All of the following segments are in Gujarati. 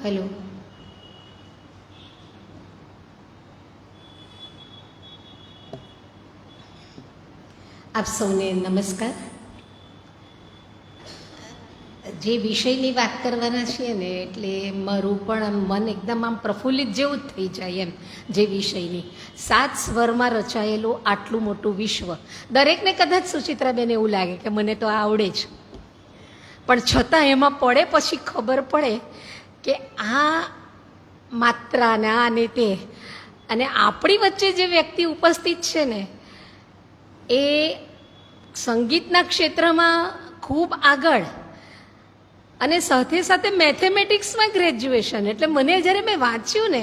હેલો. આપ સૌને નમસ્કાર. જે વિષયની વાત કરવાના છીએ ને એટલે મારું પણ આમ મન એકદમ આમ પ્રફુલ્લિત જેવું જ થઈ જાય એમ. જે વિષયની 7 સ્વરમાં રચાયેલું આટલું મોટું વિશ્વ, દરેકને કદાચ સુચિત્રાબેન એવું લાગે કે મને તો આવડે જ, પણ છતાં એમાં પડે પછી ખબર પડે કે આ માત્રા ને આ ને તે, અને આપણી વચ્ચે જે વ્યક્તિ ઉપસ્થિત છે ને એ સંગીતના ક્ષેત્રમાં ખૂબ આગળ, અને સાથે સાથે મેથેમેટિક્સમાં ગ્રેજ્યુએશન. એટલે મને જ્યારે મેં વાંચ્યું ને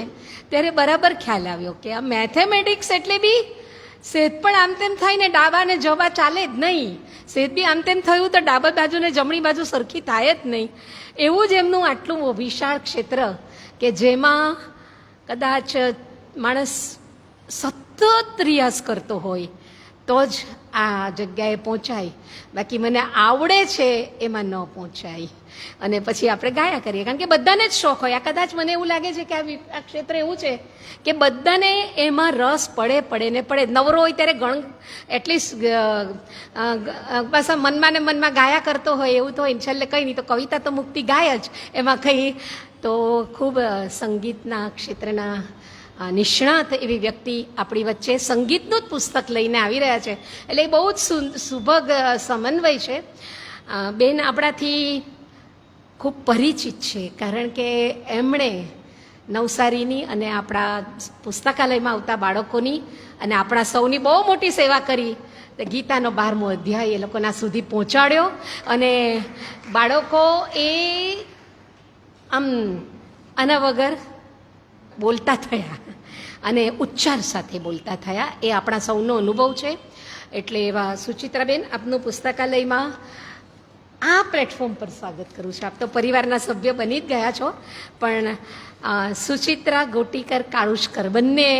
ત્યારે બરાબર ખ્યાલ આવ્યો કે આ મેથેમેટિક્સ એટલે બી સેજ પણ આમ તેમ થાય ને ડાબા ને જવા ચાલે જ નહીં. સેજ બી આમ તેમ થયું તો ડાબા બાજુ ને જમણી બાજુ સરખી થાય જ નહીં. એવું જ એમનું આટલું વિશાળ ક્ષેત્ર કે જેમાં કદાચ માણસ સતત રિયાઝ કરતો હોય તો જ આ જગ્યાએ પહોંચાય. બાકી મને આવડે છે એમાં ન પહોંચાય. અને પછી આપણે ગાયા કરીએ, કારણ કે બધાને જ શોખ હોય. આ કદાચ મને એવું લાગે છે કે આ ક્ષેત્ર એવું છે કે બધાને એમાં રસ પડે ને પડે. નવરો હોય ત્યારે એટલીસ્ટ પાછા મનમાં ને મનમાં ગાયા કરતો હોય એવું તો હોય. છેલ્લે કંઈ નહીં તો કવિતા તો મુક્તિ ગાય જ, એમાં કંઈ તો ખૂબ સંગીતના ક્ષેત્રના નિષ્ણાત એવી વ્યક્તિ આપણી વચ્ચે સંગીતનું જ પુસ્તક લઈને આવી રહ્યા છે. એટલે એ બહુ જ સુભગ સમન્વય છે. બેન આપણાથી ખૂબ પરિચિત છે, કારણ કે એમણે નવસારીની અને આપણા પુસ્તકાલયમાં આવતા બાળકોની અને આપણા સૌની બહુ મોટી સેવા કરી. ગીતાનો 12મો અધ્યાય એ લોકોના સુધી પહોંચાડ્યો, અને બાળકો એ આમ આના વગર બોલતા થયા અને ઉચ્ચાર સાથે બોલતા થયા. એ આપણા સૌનો અનુભવ છે. એટલે એવા સુચિત્રાબેન, આપનું પુસ્તકાલયમાં આ પ્લેટફોર્મ પર સ્વાગત કરું છું. આપ તો પરિવારના સભ્ય બની જ ગયા છો, પણ સુચિત્રા ગોટીકર કાળુષ્કર બંને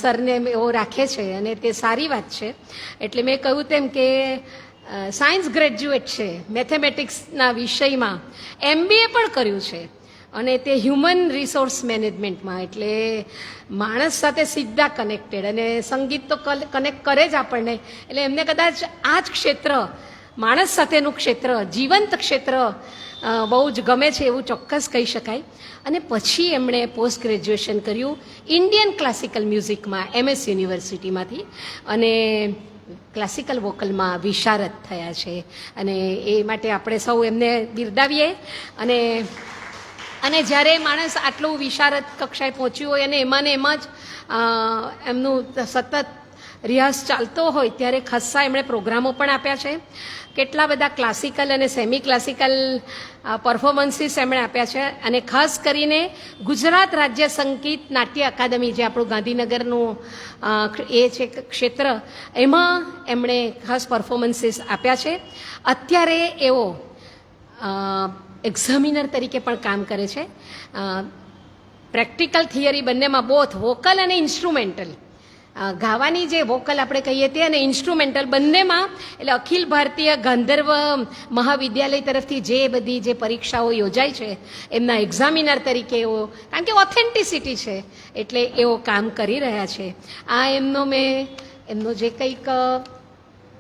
સરને એવો રાખે છે અને તે સારી વાત છે. એટલે મેં કહ્યું તેમ કે સાયન્સ ગ્રેજ્યુએટ છે, મેથેમેટિક્સના વિષયમાં MBA પણ કર્યું છે, અને તે હ્યુમન રિસોર્સ મેનેજમેન્ટમાં. એટલે માણસ સાથે સીધા કનેક્ટેડ, અને સંગીત તો કનેક્ટ કરે જ આપણને. એટલે એમને કદાચ આ જ ક્ષેત્ર, માણસ સાથેનું ક્ષેત્ર, જીવંત ક્ષેત્ર બહુ જ ગમે છે એવું ચોક્કસ કહી શકાય. અને પછી એમણે પોસ્ટ ગ્રેજ્યુએશન કર્યું ઇન્ડિયન ક્લાસિકલ મ્યુઝિકમાં MS યુનિવર્સિટીમાંથી, અને ક્લાસિકલ વોકલમાં વિશારદ થયા છે. અને એ માટે આપણે સૌ એમને બિરદાવીએ. અને જ્યારે માણસ આટલું વિશારદ કક્ષાએ પહોંચ્યું હોય અને એમાં ને એમાં જ એમનું સતત રિયાઝ ચાલતો હોય, ત્યારે ખાસ્સા એમણે પ્રોગ્રામો પણ આપ્યા છે. કેટલા બધા ક્લાસિકલ અને સેમી ક્લાસિકલ પરફોર્મન્સીસ એમણે આપ્યા છે. અને ખાસ કરીને ગુજરાત રાજ્ય સંગીત નાટ્ય અકાદમી, જે આપણું ગાંધીનગરનું એ છે ક્ષેત્ર, એમાં એમણે ખાસ પરફોર્મન્સીસ આપ્યા છે. અત્યારે એવો એક્ઝામિનર તરીકે પણ કામ કરે છે. પ્રેક્ટિકલ થિયરી બંનેમાં, બોથ વોકલ અને ઇન્સ્ટ્રુમેન્ટલ. ગાવાની જે વોકલ આપણે કહીએ તે અને ઇન્સ્ટ્રુમેન્ટલ બંનેમાં. એટલે અખિલ ભારતીય ગાંધર્વ મહાવિદ્યાલય તરફથી જે બધી જે પરીક્ષાઓ યોજાય છે એમના એક્ઝામિનર તરીકે એવો, કારણ કે ઓથેન્ટિસિટી છે એટલે એવો કામ કરી રહ્યા છે. આ એમનો જે કંઈક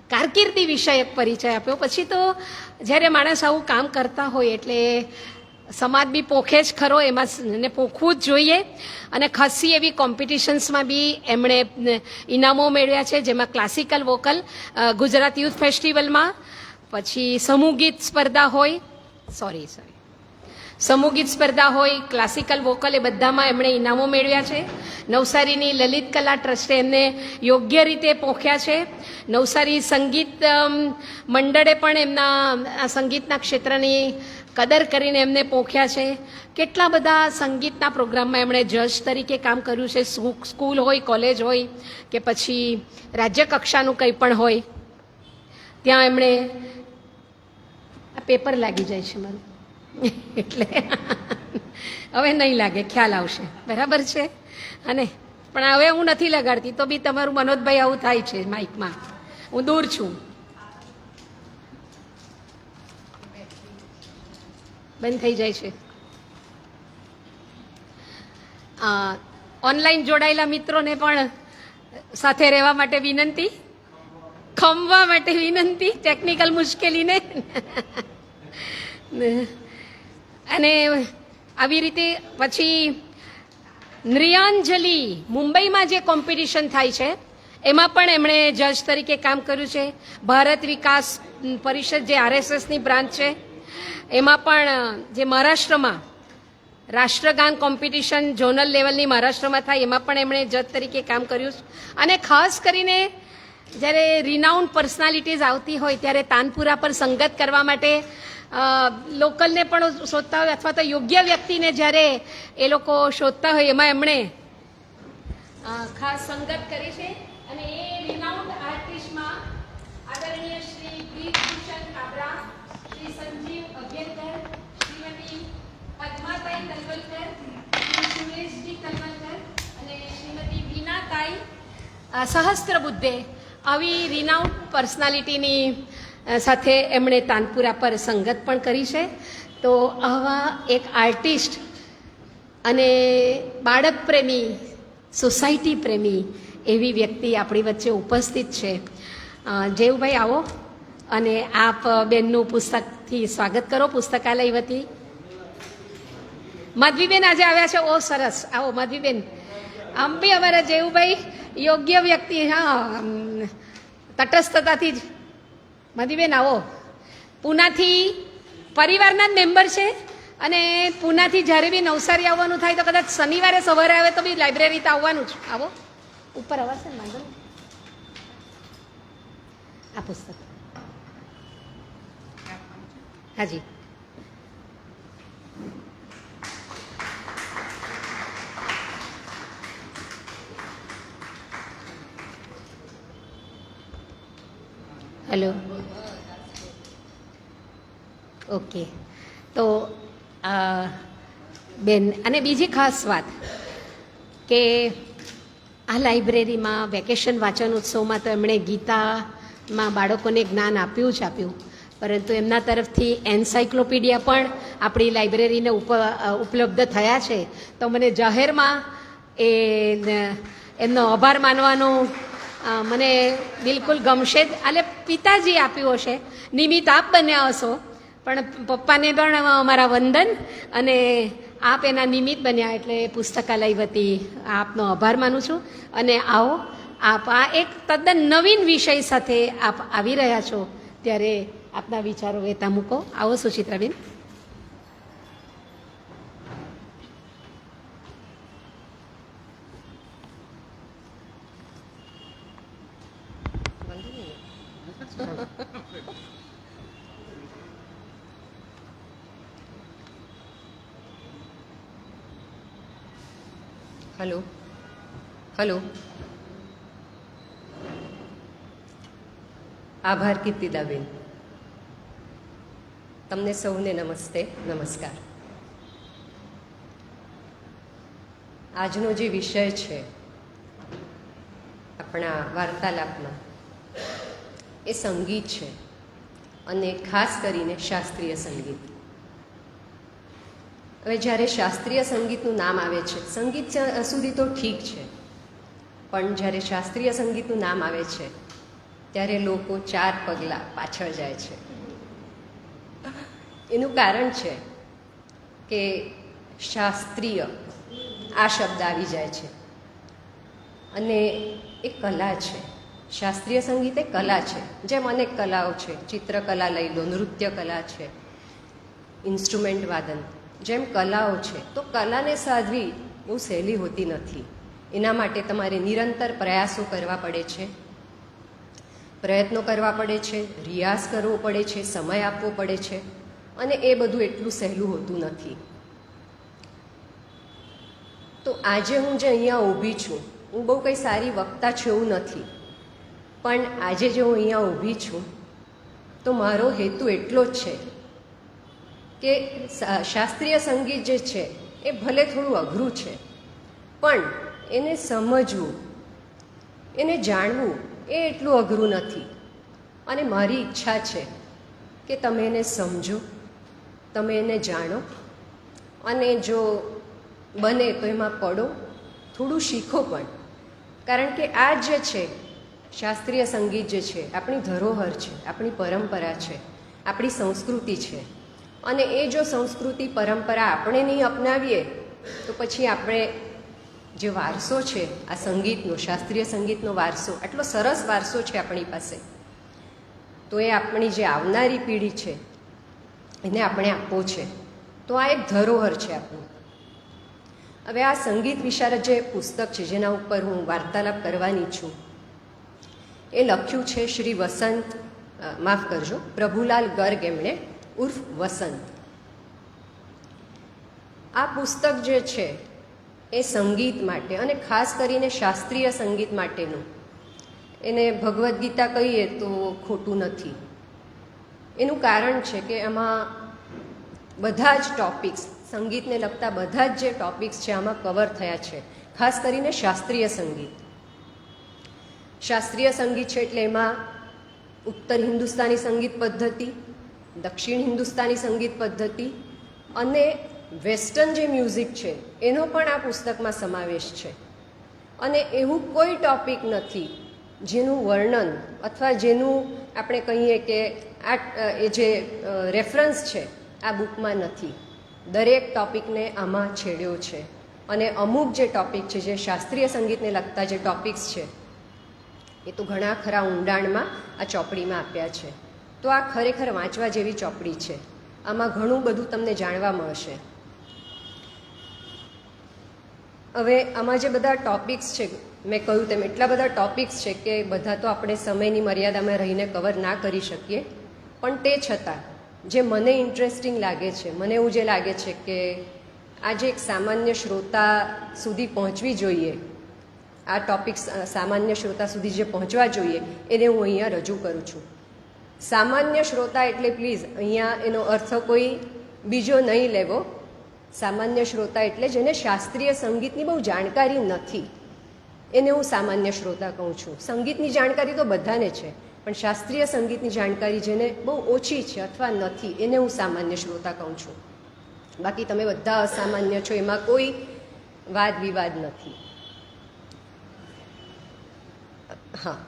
કારકિર્દી વિષયક પરિચય આપ્યો. પછી તો જ્યારે માણસ આવું કામ કરતા હોય એટલે સમાજ બી પોખે જ ખરો, એમાં પોખવું જ જોઈએ. અને ખાસી એવી કોમ્પિટિશન્સમાં બી એમણે ઇનામો મેળવ્યા છે, જેમાં ક્લાસિકલ વોકલ ગુજરાત યુથ ફેસ્ટિવલમાં, પછી સમૂહ ગીત સ્પર્ધા હોય, સમૂહ ગીત સ્પર્ધા હોય, ક્લાસિકલ વોકલ, એ બધામાં એમણે ઇનામો મેળવ્યા છે. નવસારીની લલિત કલા ટ્રસ્ટે એમને યોગ્ય રીતે પોખ્યા છે. નવસારી સંગીત મંડળે પણ એમના સંગીતના ક્ષેત્રની કદર કરીને એમને પોખ્યા છે. કેટલા બધા સંગીતના પ્રોગ્રામમાં એમણે જજ તરીકે કામ કર્યું છે. સ્કૂલ હોય, કોલેજ હોય, કે પછી રાજ્ય કક્ષાનું કંઈ પણ હોય, ત્યાં એમણે આ પેપર લાગી જાય છે મારું એટલે હવે નહીં લાગે, ખ્યાલ આવશે, બરાબર છે. અને પણ હવે હું નથી લગાડતી તો બી તમારું મનોજભાઈ આવું થાય છે માઇકમાં, હું દૂર છું. બંધ થઈ જાય છે. ઓનલાઈન જોડાયેલા મિત્રોને પણ સાથે રહેવા માટે વિનંતી, ખમવા માટે વિનંતી ટેકનિકલ મુશ્કેલીને. અને આવી રીતે પછી નૃત્યાંજલિ મુંબઈમાં જે કોમ્પિટિશન થાય છે એમાં પણ એમણે જજ તરીકે કામ કર્યું છે. ભારત વિકાસ પરિષદ જે RSSની બ્રાન્ચ છે એમાં પણ જે મહારાષ્ટ્રમાં રાષ્ટ્રગાન કોમ્પિટિશન ઝોનલ લેવલની મહારાષ્ટ્રમાં થાય એમાં પણ એમણે જજ તરીકે કામ કર્યું છે. અને ખાસ કરીને જ્યારે રિનાઉન્ડ પર્સનાલિટીઝ આવતી હોય ત્યારે તાનપુરા પર સંગત કરવા માટે લોકલને પણ શોધતા હોય અથવા તો યોગ્ય વ્યક્તિને જ્યારે એ લોકો શોધતા હોય એમાં એમણે ખાસ સંગત કરી છે. અને એ રિનાઉન્ડ આર્ટિસ્ટમાં આદરણીય શ્રી બ્રિજભૂષણ કાબરા, શ્રી સંજીવ અભ્યંકર, શ્રીમતી પદ્માતાઈ તલવલકર, શ્રી સુરેશજી તલવલકર અને શ્રીમતી બીનાતાઈ સહસ્ત્રબુદ્ધે આવી રિનાઉન્ડ પર્સનાલિટીની સાથે એમણે તાનપુરા પર સંગત પણ કરી છે. તો આવા એક આર્ટિસ્ટ અને બાળક પ્રેમી, સોસાયટી પ્રેમી એવી વ્યક્તિ આપણી વચ્ચે ઉપસ્થિત છે. જેવભાઈ આવો અને આપ બેનનું પુસ્તકથી સ્વાગત કરો પુસ્તકાલય વતી. માધવીબેન આજે આવ્યા છે. ઓ સરસ, આવો માધવીબેન. આમ બી અમારા જેવુભાઈ યોગ્ય વ્યક્તિ, હા, તટસ્થતાથી જ. માધવીબેન આવો. પૂનાથી પરિવારના જ મેમ્બર છે અને પૂનાથી જ્યારે બી નવસારી આવવાનું થાય તો કદાચ શનિવારે સવારે આવે તો બી લાઇબ્રેરી તો આવવાનું જ. આવો, ઉપર અવાશે ને વાંધો. આ પુસ્તક હાજી. Hello, okay. તો બેન, અને બીજી ખાસ વાત કે આ લાઇબ્રેરીમાં વેકેશન વાંચન ઉત્સવમાં તો એમણે ગીતામાં બાળકોને જ્ઞાન આપ્યું જ આપ્યું, પરંતુ એમના તરફથી એન્સાઇક્લોપીડિયા પણ આપણી લાઇબ્રેરીને ઉપલબ્ધ થયા છે. તો મને જાહેરમાં એમનો આભાર માનવાનો મને બિલકુલ ગમશે જ. એટલે પિતાજી આપ્યું હશે, નિમિત્ત આપ બન્યા હશો, પણ પપ્પાને પણ અમારા વંદન અને આપ એના નિમિત્ત બન્યા એટલે પુસ્તકાલય વતી આપનો આભાર માનું છું. અને આવો, આપ આ એક તદ્દન નવીન વિષય સાથે આપ આવી રહ્યા છો ત્યારે આપના વિચારો વહેતા મૂકો. આવો સુચિત્રાબેન. Hello hello. આભાર કીર્તિદાબેન. તમને સૌને નમસ્તે, નમસ્કાર. આજનો જે વિષય છે આપણા વાર્તાલાપમાં એ સંગીત છે, અને ખાસ કરીને શાસ્ત્રીય સંગીત. હવે જ્યારે શાસ્ત્રીય સંગીતનું નામ આવે છે, સંગીત સુધી તો ઠીક છે, પણ જ્યારે શાસ્ત્રીય સંગીતનું નામ આવે છે ત્યારે લોકો 4 પગલાં પાછળ જાય છે. એનું કારણ છે કે શાસ્ત્રીય આ શબ્દ આવી જાય છે અને એ કલા છે. શાસ્ત્રીય સંગીત એ કલા છે. જેમ અનેક કલાઓ છે, ચિત્રકલા લઈ લો, નૃત્ય કલા છે, ઇન્સ્ટ્રુમેન્ટ વાદન, જેમ કલાઓ છે, તો કલાને સાધવી બહુ સહેલી હોતી નથી. એના માટે તમારે નિરંતર પ્રયાસો કરવા પડે છે, પ્રયત્નો કરવા પડે છે, રિયાઝ કરવો પડે છે, સમય આપવો પડે છે, અને એ બધું એટલું સહેલું હોતું નથી. તો આજે હું જે અહીંયા ઊભી છું, હું બહુ કંઈ સારી વક્તા છું એવું નથી, પણ આજે જે હું અહીંયા ઊભી છું તો મારો હેતુ એટલો જ છે કે શાસ્ત્રીય સંગીત જે છે એ ભલે થોડું અઘરું છે, પણ એને સમજવું, એને જાણવું એ એટલું અઘરું નથી. અને મારી ઈચ્છા છે કે તમે એને સમજો, તમે એને જાણો, અને જો બને તો એમાં પડો, થોડું શીખો પણ. કારણ કે આ જે છે શાસ્ત્રીય સંગીત જે છે આપણી ધરોહર છે, આપણી પરંપરા છે, આપણી સંસ્કૃતિ છે. અને એ જો સંસ્કૃતિ પરંપરા આપણે નહીં અપનાવીએ તો પછી આપણે જે વારસો છે આ સંગીતનો, શાસ્ત્રીય સંગીતનો વારસો, આટલો સરસ વારસો છે આપણી પાસે, તો એ આપણી જે આવનારી પેઢી છે એને આપણે આપવો છે. તો આ એક ધરોહર છે આપણું. હવે આ સંગીત વિશારદ જે પુસ્તક છે જેના ઉપર હું વાર્તાલાપ કરવાની છું એ લખ્યું છે શ્રી વસંત, માફ કરજો, પ્રભુલાલ ગર્ગ એમણે, ઉર્ફ વસંત. આ પુસ્તક જે છે એ સંગીત માટે અને ખાસ કરીને શાસ્ત્રીય સંગીત માટેનું, એને ભગવદ્ ગીતા કહીએ તો ખોટું નથી. એનું કારણ છે કે એમાં બધા જ ટોપિક્સ, સંગીતને લગતા બધા જ જે ટોપિક્સ છે આમાં કવર થયા છે. ખાસ કરીને શાસ્ત્રીય સંગીત. શાસ્ત્રીય સંગીત છે એટલે એમાં ઉત્તર હિન્દુસ્તાની સંગીત પદ્ધતિ, દક્ષિણ હિન્દુસ્તાની સંગીત પદ્ધતિ અને વેસ્ટર્ન જે મ્યુઝિક છે એનો પણ આ પુસ્તકમાં સમાવેશ છે. અને એવું કોઈ ટોપિક નથી જેનું વર્ણન અથવા જેનું આપણે કહીએ કે આ એ જે રેફરન્સ છે આ બુકમાં નથી. દરેક ટોપિકને આમાં છેડ્યો છે. અને અમુક જે ટોપિક છે, જે શાસ્ત્રીય સંગીતને લગતા જે ટોપિક્સ છે એ તો ઘણા ખરા ઊંડાણમાં આ ચોપડીમાં આપ્યા છે. તો આ ખરેખર વાંચવા જેવી ચોપડી છે. આમાં ઘણું બધું તમને જાણવા મળશે. હવે આમાં જે બધા ટોપિક્સ છે, મેં કહ્યું તેમ એટલા બધા ટોપિક્સ છે કે બધા તો આપણે સમયની મર્યાદામાં રહીને કવર ના કરી શકીએ. પણ તે છતાં જે મને ઇન્ટરેસ્ટિંગ લાગે છે, મને એવું જે લાગે છે કે આજે એક સામાન્ય શ્રોતા સુધી પહોંચવી જોઈએ, આ ટોપિક્સ સામાન્ય શ્રોતા સુધી જે પહોંચવા જોઈએ એને હું અહીંયા રજૂ કરું છું. સામાન્ય શ્રોતા એટલે પ્લીઝ અહીંયા એનો અર્થ કોઈ બીજો નહીં લેવો. સામાન્ય શ્રોતા એટલે જેને શાસ્ત્રીય સંગીતની બહુ જાણકારી નથી એને હું સામાન્ય શ્રોતા કહું છું. સંગીતની જાણકારી તો બધાને છે, પણ શાસ્ત્રીય સંગીતની જાણકારી જેને બહુ ઓછી છે અથવા નથી એને હું સામાન્ય શ્રોતા કહું છું. બાકી તમે બધા અસામાન્ય છો, એમાં કોઈ વાદ વિવાદ નથી. હા,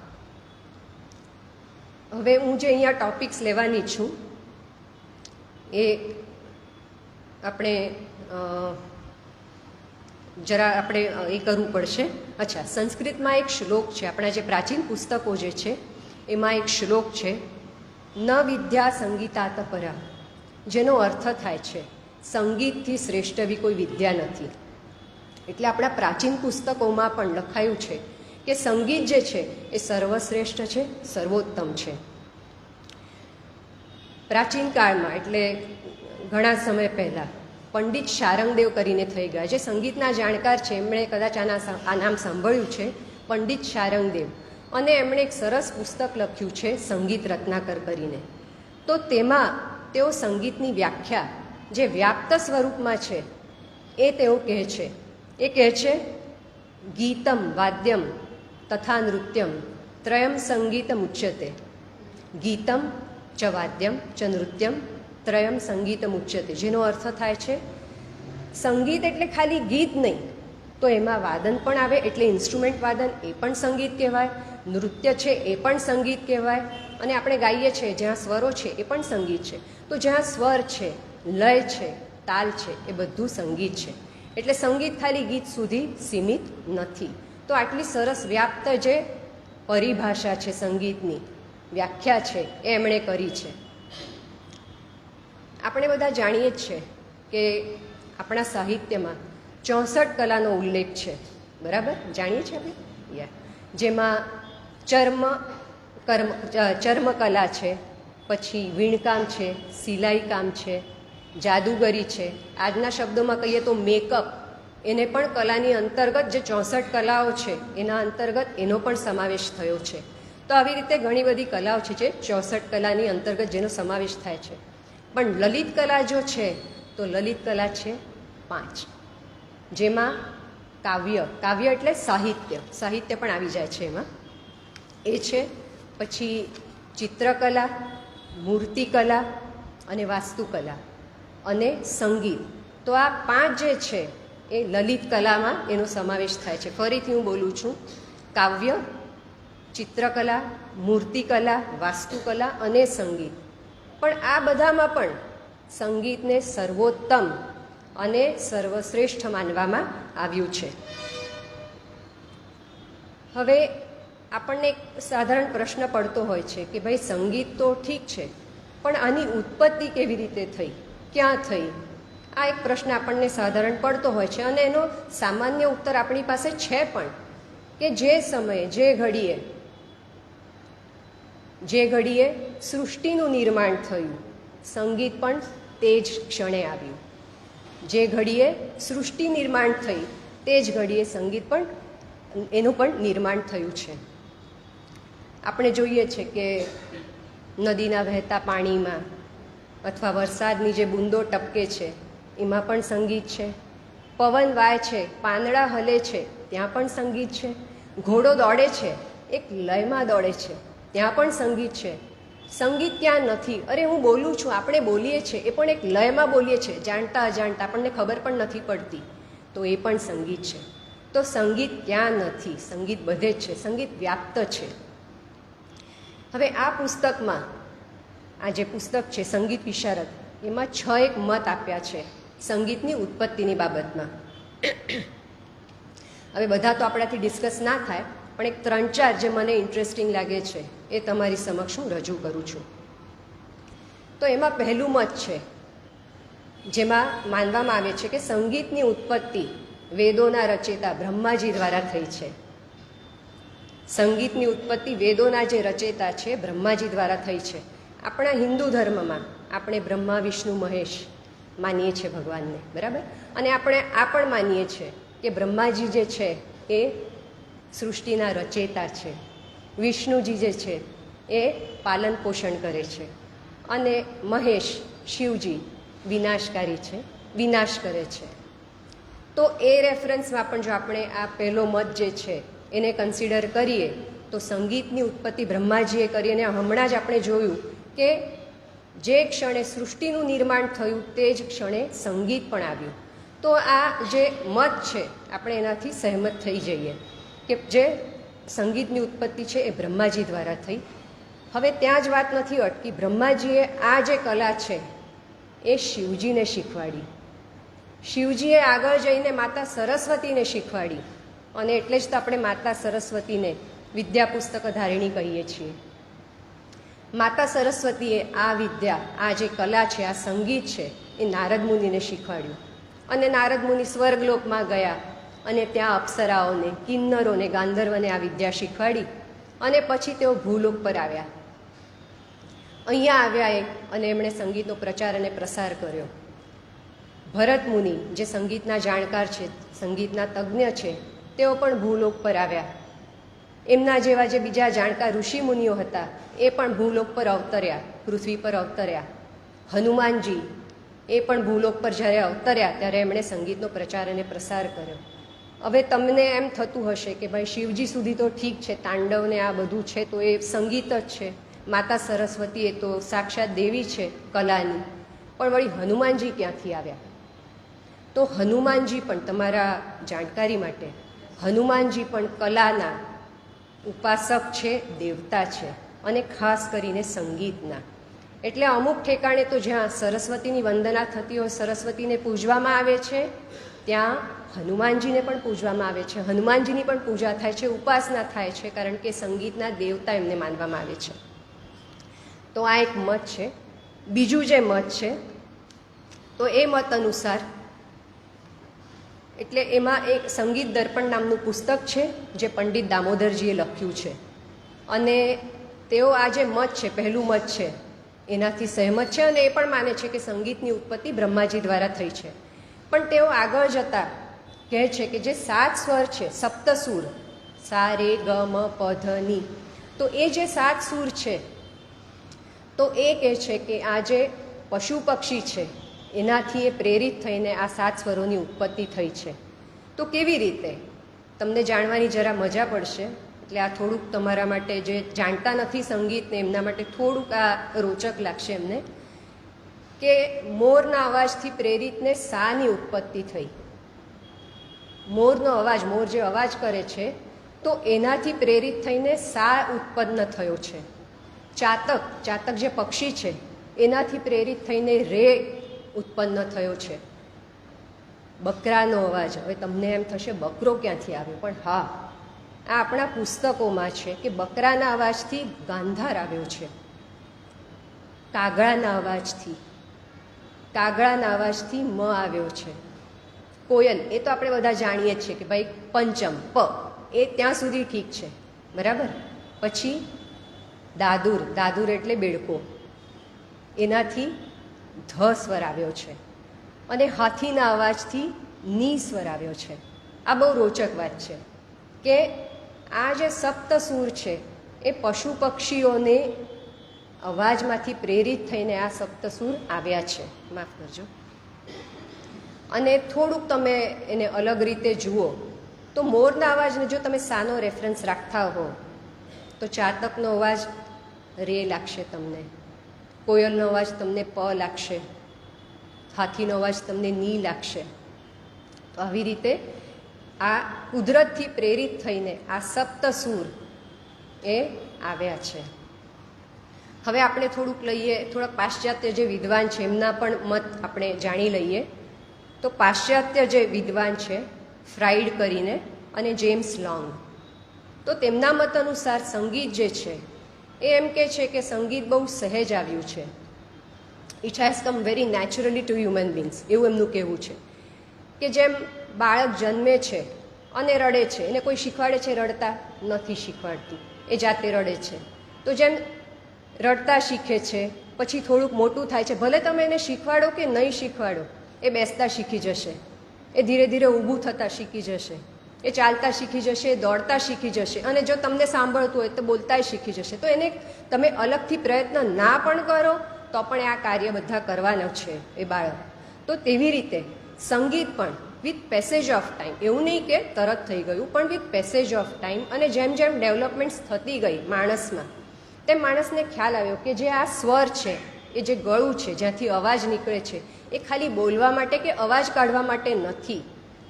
હવે હું જે અહીંયા ટોપિક્સ લેવાની છું એ આપણે જરા આપણે એ કરવું પડશે. અચ્છા, સંસ્કૃતમાં એક શ્લોક છે, આપણા જે પ્રાચીન પુસ્તકો જે છે એમાં એક શ્લોક છે, ન વિદ્યા સંગીતાત પરા, જેનો અર્થ થાય છે સંગીતથી શ્રેષ્ઠ એવી કોઈ વિદ્યા નથી. એટલે આપણા પ્રાચીન પુસ્તકોમાં પણ લખાયું છે કે સંગીત જે છે એ સર્વશ્રેષ્ઠ છે, સર્વોત્તમ છે. પ્રાચીન કાળમાં એટલે ઘણા સમય પહેલાં પંડિત શારંગદેવ કરીને થઈ ગયા, જે સંગીતના જાણકાર છે, એમણે કદાચ આ નામ સાંભળ્યું છે, પંડિત શારંગદેવ. અને એમણે એક સરસ પુસ્તક લખ્યું છે સંગીત રત્નાકર કરીને. તો તેમાં તેઓ સંગીતની વ્યાખ્યા જે વ્યાપ્ત સ્વરૂપમાં છે એ તેઓ કહે છે. એ કહે છે, ગીતમ વાદ્યમ તથા નૃત્યમ ત્રયમ સંગીતમ ઉચ્યતે. ગીતમ ચ વાદ્યમ ચ નૃત્યમ ત્રયમ સંગીતમ ઉચ્યતે, જેનો અર્થ થાય છે સંગીત એટલે ખાલી ગીત નહીં, તો એમાં વાદન પણ આવે, એટલે ઇન્સ્ટ્રુમેન્ટ વાદન એ પણ સંગીત કહેવાય, નૃત્ય છે એ પણ સંગીત કહેવાય, અને આપણે ગાઈએ છીએ જ્યાં સ્વરો છે એ પણ સંગીત છે. તો જ્યાં સ્વર છે, લય છે, તાલ છે, એ બધું સંગીત છે. એટલે સંગીત ખાલી ગીત સુધી સીમિત નથી. તો આટલી સરસ વ્યાપ્ત જે પરિભાષા છે સંગીતની, વ્યાખ્યા છે એ એમણે કરી છે. આપણે બધા જાણીએ જ છે કે આપણા સાહિત્યમાં 64 કલાનો ઉલ્લેખ છે, બરાબર? જાણીએ છીએ આપણે. જેમાં ચર્મકલા છે, પછી વીણકામ છે, સિલાઈ કામ છે, જાદુગરી છે, આજના શબ્દોમાં કહીએ તો મેકઅપ, એને પણ કલાની અંતર્ગત જે 64 કલાઓ છે એના અંતર્ગત એનો પણ સમાવેશ થયો છે. તો આવી રીતે ઘણી બધી કલાઓ છે જે 64 કલાની અંતર્ગત જેનો સમાવેશ થાય છે. પણ લલિત કલા જો છે તો લલિત કલા છે 5, જેમાં કાવ્ય એટલે સાહિત્ય પણ આવી જાય છે એમાં, એ છે. પછી ચિત્રકલા, મૂર્તિકલા અને વાસ્તુકલા અને સંગીત. તો આ 5 જે છે એ લલિત કલામાં એનો સમાવેશ થાય છે. ફરીથી હું બોલું છું, કાવ્ય, ચિત્રકલા, મૂર્તિકલા, વાસ્તુકલા અને સંગીત. પણ આ બધામાં પણ સંગીતને સર્વોત્તમ અને સર્વશ્રેષ્ઠ માનવામાં આવ્યું છે. હવે આપણને એક સાધારણ પ્રશ્ન પડતો હોય છે કે ભાઈ સંગીત તો ઠીક છે, પણ આની ઉત્પત્તિ કેવી રીતે થઈ, ક્યાં થઈ? આ એક પ્રશ્ન આપણને સાધારણ પડતો હોય છે અને એનો સામાન્ય ઉત્તર આપણી પાસે છે પણ, કે જે સમયે જે ઘડીએ સૃષ્ટિનું નિર્માણ થયું, સંગીત પણ તે જ ક્ષણે આવ્યું. જે ઘડીએ સૃષ્ટિ નિર્માણ થઈ તે જ ઘડીએ સંગીત પણ એનું પણ નિર્માણ થયું છે. આપણે જોઈએ છે કે નદીના વહેતા પાણીમાં અથવા વરસાદની જે બૂંદો ટપકે છે એમાં પણ સંગીત છે. પવન વાય છે, પાંદડા હલે છે, ત્યાં પણ સંગીત છે. ઘોડો દોડે છે, એક લયમાં દોડે છે, ત્યાં પણ સંગીત છે. સંગીત ક્યાં નથી? અરે હું બોલું છું, આપણે બોલીએ છીએ, એ પણ એક લયમાં બોલીએ છીએ, જાણતા અજાણતા, આપણને ખબર પણ નથી પડતી, તો એ પણ સંગીત છે. તો સંગીત ક્યાં નથી? સંગીત બધે જ છે, સંગીત વ્યાપ્ત છે. હવે આ પુસ્તકમાં, આ જે પુસ્તક છે સંગીત વિશારદ, એમાં 6 એક મત આપ્યા છે સંગીતની ઉત્પત્તિની બાબતમાં. હવે બધા તો આપણાથી ડિસ્કસ ના થાય, પણ એક 3-4 જે મને ઇન્ટરેસ્ટિંગ લાગે છે એ તમારી સમક્ષ હું રજૂ કરું છું. તો એમાં પહેલું મત છે જેમાં માનવામાં આવે છે કે સંગીતની ઉત્પત્તિ વેદોના રચેતા બ્રહ્માજી દ્વારા થઈ છે. સંગીતની ઉત્પત્તિ વેદોના જે રચેતા છે બ્રહ્માજી દ્વારા થઈ છે. આપણા હિન્દુ ધર્મમાં આપણે બ્રહ્મા, વિષ્ણુ, મહેશ માનીએ છીએ ભગવાનને, બરાબર? અને આપણે આ પણ માનીએ છીએ કે બ્રહ્માજી જે છે એ સૃષ્ટિના રચેતા છે, વિષ્ણુજી જે છે એ પાલન પોષણ કરે છે, અને મહેશ, શિવજી વિનાશકારી છે, વિનાશ કરે છે. તો એ રેફરન્સમાં પણ જો આપણે આ પહેલો મત જે છે એને કન્સિડર કરીએ તો સંગીતની ઉત્પત્તિ બ્રહ્માજીએ કરી. અને હમણાં જ આપણે જોયું કે જે ક્ષણે સૃષ્ટિનું નિર્માણ થયું તે જ ક્ષણે સંગીત પણ આવ્યું. તો આ જે મત છે આપણે એનાથી સહેમત થઈ જઈએ કે જે સંગીતની ઉત્પત્તિ છે એ બ્રહ્માજી દ્વારા થઈ. હવે ત્યાં જ વાત નથી અટકી. બ્રહ્માજીએ આ જે કલા છે એ શિવજીને શીખવાડી. શિવજીએ આગળ જઈને માતા સરસ્વતીને શીખવાડી, અને એટલે જ તો આપણે માતા સરસ્વતીને વિદ્યા પુસ્તક ધારિણી કહીએ છીએ. માતા સરસ્વતીએ આ વિદ્યા, આ જે કલા છે, આ સંગીત છે એ નારદ મુનિને શીખવાડ્યું. અને નારદ મુનિ સ્વર્ગલોકમાં ગયા અને ત્યાં અપ્સરાઓને, કિન્નરોને, ગાંધર્વને આ વિદ્યા શીખવાડી. અને પછી તેઓ ભૂલોક પર આવ્યા. અહીંયા આવ્યા અને એમણે સંગીતનો પ્રચાર અને પ્રસાર કર્યો. ભરત મુનિ જે સંગીતના જાણકાર છે, સંગીતના તજ્ઞ છે, તેઓ પણ ભૂલોક પર આવ્યા. એમના જેવા જે બીજા જાણકાર ઋષિ મુનિઓ હતા એ પણ ભૂલોક પર અવતર્યા, પૃથ્વી પર અવતર્યા. હનુમાનજી એ પણ ભૂલોક પર જ્યારે અવતર્યા ત્યારે એમણે સંગીતનો પ્રચાર અને પ્રસાર કર્યો. હવે તમને એમ થતું હશે કે ભાઈ શિવજી સુધી તો ઠીક છે, તાંડવને આ બધું છે તો એ સંગીત જ છે, માતા સરસ્વતી એ તો સાક્ષાત દેવી છે કલાની, પણ વળી હનુમાનજી ક્યાંથી આવ્યા? તો હનુમાનજી પણ, તમારા જાણકારી માટે, હનુમાનજી પણ કલાના ઉપાસક છે, દેવતા છે, અને ખાસ કરીને સંગીતના. એટલે અમુક ઠેકાણે તો જ્યાં સરસ્વતીની વંદના થતી હોય, સરસ્વતીને પૂજવામાં આવે છે, ત્યાં હનુમાનજીને પણ પૂજવામાં આવે છે, હનુમાનજીની પણ પૂજા થાય છે, ઉપાસના થાય છે, કારણ કે સંગીતના દેવતા એમને માનવામાં આવે છે. તો આ એક મત છે. બીજું જે મત છે તો એ મત અનુસાર, એટલે એમાં એક સંગીત દર્પણ નામનું પુસ્તક છે જે પંડિત દામોદરજીએ લખ્યું છે, અને તેઓ આ જે મત છે, પહેલું મત છે, એનાથી સહેમત છે અને એ પણ માને છે કે સંગીતની ઉત્પત્તિ બ્રહ્માજી દ્વારા થઈ છે. પણ તેઓ આગળ જતા કહે છે કે જે 7 સ્વર છે, સપ્તસુર, સા, રે, ગ, મ, પ, ધ, ની, તો એ જે 7 સૂર છે તો એ કહે છે કે આ જે પશુ પક્ષી છે એનાથી એ પ્રેરિત થઈને આ 7 સ્વરોની ઉત્પત્તિ થઈ છે. તો કેવી રીતે? તમને જાણવાની જરા મજા પડશે. એટલે આ થોડુંક તમારા માટે જે જાણતા નથી સંગીતને એમના માટે થોડુંક આ રોચક લાગશે એમને, કે મોરના અવાજથી પ્રેરિતને સાની ઉત્પત્તિ થઈ. મોરનો અવાજ, મોર જે અવાજ કરે છે તો એનાથી પ્રેરિત થઈને સા ઉત્પન્ન થયો છે. ચાતક, ચાતક જે પક્ષી છે એનાથી પ્રેરિત થઈને રે ઉત્પન્ન થયો છે. બકરાનો અવાજ, હવે તમને એમ થશે બકરો ક્યાંથી આવ્યો, પણ હા, આ આપણા પુસ્તકોમાં છે કે બકરાના અવાજથી ગાંધાર આવ્યો છે. કાગડાના અવાજથી મ આવ્યો છે. કોયલ, એ તો આપણે બધા જાણીએ જ છીએ કે ભાઈ પંચમ પ, એ ત્યાં સુધી ઠીક છે, બરાબર. પછી દાદુર, દાદુર એટલે બેડકો, એનાથી ધ સ્વર આવ્યો છે. અને હાથીના અવાજથી ની સ્વર આવ્યો છે. આ બહુ રોચક વાત છે કે આ જે સપ્તસૂર છે એ પશુ પક્ષીઓને અવાજમાંથી પ્રેરિત થઈને આ સપ્તસૂર આવ્યા છે. માફ કરજો. અને થોડુંક તમે એને અલગ રીતે જુઓ તો મોરના અવાજને જો તમે સાનો રેફરન્સ રાખતા હો તો ચાતકનો અવાજ રે લાગશે તમને, કોયલનો અવાજ તમને પ લાગશે, હાથીનો અવાજ તમને ની લાગશે. તો આવી રીતે આ કુદરતથી પ્રેરિત થઈને આ સપ્તસૂર એ આવ્યા છે. હવે આપણે થોડુંક લઈએ, થોડાક પાશ્ચાત્ય જે વિદ્વાન છે એમના પણ મત આપણે જાણી લઈએ. તો પાશ્ચાત્ય જે વિદ્વાન છે ફ્રાઇડ કરીને અને જેમ્સ લોંગ, તો તેમના મત અનુસાર સંગીત જે છે એ એમ કહે છે કે સંગીત બહુ સહેજ આવ્યું છે. It has come very naturally to human beings, એવું એમનું કહેવું છે. કે જેમ બાળક જન્મે છે અને રડે છે, એને કોઈ શીખવાડે છે રડતા નથી શીખવાડતું, એ જાતે રડે છે. તો જેમ રડતા શીખે છે, પછી થોડુંક મોટું થાય છે, ભલે તમે એને શીખવાડો કે નહીં શીખવાડો, એ બેસતા શીખી જશે, એ ધીરે ધીરે ઊભું થતાં શીખી જશે, એ ચાલતા શીખી જશે, એ દોડતા શીખી જશે, અને જો તમને સાંભળતું હોય તો બોલતાય શીખી જશે. તો એને તમે અલગથી પ્રયત્ન ના પણ કરો તો પણ આ કાર્ય બધા કરવાના છે એ બાળક. તો તેવી રીતે સંગીત પણ વિથ પેસેજ ઓફ ટાઈમ, એવું નહીં કે તરત થઈ ગયું, પણ વિથ પેસેજ ઓફ ટાઈમ અને જેમ જેમ ડેવલપમેન્ટ્સ થતી ગઈ માણસમાં, તેમ માણસને ખ્યાલ આવ્યો કે જે આ સ્વર છે, એ જે ગળું છે જ્યાંથી અવાજ નીકળે છે, એ ખાલી બોલવા માટે કે અવાજ કાઢવા માટે નથી,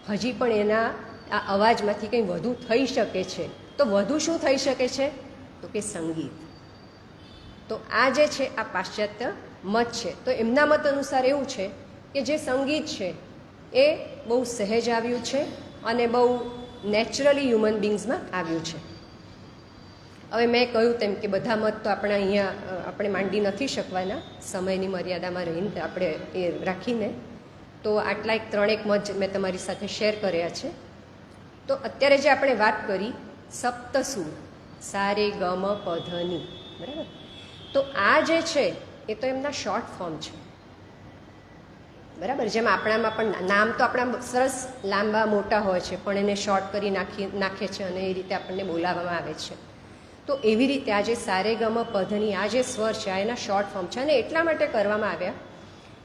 હજી પણ એના આ અવાજમાંથી કંઈ વધુ થઈ શકે છે. તો વધુ શું થઈ શકે છે? તો કે સંગીત. તો આ જે છે આ પાશ્ચાત્ય મત છે. તો એમના મત અનુસાર એવું છે કે જે સંગીત છે એ બહુ સહેજ આવ્યું છે અને બહુ નેચરલી હ્યુમન બિંગ્સમાં આવ્યું છે. હવે મેં કહ્યું તેમ કે બધા મત તો આપણે અહીંયા આપણે માંડી નથી શકવાના, સમયની મર્યાદામાં રહીને આપણે એ રાખીને. તો આટલા એક ત્રણેક મત મેં તમારી સાથે શેર કર્યા છે. તો અત્યારે જે આપણે વાત કરી સપ્તસૂર, સા રે ગ મ પ ધ ની, બરાબર. તો આ જે છે એ તો એમના શોર્ટ ફોર્મ છે, બરાબર. જેમ આપણામાં પણ નામ તો આપણા સરસ લાંબા મોટા હોય છે, પણ એને શોર્ટ કરી નાખે છે અને એ રીતે આપણને બોલાવવામાં આવે છે. તો એવી રીતે આ જે સા રે ગ મ પ ધ ની આ જે સ્વર છે આ એના શોર્ટ ફોર્મ છે. અને એટલા માટે કરવામાં આવ્યા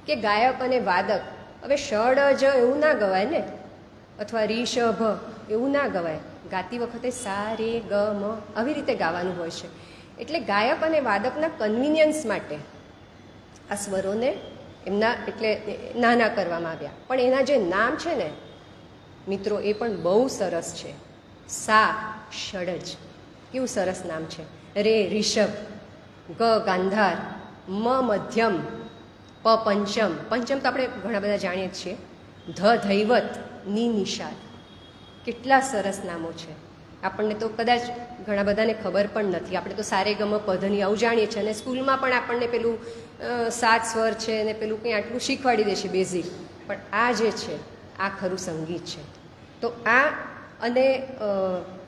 કે ગાયક અને વાદક, હવે ષડ જ એવું ના ગવાય ને, અથવા રિષભ એવું ના ગવાય, ગાતી વખતે સા રે ગ મ આવી રીતે ગાવાનું હોય છે. એટલે ગાયક અને વાદકના કન્વિનિયન્સ માટે આ સ્વરોને એમના એટલે નાના કરવામાં આવ્યા. પણ એના જે નામ છે ને મિત્રો, એ પણ બહુ સરસ છે. સા ષડજ, કેવું સરસ નામ છે. રે રિષભ, ગ ગાંધાર, મ મધ્યમ, પ પંચમ, પંચમ તો આપણે ઘણા બધા જાણીએ જ છીએ, ધ ધૈવત, ની નિષાદ. કેટલા સરસ નામો છે. આપણને તો કદાચ ઘણા બધાને ખબર પણ નથી. આપણે તો સા રે ગ મ પ ધ ની આવું જાણીએ છીએ, અને સ્કૂલમાં પણ આપણને પેલું 7 સ્વર છે ને પેલું કંઈ આટલું શીખવાડી દે છે બેઝિક. પણ આ જે છે આ ખરું સંગીત છે. તો આ અને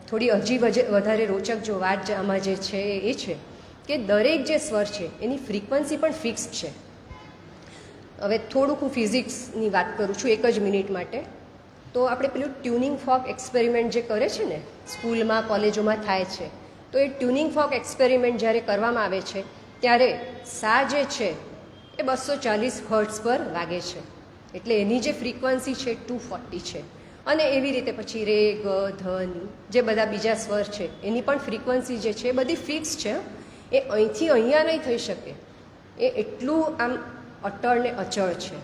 થોડી હજી વધારે રોચક જો વાત આમાં જે છે એ છે કે દરેક જે સ્વર છે એની ફ્રીક્વન્સી પણ ફિક્સ છે. હવે થોડુંક હું ફિઝિક્સની વાત કરું છું 1 જ મિનિટ માટે. તો આપણે પેલું ટ્યુનિંગ ફોક એક્સપેરિમેન્ટ જે કરે છે ને સ્કૂલમાં કોલેજોમાં થાય છે, તો એ ટ્યુનિંગ ફોક એક્સપેરિમેન્ટ જ્યારે કરવામાં આવે છે ત્યારે સા જે છે એ 240 હર્ટ્ઝ પર વાગે છે. એટલે એની જે ફ્રીક્વન્સી છે 240 છે. અને એવી રીતે પછી રે ગ ધ ની જે બધા બીજા સ્વર છે એની પણ ફ્રીક્વન્સી જે છે એ બધી ફિક્સ છે. એ અહીંથી અહીંયા નહીં થઈ શકે, એ એટલું આમ અટળ ને અચળ છે.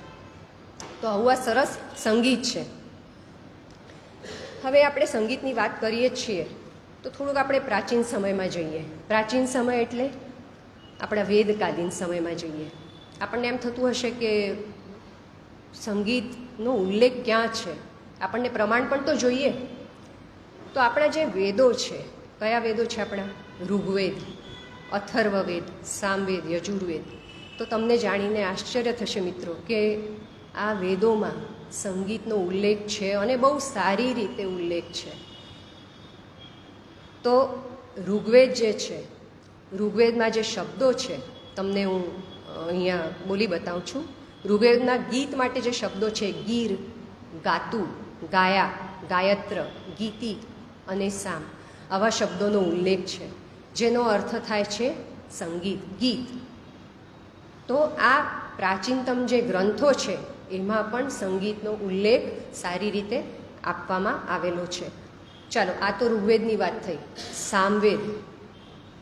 તો આવું આ સરસ સંગીત છે. હવે આપણે સંગીતની વાત કરીએ જ છીએ તો થોડુંક આપણે પ્રાચીન સમયમાં જઈએ. પ્રાચીન સમય એટલે આપણા વેદકાલીન સમયમાં જઈએ. આપણને એમ થતું હશે કે સંગીતનો ઉલ્લેખ ક્યાં છે, આપણને પ્રમાણ પણ તો જોઈએ. તો આપણા જે વેદો છે, કયા વેદો છે આપણા? ઋગ્વેદ, અથર્વવેદ, સામવેદ, યજુર્વેદ. તો તમને જાણીને આશ્ચર્ય થશે મિત્રો કે આ વેદોમાં સંગીતનો ઉલ્લેખ છે અને બહુ સારી રીતે ઉલ્લેખ છે. તો ઋગ્વેદ જે છે, ઋગ્વેદમાં જે શબ્દો છે તમને હું અહીંયા બોલી બતાવું છું. ઋગ્વેદના ગીત માટે જે શબ્દો છે, ગીર, ગાતું, ગાયા, ગાયત્ર, ગીતિ અને સામ, આવા શબ્દોનો ઉલ્લેખ છે જેનો અર્થ થાય છે સંગીત, ગીત. તો આ પ્રાચીનતમ જે ગ્રંથો છે એમાં પણ સંગીતનો ઉલ્લેખ સારી રીતે આપવામાં આવેલો છે. ચાલો, આ તો ઋગ્વેદની વાત થઈ. સામવેદ,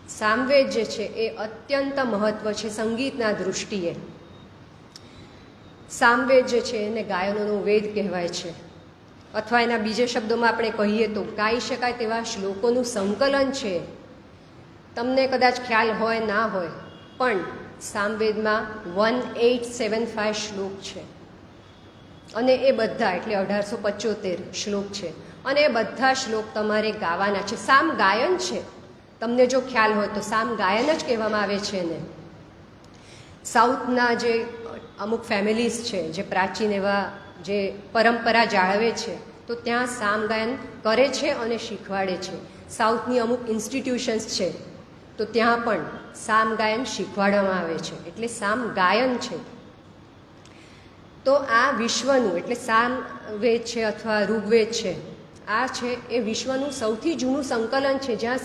સામવેદ જે છે એ અત્યંત મહત્વ છે સંગીતના દૃષ્ટિએ. સામવેદ જે છે એને ગાયનોનો વેદ કહેવાય છે, અથવા એના બીજા શબ્દોમાં આપણે કહીએ તો ગાઈ શકાય તેવા શ્લોકોનું સંકલન છે. તમને કદાચ ખ્યાલ હોય ના હોય, પણ સામવેદમાં 1875 શ્લોક છે અને એ બધા એટલે 1875 શ્લોક છે અને એ બધા શ્લોક તમારે ગાવાના છે. સામ ગાયન છે. તમને જો ખ્યાલ હોય તો સામ ગાયન જ કહેવામાં આવે છે એને. સાઉથના જે અમુક ફેમિલીઝ છે જે પ્રાચીન એવા જે પરંપરા જાળવે છે તો ત્યાં સામ ગાયન કરે છે અને શીખવાડે છે. સાઉથની અમુક ઇન્સ્ટિટ્યુશન્સ છે તો ત્યાં પણ સામ ગાયન શીખવાડવામાં આવે છે, એટલે સામ ગાયન છે. તો આ વિશ્વનું એટલે સામવેદ છે અથવા ઋગ્વેદ છે, આ છે એ વિશ્વનું સૌથી જૂનું સંકલન છે જ્યાં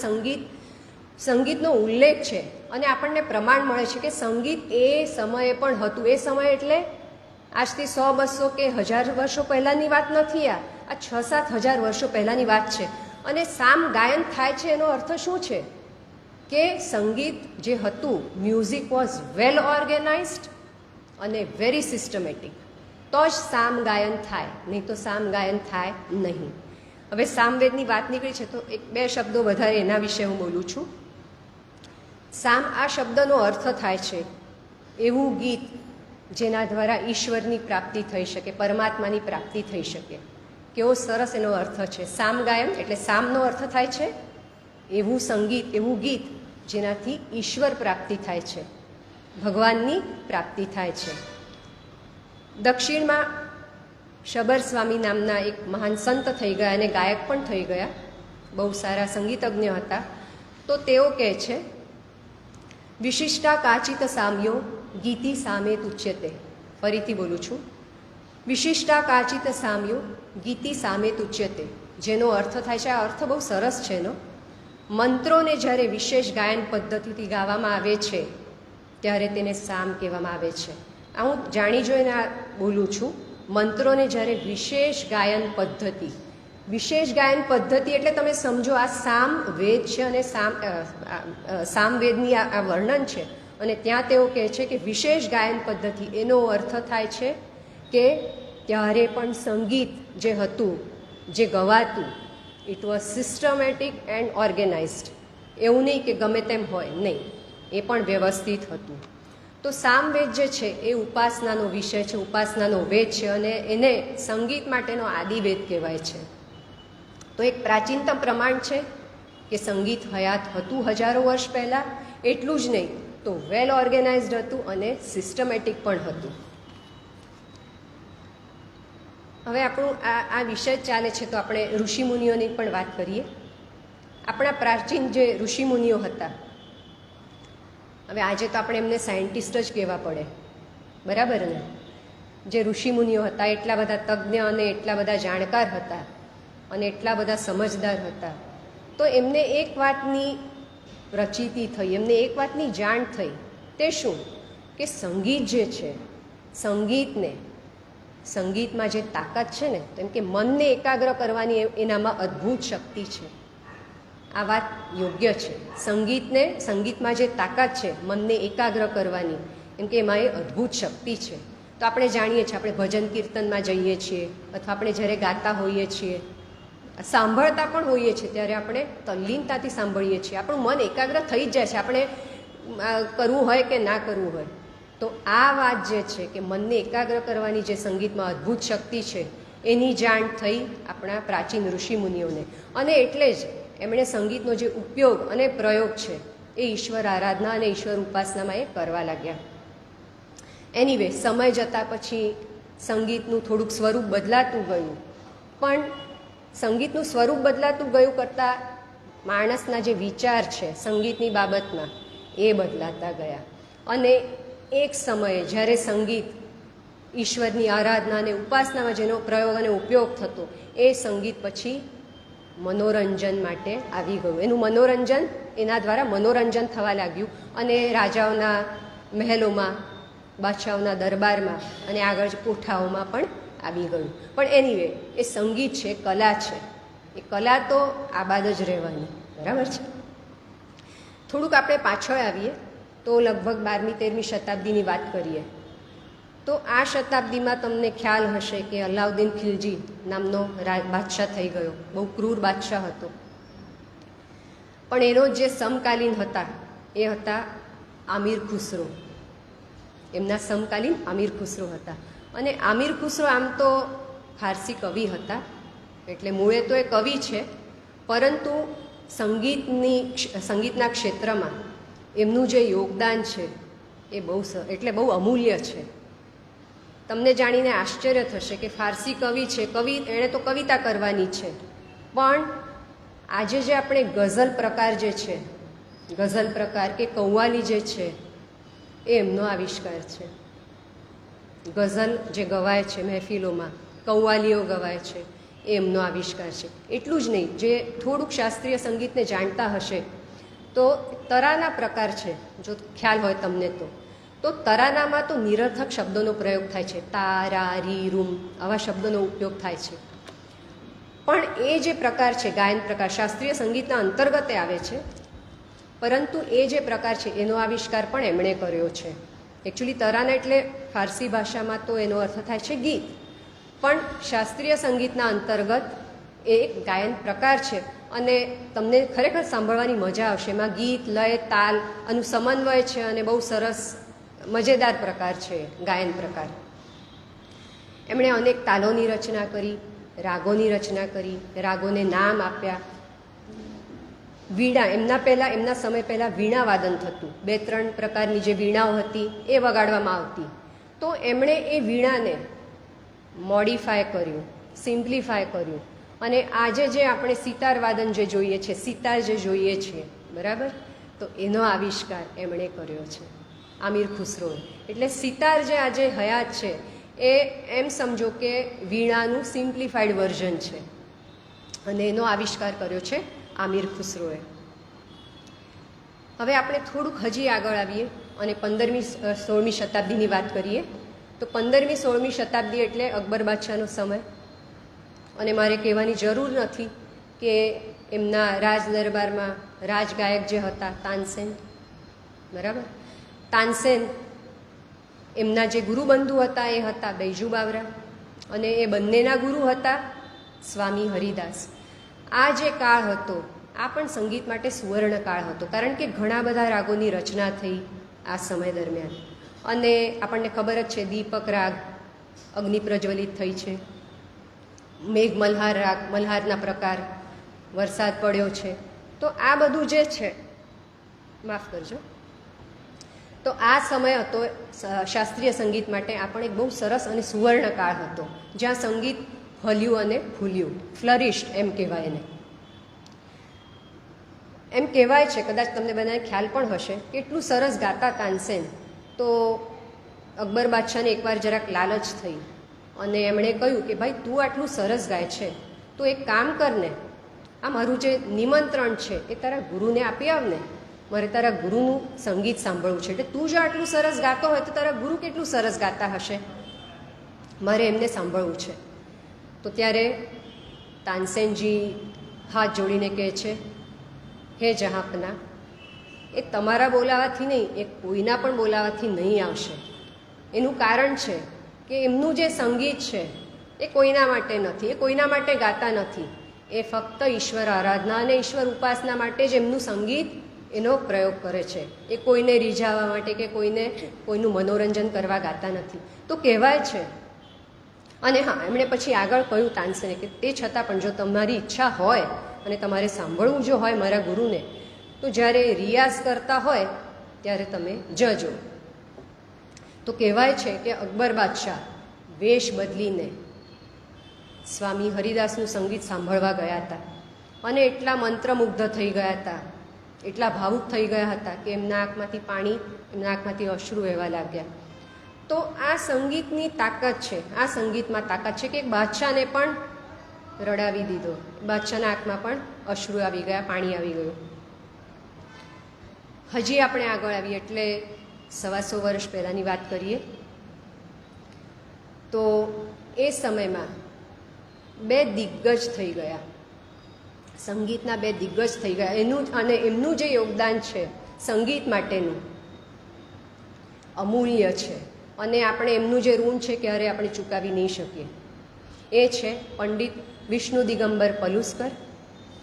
સંગીતનો ઉલ્લેખ છે અને આપણને પ્રમાણ મળે છે કે સંગીત એ સમયે પણ હતું. એ સમય એટલે આજથી 100, 200 કે 1000 વર્ષો પહેલાંની વાત નથી. આ 6-7 હજાર વર્ષો પહેલાંની વાત છે. અને સામ ગાયન થાય છે એનો અર્થ શું છે કે સંગીત જે હતું, મ્યુઝિક વોઝ વેલ ઓર્ગેનાઇઝડ અને વેરી સિસ્ટમેટિક. તો જ સામ ગાયન થાય, નહીં તો સામ ગાયન થાય નહીં. હવે સામવેદની વાત નીકળી છે તો 1-2 શબ્દો વધારે એના વિશે હું બોલું છું. સામ આ શબ્દનો અર્થ થાય છે એવું ગીત જેના દ્વારા ઈશ્વરની પ્રાપ્તિ થઈ શકે, પરમાત્માની પ્રાપ્તિ થઈ શકે. કેવો સરસ એનો અર્થ છે. સામ ગાયન એટલે સામનો અર્થ થાય છે એવું સંગીત, એવું ગીત જેનાથી ઈશ્વર પ્રાપ્તિ થાય છે, ભગવાનની પ્રાપ્તિ થાય છે. દક્ષિણમાં શબર સ્વામી નામના એક મહાન સંત થઈ ગયા અને ગાયક પણ થઈ ગયા, બહુ સારા સંગીતજ્ઞ હતા. તો તેઓ કહે છે, વિશિષ્ટા કાચિત સામ્યો ગીતિ સામે તુચ્યતે. ફરીથી બોલું છું, વિશિષ્ટા કાચિત સામ્યો ગીતિ સામે તુચ્યતે, જેનો અર્થ થાય છે, આ અર્થ બહુ સરસ છે એનો. મંત્રોને જ્યારે વિશેષ ગાયન પદ્ધતિથી ગાવામાં આવે છે ત્યારે તેને સામ કહેવામાં આવે છે. આ હું જાણી જોઈને આ બોલું છું. મંત્રોને જ્યારે વિશેષ ગાયન પદ્ધતિ, વિશેષ ગાયન પદ્ધતિ એટલે તમે સમજો આ સામ વેદ છે અને સામવેદની આ વર્ણન છે અને ત્યાં તેઓ કહે છે કે વિશેષ ગાયન પદ્ધતિ, એનો અર્થ થાય છે કે ત્યારે પણ સંગીત જે હતું, જે ગવાતું, it was systematic and organised. એવું નહીં કે ગમે તેમ હોય, નહીં, એ પણ વ્યવસ્થિત હતું. તો સામવેદ જે છે એ ઉપાસનાનો વિષય છે, ઉપાસનાનો વેદ છે અને એને સંગીત માટેનો આદિવેદ કહેવાય છે. તો એક પ્રાચીનતમ પ્રમાણ છે કે સંગીત હયાત હતું હજારો વર્ષ પહેલાં. એટલું જ નહીં તો વેલ ઓર્ગેનાઇઝડ હતું અને સિસ્ટમેટિક પણ હતું. હવે આપણું આ વિષય ચાલે છે તો આપણે ઋષિમુનિઓની પણ વાત કરીએ. આપણા પ્રાચીન જે ઋષિમુનિઓ હતા, હવે આજે તો આપણે એમને સાયન્ટિસ્ટ જ કહેવા પડે, બરાબર ને? જે ઋષિમુનિઓ હતા એટલા બધા તજ્ઞ અને એટલા બધા જાણકાર હતા અને એટલા બધા સમજદાર હતા. તો એમને એક વાતની પ્રચિતિ થઈ, એમને એક વાતની જાણ થઈ. તે શું? કે સંગીત જે છે, સંગીતમાં જે તાકાત છે ને, તેમ કે મનને એકાગ્ર કરવાની એનામાં અદ્ભુત શક્તિ છે. આ વાત યોગ્ય છે. સંગીતમાં જે તાકાત છે મનને એકાગ્ર કરવાની, એમ કે એમાં એ અદ્ભુત શક્તિ છે. તો આપણે જાણીએ છીએ, આપણે ભજન કીર્તનમાં જઈએ છીએ અથવા આપણે જ્યારે ગાતા હોઈએ છીએ સાંભળતા પણ હોઈએ છીએ ત્યારે આપણે તલ્લીનતાથી સાંભળીએ છીએ, આપણું મન એકાગ્ર થઈ જ જાય છે, આપણે કરવું હોય કે ના કરવું હોય. તો આ વાત જે છે કે મનને એકાગ્ર કરવાની જે સંગીતમાં અદ્ભુત શક્તિ છે એની જાણ થઈ આપણા પ્રાચીન ઋષિમુનિઓને, અને એટલે જ એમણે સંગીતનો જે ઉપયોગ અને પ્રયોગ છે એ ઈશ્વર આરાધના અને ઈશ્વર ઉપાસનામાં એ કરવા લાગ્યા. એનીવે, સમય જતાં પછી સંગીતનું થોડુંક સ્વરૂપ બદલાતું ગયું, પણ સંગીતનું સ્વરૂપ બદલાતું ગયું કરતાં માણસના જે વિચાર છે સંગીતની બાબતમાં એ બદલાતા ગયા. અને એક સમયે જ્યારે સંગીત ઈશ્વરની આરાધના અને ઉપાસનામાં જેનો પ્રયોગ અને ઉપયોગ થતો, એ સંગીત પછી મનોરંજન માટે આવી ગયું. એનું મનોરંજન, એના દ્વારા મનોરંજન થવા લાગ્યું, અને રાજાઓના મહેલોમાં, બાદશાહોના દરબારમાં અને આગળ કોઠાઓમાં પણ આવી ગયું. પણ એનીવે, એ સંગીત છે, કલા છે, એ કલા તો આબાદ જ રહેવાની, બરાબર છે. થોડુંક આપણે પાછળ આવીએ તો લગભગ 12મી 13મી શતાબ્દીની વાત કરીએ તો આ શતાબ્દીમાં તમને ખ્યાલ હશે કે અલાઉદ્દીન ખિલજી નામનો બાદશાહ થઈ ગયો. બહુ ક્રૂર બાદશાહ હતો, પણ એનો જે સમકાલીન હતા એ હતા આમિર ખુસરો. એમના સમકાલીન આમિર ખુસરો હતા. અને આમિર ખુસરો આમ તો ફારસી કવિ હતા, એટલે મૂળે તો એ કવિ છે, પરંતુ સંગીતના ક્ષેત્રમાં એમનું જે યોગદાન છે એ બહુ અમૂલ્ય છે. તમને જાણીને આશ્ચર્ય થશે કે ફારસી કવિ છે, એણે તો કવિતા કરવાની છે, પણ આજે જે આપણે ગઝલ પ્રકાર જે છે, ગઝલ પ્રકાર કે કવ્વાલી જે છે એ એમનો આવિષ્કાર છે. ગઝલ જે ગવાય છે મહેફિલોમાં, કવ્વાલીઓ ગવાય છે, એ એમનો આવિષ્કાર છે. એટલું જ નહીં, જે થોડુંક શાસ્ત્રીય સંગીતને જાણતા હશે તો તરાના પ્રકાર છે, જો ખ્યાલ હોય તમને તો તરાનામાં તો નિરર્થક શબ્દોનો પ્રયોગ થાય છે. તારા, રી, રૂમ આવા શબ્દોનો ઉપયોગ થાય છે. પણ એ જે પ્રકાર છે, ગાયન પ્રકાર, શાસ્ત્રીય સંગીતના અંતર્ગતે આવે છે, પરંતુ એ જે પ્રકાર છે એનો આવિષ્કાર પણ એમણે કર્યો છે. એકચ્યુઅલી તરાના એટલે ફારસી ભાષામાં તો એનો અર્થ થાય છે ગીત, પણ શાસ્ત્રીય સંગીતના અંતર્ગત એ એક ગાયન પ્રકાર છે, અને તમને ખરેખર સાંભળવાની મજા આવશે. એમાં ગીત, લય, તાલ આનું સમન્વય છે, અને બહુ સરસ મજેદાર પ્રકાર છે ગાયન પ્રકાર. એમણે અનેક તાલોની રચના કરી, રાગોની રચના કરી, રાગોને નામ આપ્યા. વીણા, એમના સમય પહેલાં વીણા વાદન થતું, 2-3 પ્રકારની જે વીણાઓ હતી એ વગાડવામાં આવતી. તો એમણે એ વીણાને મોડિફાય કર્યું, સિમ્પ્લિફાય કર્યું, અને આજે જે આપણે સિતાર વાદન જે જોઈએ છે, સિતાર જે જોઈએ છીએ, બરાબર, તો એનો આવિષ્કાર એમણે કર્યો છે આમિર ખુસરોએ. એટલે સિતાર જે આજે હયાત છે એ એમ સમજો કે વીણાનું સિમ્પ્લિફાઈડ વર્ઝન છે, અને એનો આવિષ્કાર કર્યો છે આમિર ખુસરોએ. હવે આપણે થોડુંક હજી આગળ આવીએ અને 15મી-16મી શતાબ્દીની વાત કરીએ. તો 15મી-16મી શતાબ્દી એટલે અકબર બાદશાહનો સમય, અને મારે કહેવાની જરૂર નથી કે એમના રાજ દરબારમાં રાજગાયક જે હતા તાનસેન, બરાબર, તાનસેન એમના જે ગુરુબંધુ હતા એ હતા બૈજુ બાવરા, અને એ બંનેના ગુરુ હતા સ્વામી હરિદાસ. આ જે કાળ હતો આ પણ સંગીત માટે સુવર્ણ કાળ હતો, કારણ કે ઘણા બધા રાગોની રચના થઈ આ સમય દરમિયાન. અને આપણને ખબર જ છે દીપક રાગ અગ્નિ પ્રજ્વલિત થઈ છે, મેઘ મલ્હાર રાગ, મલ્હારના પ્રકાર, વરસાદ પડ્યો છે. તો આ બધું જે છે, માફ કરજો, તો આ સમય હતો શાસ્ત્રીય સંગીત માટે આ પણ એક બહુ સરસ અને સુવર્ણ કાળ હતો, જ્યાં સંગીત ફલ્યું અને ફૂલ્યું, ફ્લરિશ્ડ એમ કહેવાય એને. એમ કહેવાય છે, કદાચ તમને બધાને ખ્યાલ પણ હશે કે એટલું સરસ ગાતા તાનસેન. તો અકબર બાદશાહને એકવાર જરાક લાલચ થઈ, અને એમણે કહ્યું કે ભાઈ તું આટલું સરસ ગાય છે તો એક કામ કર ને, આ મારું જે નિમંત્રણ છે એ તારા ગુરુને આપી આવ ને, મારે તારા ગુરુનું સંગીત સાંભળવું છે. એટલે તું જો આટલું સરસ ગાતો હોય તો તારા ગુરુ કેટલું સરસ ગાતા હશે, મારે એમને સાંભળવું છે. તો ત્યારે તાનસેનજી હાથ જોડીને કહે છે, હે જહાંપના, એ તમારા બોલાવાથી નહીં, એ કોઈના પણ બોલાવાથી નહીં આવશે. એનું કારણ છે કે એમનું જે સંગીત છે એ કોઈના માટે નથી, એ કોઈના માટે ગાતા નથી, એ ફક્ત ઈશ્વર આરાધના અને ઈશ્વર ઉપાસના માટે જ એમનું સંગીત એનો પ્રયોગ કરે છે. એ કોઈને રીઝાવવા માટે કે કોઈનું મનોરંજન કરવા ગાતા નથી. તો કહેવાય છે. અને હા, એમણે પછી આગળ કહ્યું તાનસેને કે તે છતાં પણ જો તમારી ઈચ્છા હોય અને તમારે સાંભળવું જો હોય મારા ગુરુને, તો જ્યારે રિયાઝ કરતા હોય ત્યારે તમે જજો. તો કહેવાય છે કે અકબર બાદશાહ વેશ બદલીને સ્વામી હરિદાસનું સંગીત સાંભળવા ગયા હતા અને એટલા મંત્રમુગ્ધ થઈ ગયા હતા, એટલા ભાવુક થઈ ગયા હતા કે એમના આંખમાંથી પાણી, એમના આંખમાંથી અશ્રુ વહેવા લાગ્યા. તો આ સંગીતની તાકાત છે, આ સંગીતમાં તાકાત છે કે એક બાદશાહને પણ રડાવી દીધો, બાદશાહના આંખમાં પણ અશ્રુ આવી ગયા, પાણી આવી ગયું. હજી આપણે આગળ આવીએ એટલે 125 વર્ષ પહેલાંની વાત કરીએ તો એ સમયમાં 2 દિગ્ગજ થઈ ગયા, સંગીતના 2 દિગ્ગજ થઈ ગયા. એમનું જે યોગદાન છે સંગીત માટેનું અમૂલ્ય છે અને આપણે એમનું જે ઋણ છે ક્યારે આપણે ચૂકાવી નહીં શકીએ. એ છે પંડિત વિષ્ણુ દિગંબર પલુસ્કર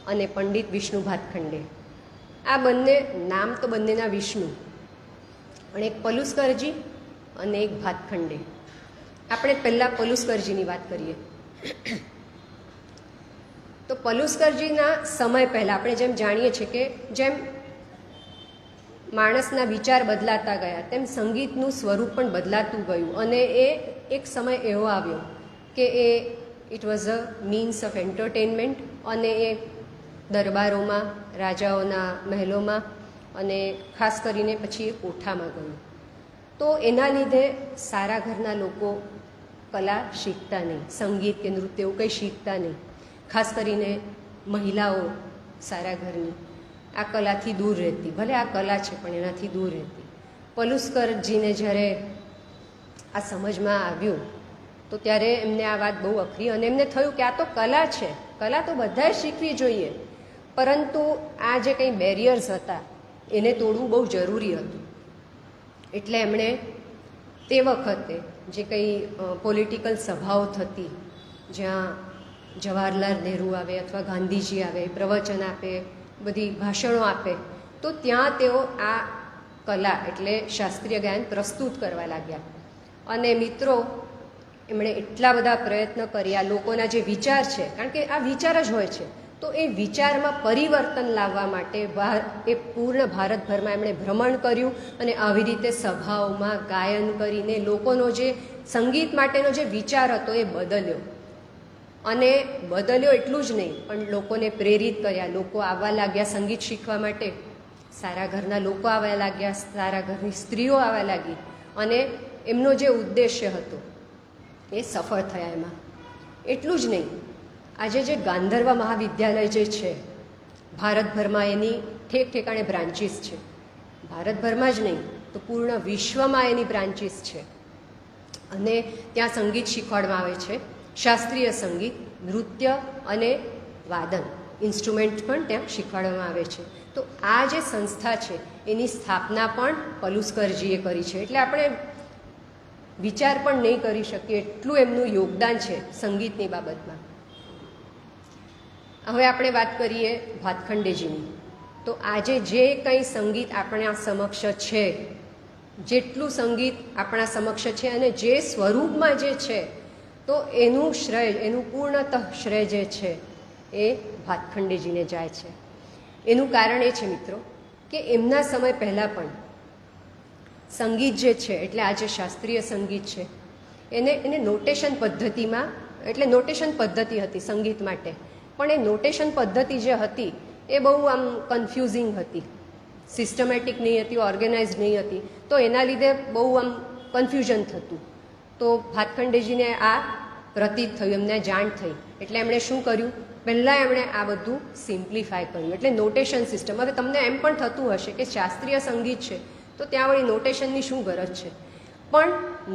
અને પંડિત વિષ્ણુ ભાતખંડે. આ બંને નામ તો બંનેના વિષ્ણુ, પણ એક પલુસ્કરજી અને એક ભાતખંડે. આપણે પહેલાં પલુસ્કરજીની વાત કરીએ તો પલુસ્કરજીના સમય પહેલાં આપણે જેમ જાણીએ છીએ કે જેમ માણસના વિચાર બદલાતા ગયા તેમ સંગીતનું સ્વરૂપ પણ બદલાતું ગયું અને એ એક સમય એવો આવ્યો કે it was a means of entertainment અને એ દરબારોમાં, રાજાઓના મહેલોમાં અને ખાસ કરીને પછી એ કોઠામાં ગયું. તો એના લીધે સારા ઘરના લોકો કલા શીખતા નહીં, સંગીત કે નૃત્ય એવું કંઈ શીખતા નહીં. ખાસ કરીને મહિલાઓ સારા ઘરની આ કલાથી દૂર રહેતી. ભલે આ કલા છે પણ એનાથી દૂર રહેતી. પલુસ્કરજીને જ્યારે આ સમજમાં આવ્યું તો ત્યારે એમને આ વાત બહુ અખરી અને એમને થયું કે આ તો કલા છે, કલા તો બધાએ શીખવી જોઈએ, પરંતુ આ જે કંઈ બેરિયર્સ હતા એને તોડવું બહુ જરૂરી હતું. એટલે એમણે તે વખતે જે કંઈ પોલિટિકલ સભાઓ થતી જ્યાં જવાહરલાલ નહેરુ આવે અથવા ગાંધીજી આવે, પ્રવચન આપે, બધી ભાષણો આપે, તો ત્યાં તેઓ આ કલા એટલે શાસ્ત્રીય ગાયન પ્રસ્તુત કરવા લાગ્યા. અને મિત્રો, એમણે એટલા બધા પ્રયત્ન કર્યા લોકોના જે વિચાર છે, કારણ કે આ વિચાર જ હોય છે, તો એ વિચારમાં પરિવર્તન લાવવા માટે એ પૂર્ણ ભારતભરમાં એમણે ભ્રમણ કર્યું અને આવી રીતે સભાઓમાં ગાયન કરીને લોકોનો જે સંગીત માટેનો જે વિચાર હતો એ બદલ્યો. અને બદલ્યો એટલું જ નહીં, પણ લોકોને પ્રેરિત કર્યા, લોકો આવવા લાગ્યા સંગીત શીખવા માટે, સારા ઘરના લોકો આવવા લાગ્યા, સારા ઘરની સ્ત્રીઓ આવવા લાગી અને એમનો જે ઉદ્દેશ્ય હતો એ સફળ થયા. એમાં એટલું જ નહીં, આજે જે ગાંધર્વ મહાવિદ્યાલય જે છે ભારતભરમાં એની ઠેક ઠેકાણે બ્રાન્ચીસ છે. ભારતભરમાં જ નહીં તો પૂર્ણ વિશ્વમાં એની બ્રાન્ચીસ છે અને ત્યાં સંગીત શીખવાડવામાં આવે છે, શાસ્ત્રીય સંગીત, નૃત્ય અને વાદન, ઇન્સ્ટ્રુમેન્ટ પણ ત્યાં શીખવાડવામાં આવે છે. તો આ જે સંસ્થા છે એની સ્થાપના પણ પલુસ્કરજીએ કરી છે. એટલે આપણે વિચાર પણ નહીં કરી શકીએ એટલું એમનું યોગદાન છે સંગીતની બાબતમાં. હવે આપણે વાત કરીએ ભાતખંડેજીની. તો આજે જે કંઈ સંગીત આપણા સમક્ષ છે, જેટલું સંગીત આપણા સમક્ષ છે અને જે સ્વરૂપમાં જે છે, તો એનું શ્રેય, એનું પૂર્ણતઃ શ્રેય જે છે એ ભાતખંડેજીને જાય છે. એનું કારણ એ છે મિત્રો કે એમના સમય પહેલાં પણ સંગીત જે છે એટલે આ જે શાસ્ત્રીય સંગીત છે એને નોટેશન પદ્ધતિમાં, એટલે નોટેશન પદ્ધતિ હતી સંગીત માટે, પણ એ નોટેશન પદ્ધતિ જે હતી એ બહુ આમ કન્ફ્યુઝિંગ હતી, સિસ્ટમેટિક નહીં હતી, ઓર્ગેનાઇઝ નહીં હતી. તો એના લીધે બહુ આમ કન્ફ્યુઝન થતું. તો ભાતખંડેજીને આ પ્રતીત થયું, એમને જાણ થઈ. એટલે એમણે શું કર્યું, પહેલાં એમણે આ બધું સિમ્પ્લિફાય કર્યું, એટલે નોટેશન સિસ્ટમ. હવે તમને એમ પણ થતું હશે કે શાસ્ત્રીય સંગીત છે તો ત્યાં વળી નોટેશનની શું ગરજ છે? પણ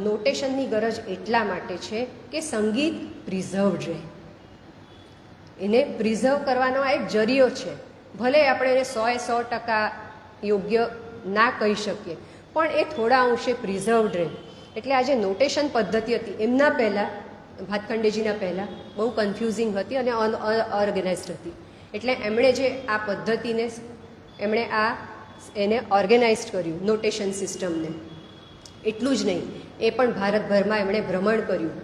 નોટેશનની ગરજ એટલા માટે છે કે સંગીત પ્રિઝર્વડ રહે. એને પ્રિઝર્વ કરવાનો આ એક જરિયો છે. ભલે આપણે એને 100% યોગ્ય ના કહી શકીએ, પણ એ થોડા અંશે પ્રિઝર્વડ રહે. એટલે આ જે નોટેશન પદ્ધતિ હતી એમના પહેલાં ભાતખંડેજીના પહેલાં બહુ કન્ફ્યુઝિંગ હતી અને અનઓર્ગેનાઇઝડ હતી. એટલે એમણે જે આ પદ્ધતિને એને ઓર્ગેનાઇઝ કર્યું, નોટેશન સિસ્ટમને. એટલું જ નહીં, એ પણ ભારતભરમાં એમણે ભ્રમણ કર્યું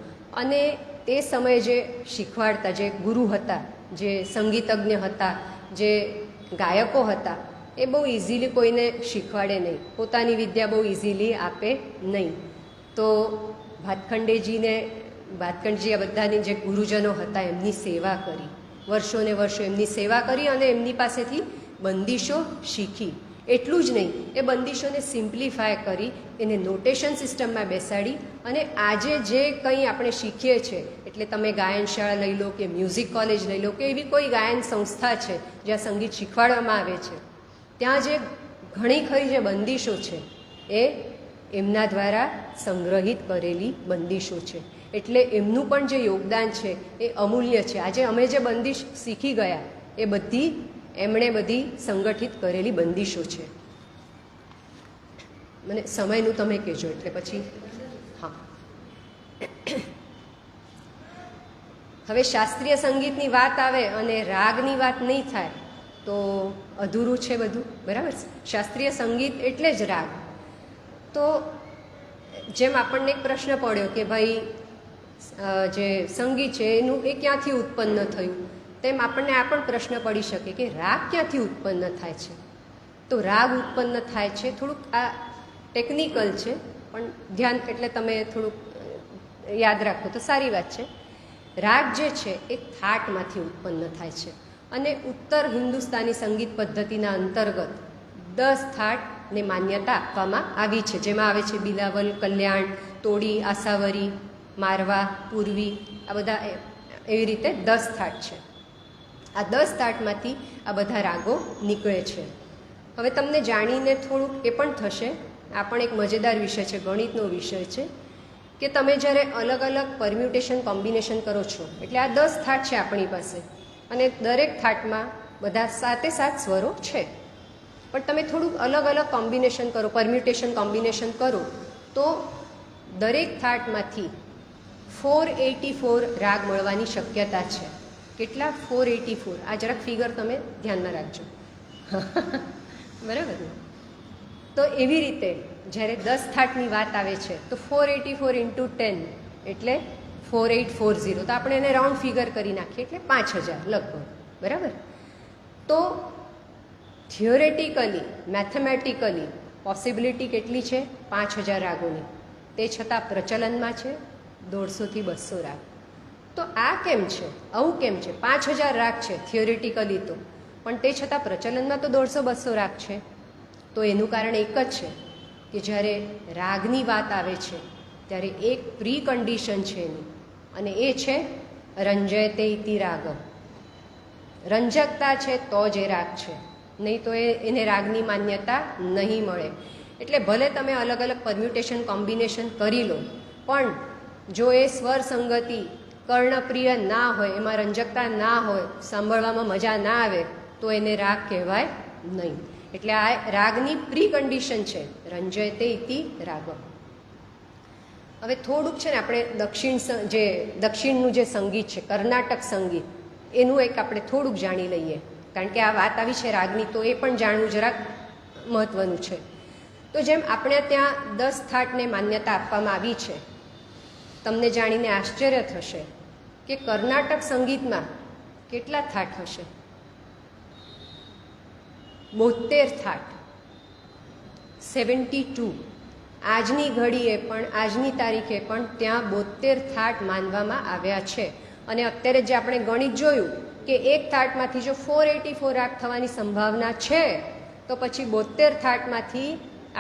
અને તે સમયે જે શીખવાડતા, જે ગુરુ હતા, જે સંગીતજ્ઞ હતા, જે ગાયકો હતા, એ બહુ ઇઝીલી કોઈને શીખવાડે નહીં, પોતાની વિદ્યા બહુ ઇઝીલી આપે નહીં. તો ભાતખંડેજી આ બધાની જે ગુરુજનો હતા એમની સેવા કરી, વર્ષોને વર્ષો એમની સેવા કરી અને એમની પાસેથી બંદીશો શીખી. એટલું જ નહીં, એ બંદીશોને સિમ્પ્લિફાય કરી, એને નોટેશન સિસ્ટમમાં બેસાડી અને આજે જે કંઈ આપણે શીખીએ છીએ, એટલે તમે ગાયનશાળા લઈ લો કે મ્યુઝિક કોલેજ લઈ લો કે એવી કોઈ ગાયન સંસ્થા છે જ્યાં સંગીત શીખવાડવામાં આવે છે, ત્યાં જે ઘણી ખરી જે બંદીશો છે એ એમના દ્વારા સંગ્રહિત કરેલી બંદીશો છે. એટલે એમનું પણ જે યોગદાન છે એ અમૂલ્ય છે. આજે અમે જે બંદીશ શીખી ગયા એ એમણે બધી સંગઠિત કરેલી બંદીશો છે. મને સમયનું તમે કહેજો એટલે પછી. હા, હવે શાસ્ત્રીય સંગીતની વાત આવે અને રાગની વાત નહીં થાય તો અધૂરું છે બધું, બરાબર છે? શાસ્ત્રીય સંગીત એટલે જ રાગ. તો જેમ આપણને એક પ્રશ્ન પડ્યો કે ભાઈ જે સંગીત છે એ ક્યાંથી ઉત્પન્ન થયું, તેમ આપણને આ પણ પ્રશ્ન પડી શકે કે રાગ ક્યાંથી ઉત્પન્ન થાય છે. તો રાગ ઉત્પન્ન થાય છે, થોડુંક આ ટેકનિકલ છે પણ ધ્યાન એટલે તમે થોડુંક યાદ રાખો તો સારી વાત છે. રાગ જે છે એ થાટમાંથી ઉત્પન્ન થાય છે અને ઉત્તર હિન્દુસ્તાની સંગીત પદ્ધતિના અંતર્ગત 10 થાટને માન્યતા આપવામાં આવી છે, જેમાં આવે છે બિલાવલ, કલ્યાણ, તોડી, આસાવરી, મારવા, પૂર્વી, આ બધા એવી રીતે 10 થાટ છે. આ 10 થાટમાંથી આ બધા રાગો નીકળે છે. હવે તમને જાણીને થોડુંક એ પણ થશે, આ પણ એક મજેદાર વિષય છે, ગણિતનો વિષય છે, કે તમે જ્યારે અલગ અલગ પરમ્યુટેશન કોમ્બિનેશન કરો છો, એટલે આ 10 થાટ છે આપણી પાસે અને દરેક થાટમાં બધા 7 સ્વરો છે, પણ તમે થોડુંક અલગ અલગ કોમ્બિનેશન કરો, પરમ્યુટેશન કોમ્બિનેશન કરો તો દરેક થાટમાંથી 484 રાગ મળવાની શક્યતા છે. કેટલા? 484. આ જરાક ફિગર તમે ધ્યાનમાં રાખજો. બરાબર ને? તો એવી રીતે જ્યારે 10 થાટની વાત આવે છે તો 484 × 10 એટલે 4840. તો આપણે એને રાઉન્ડ ફિગર કરી નાખીએ એટલે 5000 લગભગ, બરાબર? તો થિયોરેટિકલી, મેથેમેટિકલી પોસિબિલિટી કેટલી છે? 5000 રાગોની. તે છતાં પ્રચલનમાં છે 150 થી 200 રાગ. તો આ કેમ છે? આવું કેમ છે? 5000 રાગ છે થિયોરેટિકલી તો, પણ તે છતાં પ્રચલનમાં તો 150-200 રાગ છે. તો એનું કારણ એક જ છે કે જ્યારે રાગની વાત આવે છે ત્યારે એક પ્રી કન્ડિશન છે એની, અને એ છે રંજયતે ઇતિ રાગ. રંજકતા છે તો જ એ રાગ છે, નહીં તો એને રાગની માન્યતા નહીં મળે. એટલે ભલે તમે અલગ અલગ પરમ્યુટેશન કોમ્બિનેશન કરી લો, પણ જો એ સ્વર સંગતિ કર્ણપ્રિય ના હોય, એમાં રંજકતા ના હોય, સાંભળવામાં મજા ના આવે, તો એને રાગ કહેવાય નહીં. એટલે આ રાગની પ્રી કન્ડિશન છે રંજયતે ઇતિ રાગ. હવે થોડુંક છે ને આપણે દક્ષિણનું જે સંગીત છે, કર્ણાટક સંગીત, એનું એક આપણે થોડુંક જાણી લઈએ, કારણ કે આ વાત આવી છે રાગની તો એ પણ જાણવું જરાક મહત્વનું છે. તો જેમ આપણે ત્યાં 10 થાટને માન્યતા આપવામાં આવી છે, તમને જાણીને આશ્ચર્ય થશે કે કર્ણાટક સંગીતમાં કેટલા થાટ હશે? 72 થાટ, 72. આજની ઘડીએ પણ, આજની તારીખે પણ ત્યાં 72 થાટ માનવામાં આવ્યા છે. અને અત્યારે જે આપણે ગણિત જોયું કે એક થાટમાંથી જો 484 રાગ થવાની સંભાવના છે, તો પછી 72 થાટમાંથી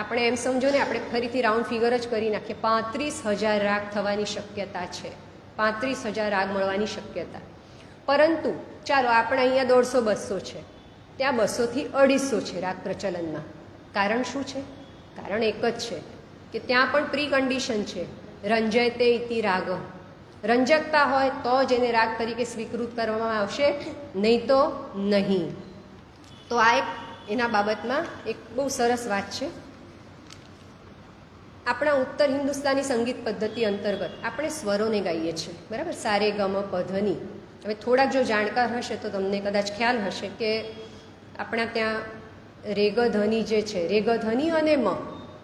આપણે એમ સમજો ને, આપણે ફરીથી રાઉન્ડ ફિગર જ કરી નાખીએ, 35000 રાગ થવાની શક્યતા છે. 35000 રાગ મળવાની શક્યતા. પરંતુ ચાલો આપણે અહીંયા 150-200 છે, ત્યાં 200 થી 250 છે રાગ પ્રચલનમાં. કારણ શું છે? કારણ એક જ છે કે ત્યાં પણ પ્રી કન્ડિશન છે રંજયતે ઇતિ રાગ. રંજકતા હોય તો જ એને રાગ તરીકે સ્વીકૃત કરવામાં આવશે, નહીં તો નહીં. તો આ એક એના બાબતમાં એક બહુ સરસ વાત છે. આપણા ઉત્તર હિન્દુસ્તાની સંગીત પદ્ધતિ અંતર્ગત આપણે સ્વરોને ગાઈએ છીએ, બરાબર? સારે ગમ પધની. હવે થોડાક જો જાણકાર હશે તો તમને કદાચ ખ્યાલ હશે કે આપણા ત્યાં રેગધની જે છે, રેગધની અને મ,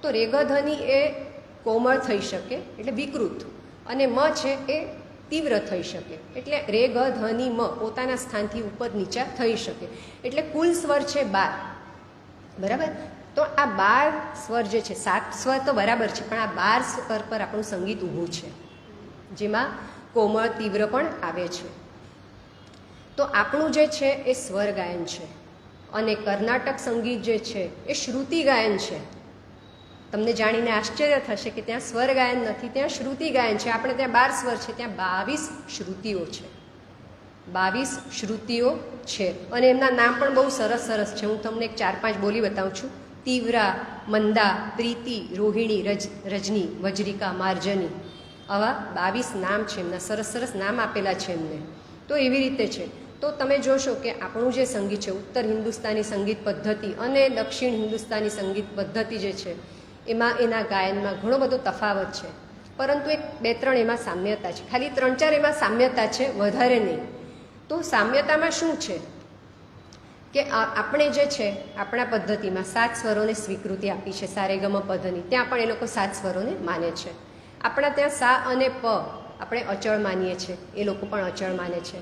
તો રેગધની એ કોમળ થઈ શકે એટલે વિકૃત, અને મ છે એ તીવ્ર થઈ શકે એટલે રેગધની મ પોતાના સ્થાનથી ઉપર નીચા થઈ શકે. એટલે કુલ સ્વર છે 12, બરાબર? તો આ 12 સ્વર જે છે, 7 સ્વર તો બરાબર છે, પણ આ 12 સ્વર પર આપણું સંગીત ઊભું છે, જેમાં કોમળ તીવ્ર પણ આવે છે. તો આપણું જે છે એ સ્વર ગાયન છે, અને કર્ણાટક સંગીત જે છે એ શ્રુતિ ગાયન છે. તમને જાણીને આશ્ચર્ય થશે કે ત્યાં સ્વર ગાયન નથી, ત્યાં શ્રુતિ ગાયન છે. આપણે ત્યાં 12 સ્વર છે, ત્યાં 22 શ્રુતિઓ છે, 22 શ્રુતિઓ છે. અને એમના નામ પણ બહુ સરસ સરસ છે. હું તમને 4-5 બોલી બતાવું છું. તીવ્રા, મંદા, પ્રીતિ, રોહિણી, રજની, વજ્રિકા, માર્જની, આવા 22 નામ છે એમના. સરસ સરસ નામ આપેલા છે એમને. તો એવી રીતે છે. તો તમે જોશો કે આપણું જે સંગીત છે, ઉત્તર હિન્દુસ્તાની સંગીત પદ્ધતિ અને દક્ષિણ હિન્દુસ્તાની સંગીત પદ્ધતિ જે છે, એમાં એના ગાયનમાં ઘણો બધો તફાવત છે, પરંતુ એક 2-3 એમાં સામ્યતા છે. ખાલી 3-4 એમાં સામ્યતા છે, વધારે નહીં. તો સામ્યતામાં શું છે કે આપણે જે છે આપણા પદ્ધતિમાં 7 સ્વરોને સ્વીકૃતિ આપી છે, સારેગમ પધની. ત્યાં પણ એ લોકો 7 સ્વરોને માને છે. આપણા ત્યાં સા અને પ આપણે અચળ માનીએ છીએ, એ લોકો પણ અચળ માને છે.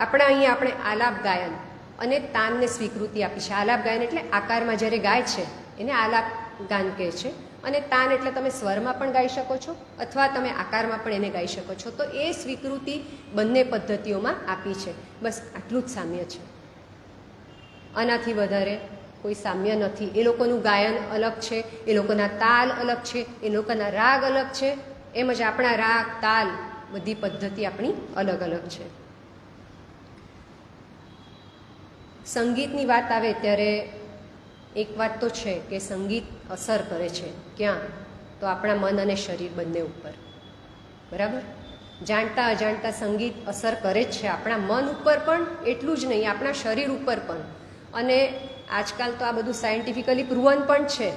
આપણા અહીંયા આપણે આલાપ ગાયન અને તાનને સ્વીકૃતિ આપી છે. આલાપ ગાયન એટલે આકારમાં જ્યારે ગાય છે એને આલાપ ગાન કહે છે, અને તાન એટલે તમે સ્વરમાં પણ ગાઈ શકો છો અથવા તમે આકારમાં પણ એને ગાઈ શકો છો. તો એ સ્વીકૃતિ બંને પદ્ધતિઓમાં આપી છે. બસ આટલું જ સામ્ય છે, આનાથી વધારે કોઈ સામ્ય નથી. એ લોકોનું ગાયન અલગ છે, એ લોકોના તાલ અલગ છે, એ લોકોના રાગ અલગ છે, એમ જ આપણા રાગ તાલ બધી પદ્ધતિ આપણી અલગ અલગ છે. સંગીતની વાત આવે ત્યારે એક વાત તો છે કે સંગીત અસર કરે છે ક્યાં? તો આપણા મન અને શરીર બંને ઉપર, બરાબર? જાણતા અજાણતા સંગીત અસર કરે જ છે આપણા મન ઉપર પણ, એટલું જ નહીં આપણા શરીર ઉપર પણ. અને આજકાલ તો આ બધું સાયન્ટિફિકલી પ્રૂવન પણ છે,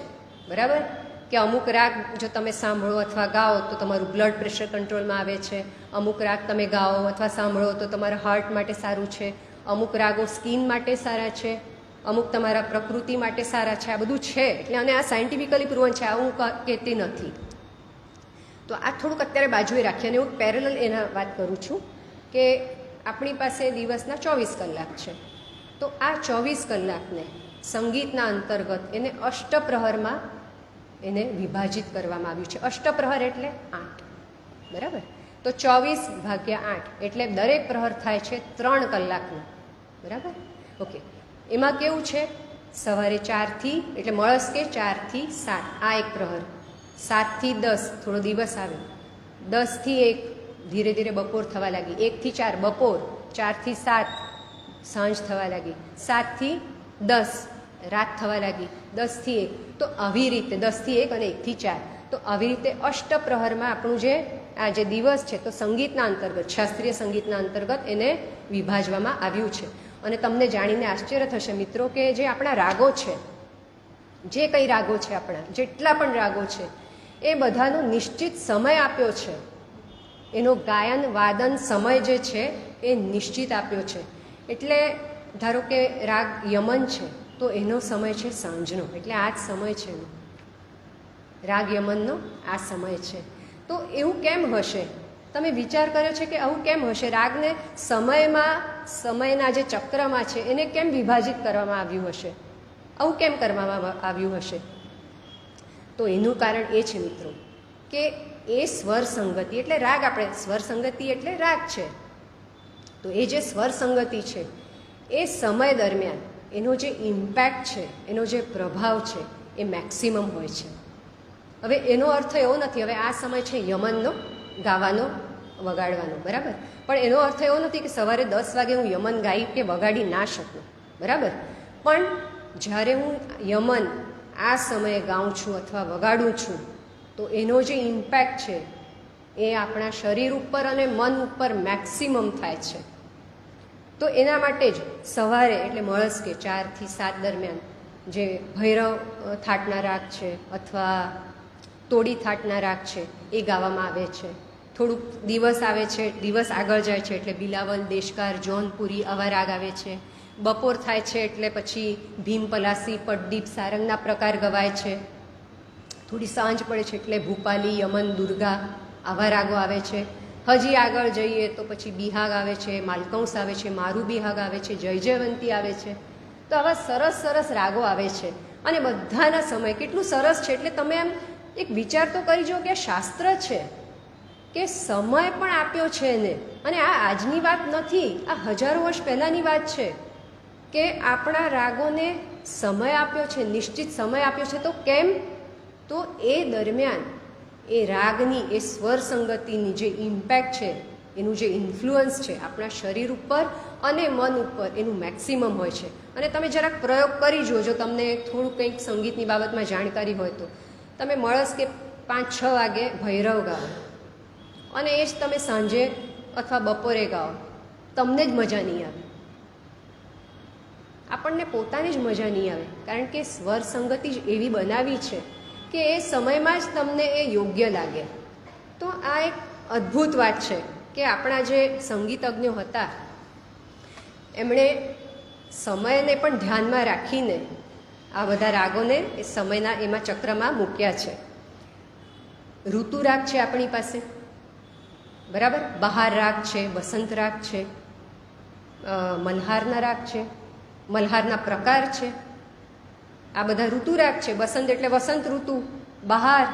બરાબર? કે અમુક રાગ જો તમે સાંભળો અથવા ગાઓ તો તમારું બ્લડ પ્રેશર કંટ્રોલમાં આવે છે. અમુક રાગ તમે ગાઓ અથવા સાંભળો તો તમારા હાર્ટ માટે સારું છે. અમુક રાગો સ્કિન માટે સારા છે, અમુક તમારા પ્રકૃતિ માટે સારા છે. આ બધું છે એટલે, અને આ સાયન્ટિફિકલી પ્રૂવન છે, આ હું કહેતી નથી. તો આ થોડુંક અત્યારે બાજુએ રાખીએ અને હું પેરેલલ એના વાત કરું છું કે આપણી પાસે દિવસના 24 કલાક છે. તો આ 24 કલાકને સંગીતના અંતર્ગત એને અષ્ટપ્રહરમાં એને વિભાજિત કરવામાં આવ્યું છે. અષ્ટપ્રહર એટલે 8, બરાબર? તો 24/8 એટલે દરેક પ્રહર થાય છે 3 કલાકનો, બરાબર? ઓકે. એમાં કેવું છે, સવારે 4 એટલે મળસ કે 4 થી 7 આ એક પ્રહર, 7 થી 10 થોડો દિવસ આવે, 10 થી 1 ધીરે ધીરે બપોર થવા લાગી, 1 થી 4 બપોર, 4 થી 7 સાંજ થવા લાગી, 7 થી 10 રાત થવા લાગી, 10 થી 1. તો આવી રીતે 10 થી 1 અને 1 થી 4, તો આવી રીતે અષ્ટપ્રહરમાં આપણું જે આ જે દિવસ છે તો સંગીતના અંતર્ગત, શાસ્ત્રીય સંગીતના અંતર્ગત એને વિભાજવામાં આવ્યું છે. અને તમને જાણીને આશ્ચર્ય થશે મિત્રો કે જે આપણા રાગો છે, જે કંઈ રાગો છે, આપણા જેટલા પણ રાગો છે, એ બધાનો નિશ્ચિત સમય આપ્યો છે. એનો ગાયન વાદન સમય જે છે એ નિશ્ચિત આપ્યો છે. એટલે ધારો કે રાગ યમન છે તો એનો સમય છે સાંજનો, એટલે આ જ સમય છે એનો, રાગ યમનનો આ સમય છે. તો એવું કેમ હશે? તમે વિચાર કર્યો છે કે આવું કેમ હશે? રાગને સમયના જે ચક્રમાં છે એને કેમ વિભાજિત કરવામાં આવ્યું હશે? આવું કેમ કરવામાં આવ્યું હશે? તો એનું કારણ એ છે મિત્રો કે એ સ્વર સંગતિ એટલે રાગ, આપણે સ્વર સંગતિ એટલે રાગ છે, તો એ જે સ્વર સંગતિ છે એ સમય દરમિયાન એનો જે ઇમ્પેક્ટ છે, એનો જે પ્રભાવ છે એ મેક્સિમમ હોય છે. હવે એનો અર્થ એવો નથી હવે આ સમય છે યમનનો ગાવાનો વગાડવાનો, બરાબર? પણ એનો અર્થ એવો નથી કે સવારે 10 વાગે હું યમન ગાઈ કે વગાડી ના શકું, બરાબર? પણ જ્યારે હું યમન આ સમયે ગાઉં છું અથવા વગાડું છું તો એનો જે ઇમ્પેક્ટ છે એ આપણા શરીર ઉપર અને મન ઉપર મેક્સિમમ થાય છે. તો એના માટે જ સવારે એટલે મળસ કે 4 થી 7 દરમિયાન જે ભૈરવ થાટના રાગ છે અથવા તોડી થાટના રાગ છે એ ગાવામાં આવે છે. થોડુંક દિવસ આવે છે, દિવસ આગળ જાય છે એટલે બિલાવલ, દેશકાર, જૌનપુરી આવા રાગ આવે છે. બપોર થાય છે એટલે પછી ભીમ, પલાસી, પટદીપ, સારંગના પ્રકાર ગવાય છે. થોડી સાંજ પડે છે એટલે ભૂપાલી, યમન, દુર્ગા આવા રાગો આવે છે. હજી આગળ જઈએ તો પછી બિહાગ આવે છે, માલકંસ આવે છે, મારું બિહાગ આવે છે, જય જયવંતી આવે છે. તો આવા સરસ સરસ રાગો આવે છે અને બધાના સમય કેટલું સરસ છે. એટલે તમે એમ એક વિચાર તો કરી જો કે આ શાસ્ત્ર છે કે સમય પણ આપ્યો છે એને. અને આ આજની વાત નથી, આ હજારો વર્ષ પહેલાંની વાત છે કે આપણા રાગોને સમય આપ્યો છે, નિશ્ચિત સમય આપ્યો છે. તો કેમ? તો એ દરમિયાન એ રાગની, એ સ્વર સંગતિની જે ઇમ્પેક્ટ છે, એનું જે ઇન્ફ્લુઅન્સ છે આપણા શરીર ઉપર અને મન ઉપર એનું મેક્સિમમ હોય છે. અને તમે જરાક પ્રયોગ કરી જુઓ, જો તમને થોડું કંઈક સંગીતની બાબતમાં જાણકારી હોય તો તમે મળસ કે 5-6 વાગે ભૈરવ ગાઓ અને એ જ તમે સાંજે અથવા બપોરે ગાઓ, તમને જ મજા નહીં આવે. આપણને પોતાને જ મજા નહીં આવે, કારણ કે સ્વર સંગતિ જ એવી બનાવી છે કે એ સમયમાં જ તમને એ યોગ્ય લાગે. તો આ એક અદ્ભુત વાત છે કે આપણા જે સંગીતજ્ઞો હતા એમણે સમયને પણ ધ્યાનમાં રાખીને આ બધા રાગોને એ સમયના એમાં ચક્રમાં મૂક્યા છે. ઋતુ રાગ છે આપણી પાસે, બરાબર? બહાર રાગ છે, વસંત રાગ છે, મલ્હારના રાગ છે, મલ્હારના પ્રકાર છે. આ બધા ઋતુ રાગ છે. વસંત એટલે વસંત ઋતુ, બહાર,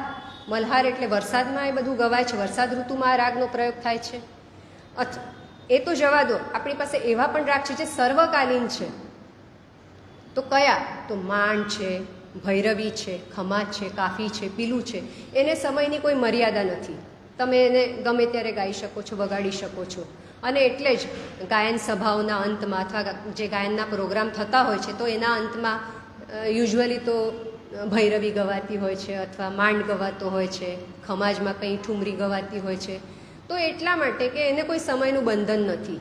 મલ્હાર એટલે વરસાદમાં એ બધું ગવાય છે, વરસાદ ઋતુમાં આ રાગનો પ્રયોગ થાય છે. એ તો જવા દો, આપણી પાસે એવા પણ રાગ છે જે સર્વકાલીન છે. તો કયા? તો માંડ છે, ભૈરવી છે, ખમાજ છે, કાફી છે, પીલું છે. એને સમયની કોઈ મર્યાદા નથી, તમે એને ગમે ત્યારે ગાઈ શકો છો, વગાડી શકો છો. અને એટલે જ ગાયન સભાઓના અંતમાં અથવા જે ગાયનના પ્રોગ્રામ થતા હોય છે તો એના અંતમાં યુઝ્યુઅલી તો ભૈરવી ગવાતી હોય છે અથવા માંડ ગવાતો હોય છે, ખમાજમાં કંઈ ઠુમરી ગવાતી હોય છે. તો એટલા માટે કે એને કોઈ સમયનું બંધન નથી.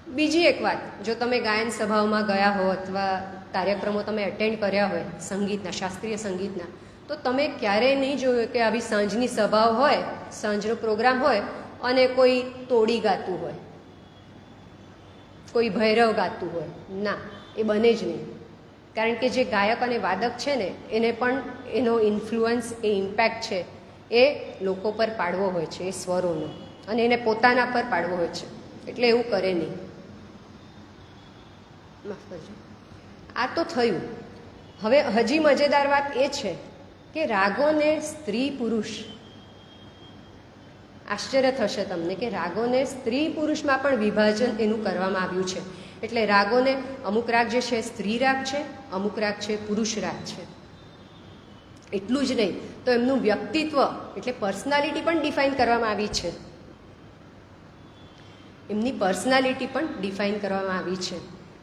બીજી એક વાત, જો તમે ગાયન સભાઓમાં ગયા હો અથવા કાર્યક્રમો તમે એટેન્ડ કર્યા હોય સંગીતના, શાસ્ત્રીય સંગીતના, તો તમે ક્યારેય નહીં જોયું કે આવી સાંજની સભાઓ હોય, સાંજનો પ્રોગ્રામ હોય અને કોઈ તોડી ગાતું હોય, કોઈ ભૈરવ ગાતું હોય. ના, એ બને જ નહીં. કારણ કે જે ગાયક અને વાદક છે ને એને પણ એનો ઇન્ફ્લુઅન્સ, એ ઇમ્પેક્ટ છે એ લોકો પર પાડવો હોય છે, એ સ્વરોનો, અને એને પોતાના પર પાડવો હોય છે. એટલે એવું કરે નહીં. માફ કરજો. આ તો થયું. હવે હજી મજેદાર વાત એ છે કે રાગોને સ્ત્રી પુરુષ, આશ્ચર્ય થશે તમને કે રાગોને સ્ત્રી પુરુષમાં પણ વિભાજન એનું કરવામાં આવ્યું છે. એટલે રાગોને અમુક રાગ જે છે સ્ત્રી રાગ છે, અમુક રાગ છે પુરુષ રાગ છે. એટલું જ નહીં, તો એમનું વ્યક્તિત્વ એટલે પર્સનાલિટી પણ ડિફાઇન કરવામાં આવી છે. એમની પર્સનાલિટી પણ ડિફાઇન કરવામાં આવી છે.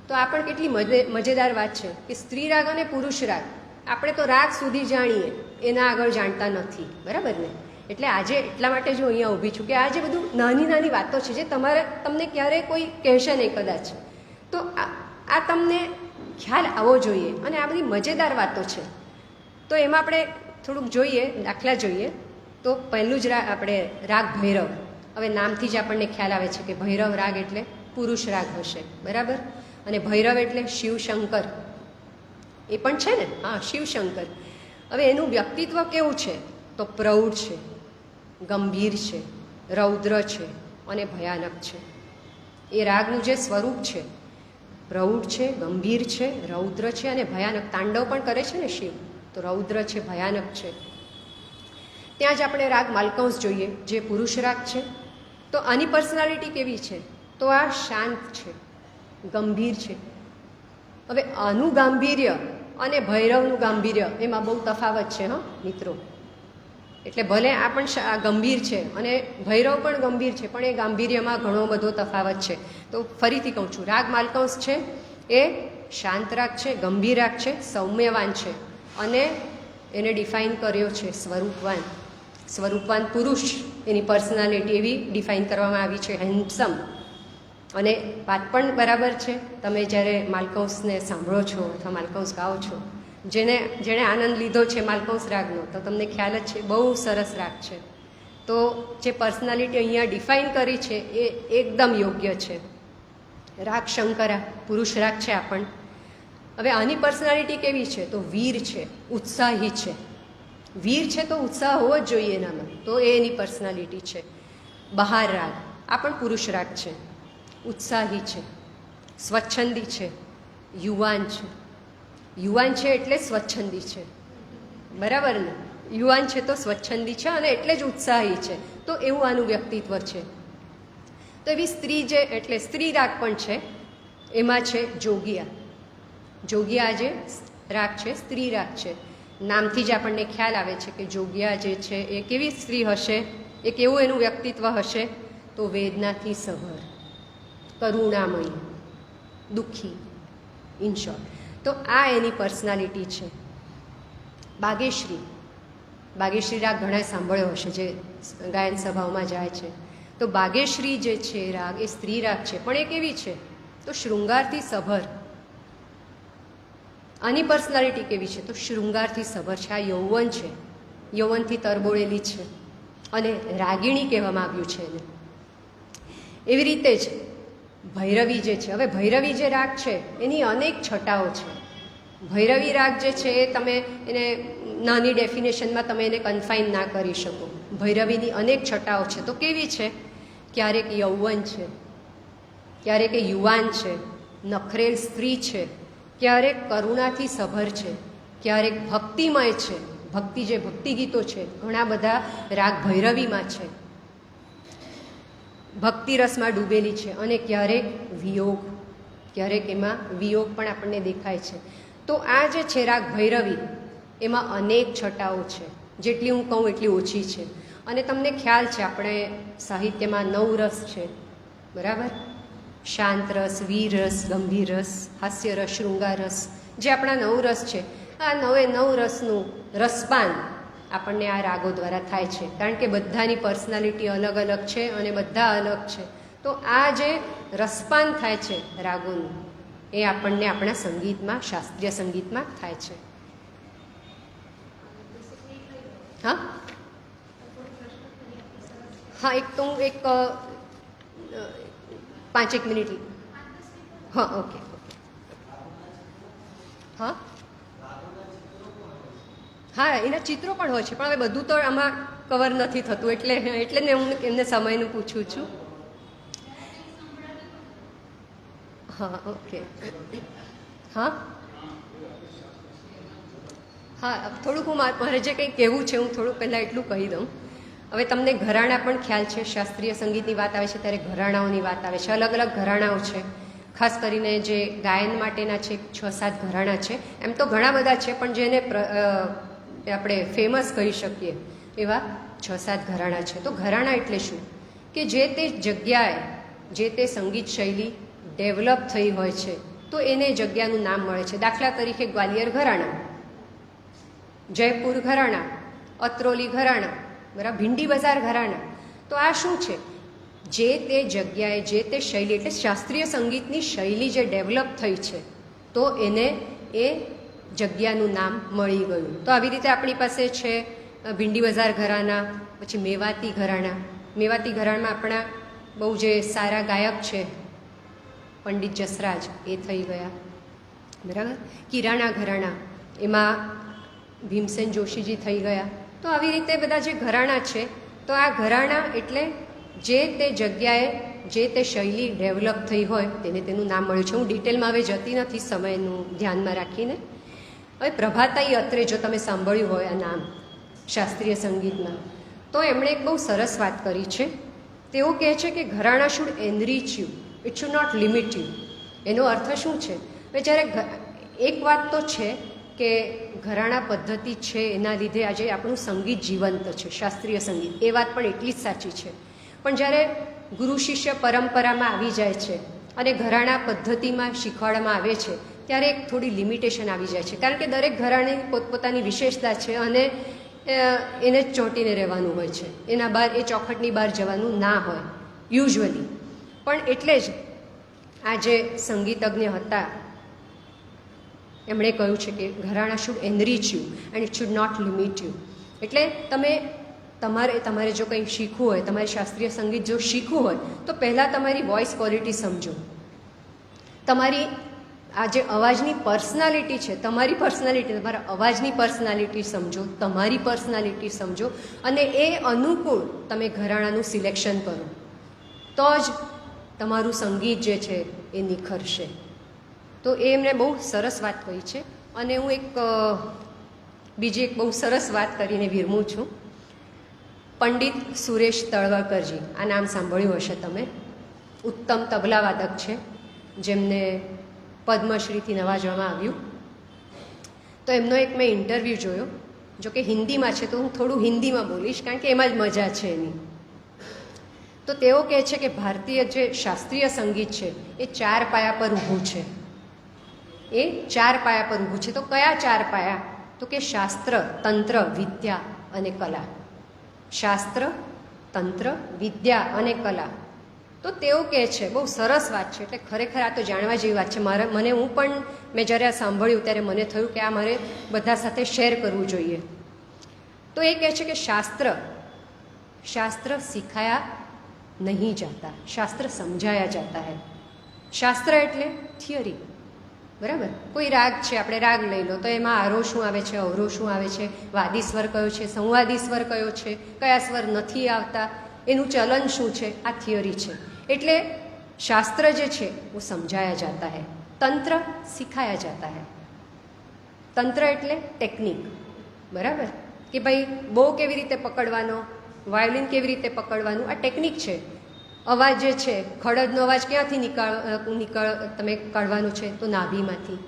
તો આ પણ કેટલી મજેદાર વાત છે કે સ્ત્રી રાગ અને પુરુષ રાગ, આપણે તો રાગ સુધી જાણીએ, એના આગળ જાણતા નથી, બરાબર ને? એટલે આજે એટલા માટે જો અહીંયા ઊભી છું કે આ જે બધું નાની નાની વાતો છે જે તમને ક્યારેય કોઈ કહેશે નહીં કદાચ, તો આ તમને ખ્યાલ આવવો જોઈએ. અને આ બધી મજેદાર વાતો છે. તો એમાં આપણે થોડુંક જોઈએ, દાખલા જોઈએ. તો પહેલું જ આપણે રાગ ભૈરવ. હવે નામથી જ આપણને ખ્યાલ આવે છે કે ભૈરવ રાગ એટલે પુરુષ રાગ હશે, બરાબર? અને ભૈરવ એટલે શિવશંકર, એ પણ છે ને, હા, શિવશંકર. હવે એનું વ્યક્તિત્વ કેવું છે? તો પ્રૌઢ છે, ગંભીર છે, રૌદ્ર છે અને ભયાનક છે. એ રાગનું જે સ્વરૂપ છે પ્રૌઢ છે, ગંભીર છે, રૌદ્ર છે અને ભયાનક. તાંડવ પણ કરે છે ને શિવ, તો રૌદ્ર છે, ભયાનક છે. ત્યાં જ આપણે રાગ માલકંસ જોઈએ જે પુરુષ રાગ છે. તો આની પર્સનાલિટી કેવી છે? તો આ શાંત છે, ગંભીર છે. હવે આનું ગાંભીર્ય અને ભૈરવનું ગાંભીર્ય એમાં બહુ તફાવત છે, હા મિત્રો. એટલે ભલે આ પણ ગંભીર છે અને ભૈરવ પણ ગંભીર છે, પણ એ ગાંભીર્યમાં ઘણો બધો તફાવત છે. તો ફરીથી કહું છું, રાગ માલકંસ છે એ શાંત રાગ છે, ગંભીર રાગ છે, સૌમ્યવાન છે અને એને ડિફાઇન કર્યો છે સ્વરૂપવાન. સ્વરૂપવાન પુરુષ, એની પર્સનાલિટી એવી ડિફાઇન કરવામાં આવી છે, હેન્ડસમ. અને વાત પણ બરાબર છે. તમે જ્યારે માલકંસને સાંભળો છો અથવા માલકંસ ગાઓ છો જેણે આનંદ લીધો છે માલકૌંસ રાગનો તો તમને ખ્યાલ જ છે, બહુ સરસ રાગ છે. તો જે પર્સનાલિટી અહીંયા ડિફાઇન કરી છે એ એકદમ યોગ્ય છે. રાગ શંકરા પુરુષ રાગ છે આ પણ. હવે આની પર્સનાલિટી કેવી છે? તો વીર છે, ઉત્સાહી છે. વીર છે તો ઉત્સાહ હોવો જ જોઈએ એનામાં, તો એ એની પર્સનાલિટી છે. બહાર રાગ આ પણ પુરુષ રાગ છે, ઉત્સાહી છે, સ્વચ્છંદી છે, યુવાન છે. યુવાન છે એટલે સ્વચ્છંદી છે, બરાબર ને? યુવાન છે તો સ્વચ્છંદી છે અને એટલે જ ઉત્સાહી છે. તો એવું આનું વ્યક્તિત્વ છે. તો એવી સ્ત્રી જે એટલે સ્ત્રી રાગ પણ છે, એમાં છે જોગિયા. જોગિયા જે રાગ છે સ્ત્રી રાગ છે. નામથી જ આપણને ખ્યાલ આવે છે કે જોગિયા જે છે એ કેવી સ્ત્રી હશે, એ કેવું એનું વ્યક્તિત્વ હશે? તો વેદનાથી સભર, કરુણામય, દુઃખી, ઇન શોર્ટ. તો આ એની પર્સનાલિટી છે. બાગેશ્રી, બાગેશ્રી રાગ ઘણા સાંભળ્યો હશે જે ગાયન સભાઓમાં જાય છે. તો બાગેશ્રી જે છે રાગ એ સ્ત્રી રાગ છે, પણ એ કેવી છે? તો શૃંગારથી સભર. આની પર્સનાલિટી કેવી છે? તો શૃંગારથી સભર છે. આ યૌવન છે, યૌવનથી તરબોળેલી છે અને રાગિણી કહેવામાં આવ્યું છે એને. એવી રીતે જ ભૈરવી જે છે, હવે ભૈરવી જે રાગ છે એની અનેક છટાઓ છે. ભૈરવી રાગ જે છે એ તમે એને નાની ડેફિનેશનમાં તમે એને કન્ફાઇન ના કરી શકો. ભૈરવીની અનેક છટાઓ છે. તો કેવી છે? ક્યારેક યૌવન છે, ક્યારેક યુવાન છે, નખરેલ સ્ત્રી છે, ક્યારેક કરુણાથી સભર છે, ક્યારેક ભક્તિમય છે. ભક્તિ જે ભક્તિ ગીતો છે ઘણા બધા રાગ ભૈરવીમાં છે, ભક્તિ રસમાં ડૂબેલી છે. અને ક્યારેક વિયોગ, ક્યારેક એમાં વિયોગ પણ આપણને દેખાય છે. તો આ જે છે રાગ ભૈરવી એમાં અનેક છટાઓ છે. જેટલી હું કહું એટલી ઓછી છે. અને તમને ખ્યાલ છે આપણે સાહિત્યમાં 9 રસ છે, બરાબર? શાંત રસ, વીર રસ, ગંભીર રસ, હાસ્ય રસ, શૃંગાર રસ, જે આપણા 9 રસ છે. આ 9 રસનું રસપાન આપણને આ રાગો દ્વારા થાય છે, કારણ કે બધાની પર્સનાલિટી અલગ અલગ છે અને બધા અલગ છે. તો આ જે રસપાન થાય છે રાગોનું એ આપણને આપણા સંગીતમાં, શાસ્ત્રીય સંગીતમાં થાય છે. હા હા, એક તો હું 5-1 મિનિટ. હા, ઓકે. હા હા, એના ચિત્રો પણ હોય છે, પણ હવે બધું તો આમાં કવર નથી થતું, એટલે ને હું એમને સમયનું પૂછું છું. હા, ઓકે. હા હા, થોડુંક મારે જે કંઈ કહેવું છે હું થોડુંક પહેલાં એટલું કહી દઉં. હવે તમને ઘરાણા પણ ખ્યાલ છે, શાસ્ત્રીય સંગીતની વાત આવે છે ત્યારે ઘરાણાઓની વાત આવે છે. અલગ અલગ ઘરાણાઓ છે, ખાસ કરીને જે ગાયન માટેના છે 6-7 ઘરાણા છે. એમ તો ઘણા બધા છે, પણ જેને આપણે ફેમસ કહી શકીએ એવા 6-7 ઘરાણા છે. તો ઘરાણા એટલે શું? કે જે તે જગ્યાએ જે તે સંગીત શૈલી ડેવલપ થઈ હોય છે તો એને જગ્યાનું નામ મળે છે. દાખલા તરીકે ગ્વાલિયર ઘરાણા, જયપુર ઘરાણા, અત્રોલી ઘરાણા, બરાબર, ભીંડી બજાર ઘરાણા. તો આ શું છે? જે તે જગ્યાએ જે તે શૈલી, એટલે શાસ્ત્રીય સંગીતની શૈલી જે ડેવલપ થઈ છે તો એને એ જગ્યાનું નામ મળી ગયું. તો આવી રીતે આપણી પાસે છે ભીંડી બજાર ઘરાના, પછી મેવાતી ઘરાણા. મેવાતી ઘરાણામાં આપણા બહુ જે સારા ગાયક છે પંડિત જસરાજ, એ થઈ ગયા, બરાબર. કિરાણા ઘરાણા, એમાં ભીમસેન જોશીજી થઈ ગયા. તો આવી રીતે બધા જે ઘરાણા છે, તો આ ઘરાણા એટલે જે તે જગ્યાએ જે તે શૈલી ડેવલપ થઈ હોય તેને તેનું નામ મળ્યું છે. હું ડિટેલમાં હવે જતી નથી સમયનું ધ્યાનમાં રાખીને. હવે પ્રભાતાઈ અત્રે, જો તમે સાંભળ્યું હોય આ નામ શાસ્ત્રીય સંગીતમાં, તો એમણે એક બહુ સરસ વાત કરી છે. તેઓ કહે છે કે gharana should enrich you, it should not limit you. એનો અર્થ શું છે? હવે જ્યારે એક વાત તો છે કે ઘરાણા પદ્ધતિ છે એના લીધે આજે આપણું સંગીત જીવંત છે, શાસ્ત્રીય સંગીત, એ વાત પણ એટલી જ સાચી છે. પણ જ્યારે ગુરુ શિષ્ય પરંપરામાં આવી જાય છે અને ઘરાણા પદ્ધતિમાં શીખવાડવામાં આવે છે ત્યારે એક થોડી લિમિટેશન આવી જાય છે, કારણ કે દરેક ઘરાણાની પોતપોતાની વિશેષતા છે અને એને જ ચોંટીને રહેવાનું હોય છે, એના બહાર, એ ચોખટની બહાર જવાનું ના હોય યુઝ્યુઅલી. પણ એટલે જ આ જે સંગીતજ્ઞ હતા એમણે કહ્યું છે કે gharana should enrich you and it should not limit you. એટલે તમારે જો કંઈ શીખવું હોય, તમારે શાસ્ત્રીય સંગીત જો શીખવું હોય તો પહેલાં તમારી વોઇસ ક્વોલિટી સમજો, તમારી આ જે અવાજની પર્સનાલિટી છે, તમારી પર્સનાલિટી, તમારા અવાજની પર્સનાલિટી સમજો, તમારી પર્સનાલિટી સમજો અને એ અનુકૂળ તમે ઘરાણાનું સિલેક્શન કરો, તો જ તમારું સંગીત જે છે એ નિખરશે. તો એ એમણે બહુ સરસ વાત કહી છે. અને હું બીજી એક બહુ સરસ વાત કરીને વિરમું છું. પંડિત સુરેશ તળવકરજી, આ નામ સાંભળ્યું હશે તમે, ઉત્તમ તબલાવાદક છે, જેમને પદ્મશ્રીથી નવાજવામાં આવ્યું. તો એમનો એક મેં ઇન્ટરવ્યૂ જોયો, જો કે હિન્દીમાં છે તો હું થોડું હિન્દીમાં બોલીશ, કારણ કે એમાં જ મજા છે એની. તો તેઓ કહે છે કે ભારતીય જે શાસ્ત્રીય સંગીત છે એ 4 પાયા પર ઊભું છે. એ 4 પાયા પર ઊભું છે. તો કયા 4 પાયા? તો કે શાસ્ત્ર, તંત્ર, વિદ્યા અને કલા. શાસ્ત્ર, તંત્ર, વિદ્યા અને કલા. તો તેઓ કહે છે, બહુ સરસ વાત છે, એટલે ખરેખર આ તો જાણવા જેવી વાત છે. હું પણ મેં જ્યારે આ સાંભળ્યું ત્યારે મને થયું કે આ મારે બધા સાથે શેર કરવું જોઈએ. તો એ કહે છે કે શાસ્ત્ર સિખાયા નહીં જાતા, શાસ્ત્ર સમજાયા જાતા હૈ. શાસ્ત્ર એટલે થિયરી, બરાબર? કોઈ રાગ છે, આપણે રાગ લઈ લો તો એમાં આરોહ શું આવે છે, અવરોહ શું આવે છે, વાદી સ્વર કયો છે, સંવાદી સ્વર કયો છે, કયા સ્વર નથી આવતા, એનું ચલન શું છે, આ થિયરી છે. એટલે શાસ્ત્ર જે છે वो સમજાયા જાતા હૈ, તંત્ર સિખાયા જાતા હૈ. તંત્ર એટલે ટેકનિક, બરાબર? કે ભાઈ બો કેવી રીતે પકડવાનો, વાયોલિન કેવી રીતે પકડવાનું, આ ટેકનિક છે. અવાજ જે છે, ખડદનો અવાજ ક્યાંથી તમે કાઢવાનું છે? તો નાભીમાંથી.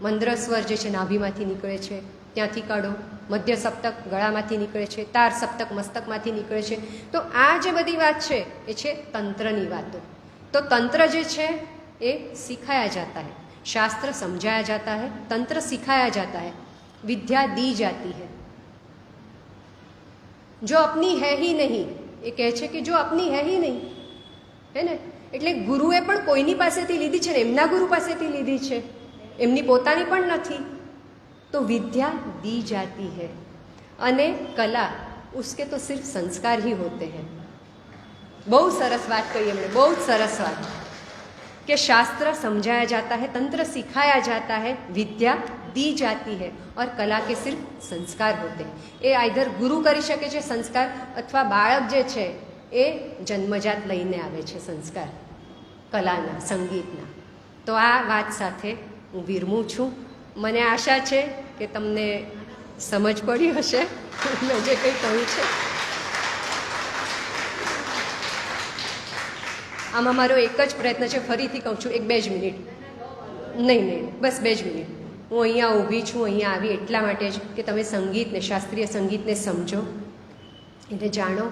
મંદ્ર સ્વર જે છે નાભીમાંથી નીકળે છે, ત્યાંથી કાઢો. મધ્ય સપ્તક ગળામાંથી નીકળે છે, તાર સપ્તક મસ્તકમાંથી નીકળે છે. તો આ જે બધી વાત છે એ છે તંત્રની વાતો. તો તંત્ર જે છે એ સિખાયા જાતા હૈ, શાસ્ત્ર સમજાયા જાતા હૈ, તંત્ર સિખાયા જાતા હૈ, વિદ્યા दी जाती है. जो अपनी है ही नहीं, એ કહે છે કે જો अपनी है ही नहीं, હે ને? એટલે ગુરુએ પણ કોઈની પાસેથી લીધી છે ને, એમના ગુરુ પાસેથી લીધી છે, એમની પોતાની પણ નથી. તો વિદ્યા दी जाती है. અને કલા, उसके तो सिर्फ संस्कार ही होते हैं. બહુ સરસ વાત કહી એમણે, બહુ જ સરસ વાત, કે શાસ્ત્ર સમજાયા જાતા है, तंत्र सिखाया जाता है, विद्या दी जाती है और कला के सिर्फ संस्कार होते हैं. એ આઈધર ગુરુ કરી શકે છે સંસ્કાર, અથવા બાળક જે છે એ જન્મજાત લઈને આવે છે સંસ્કાર કલાના, સંગીતના. તો આ વાત સાથે હું વિરમું છું. મને આશા છે કે તમને સમજ પડી હશે મેં જે કંઈ કહ્યું છે. આમાં મારો એક જ પ્રયત્ન છે, ફરીથી કહું છું, 1-2 જ મિનિટ, નહીં, બસ 2 જ મિનિટ. હું અહીંયા ઊભી છું, અહીંયા આવી એટલા માટે જ કે તમે સંગીતને, શાસ્ત્રીય સંગીતને સમજો, એને જાણો,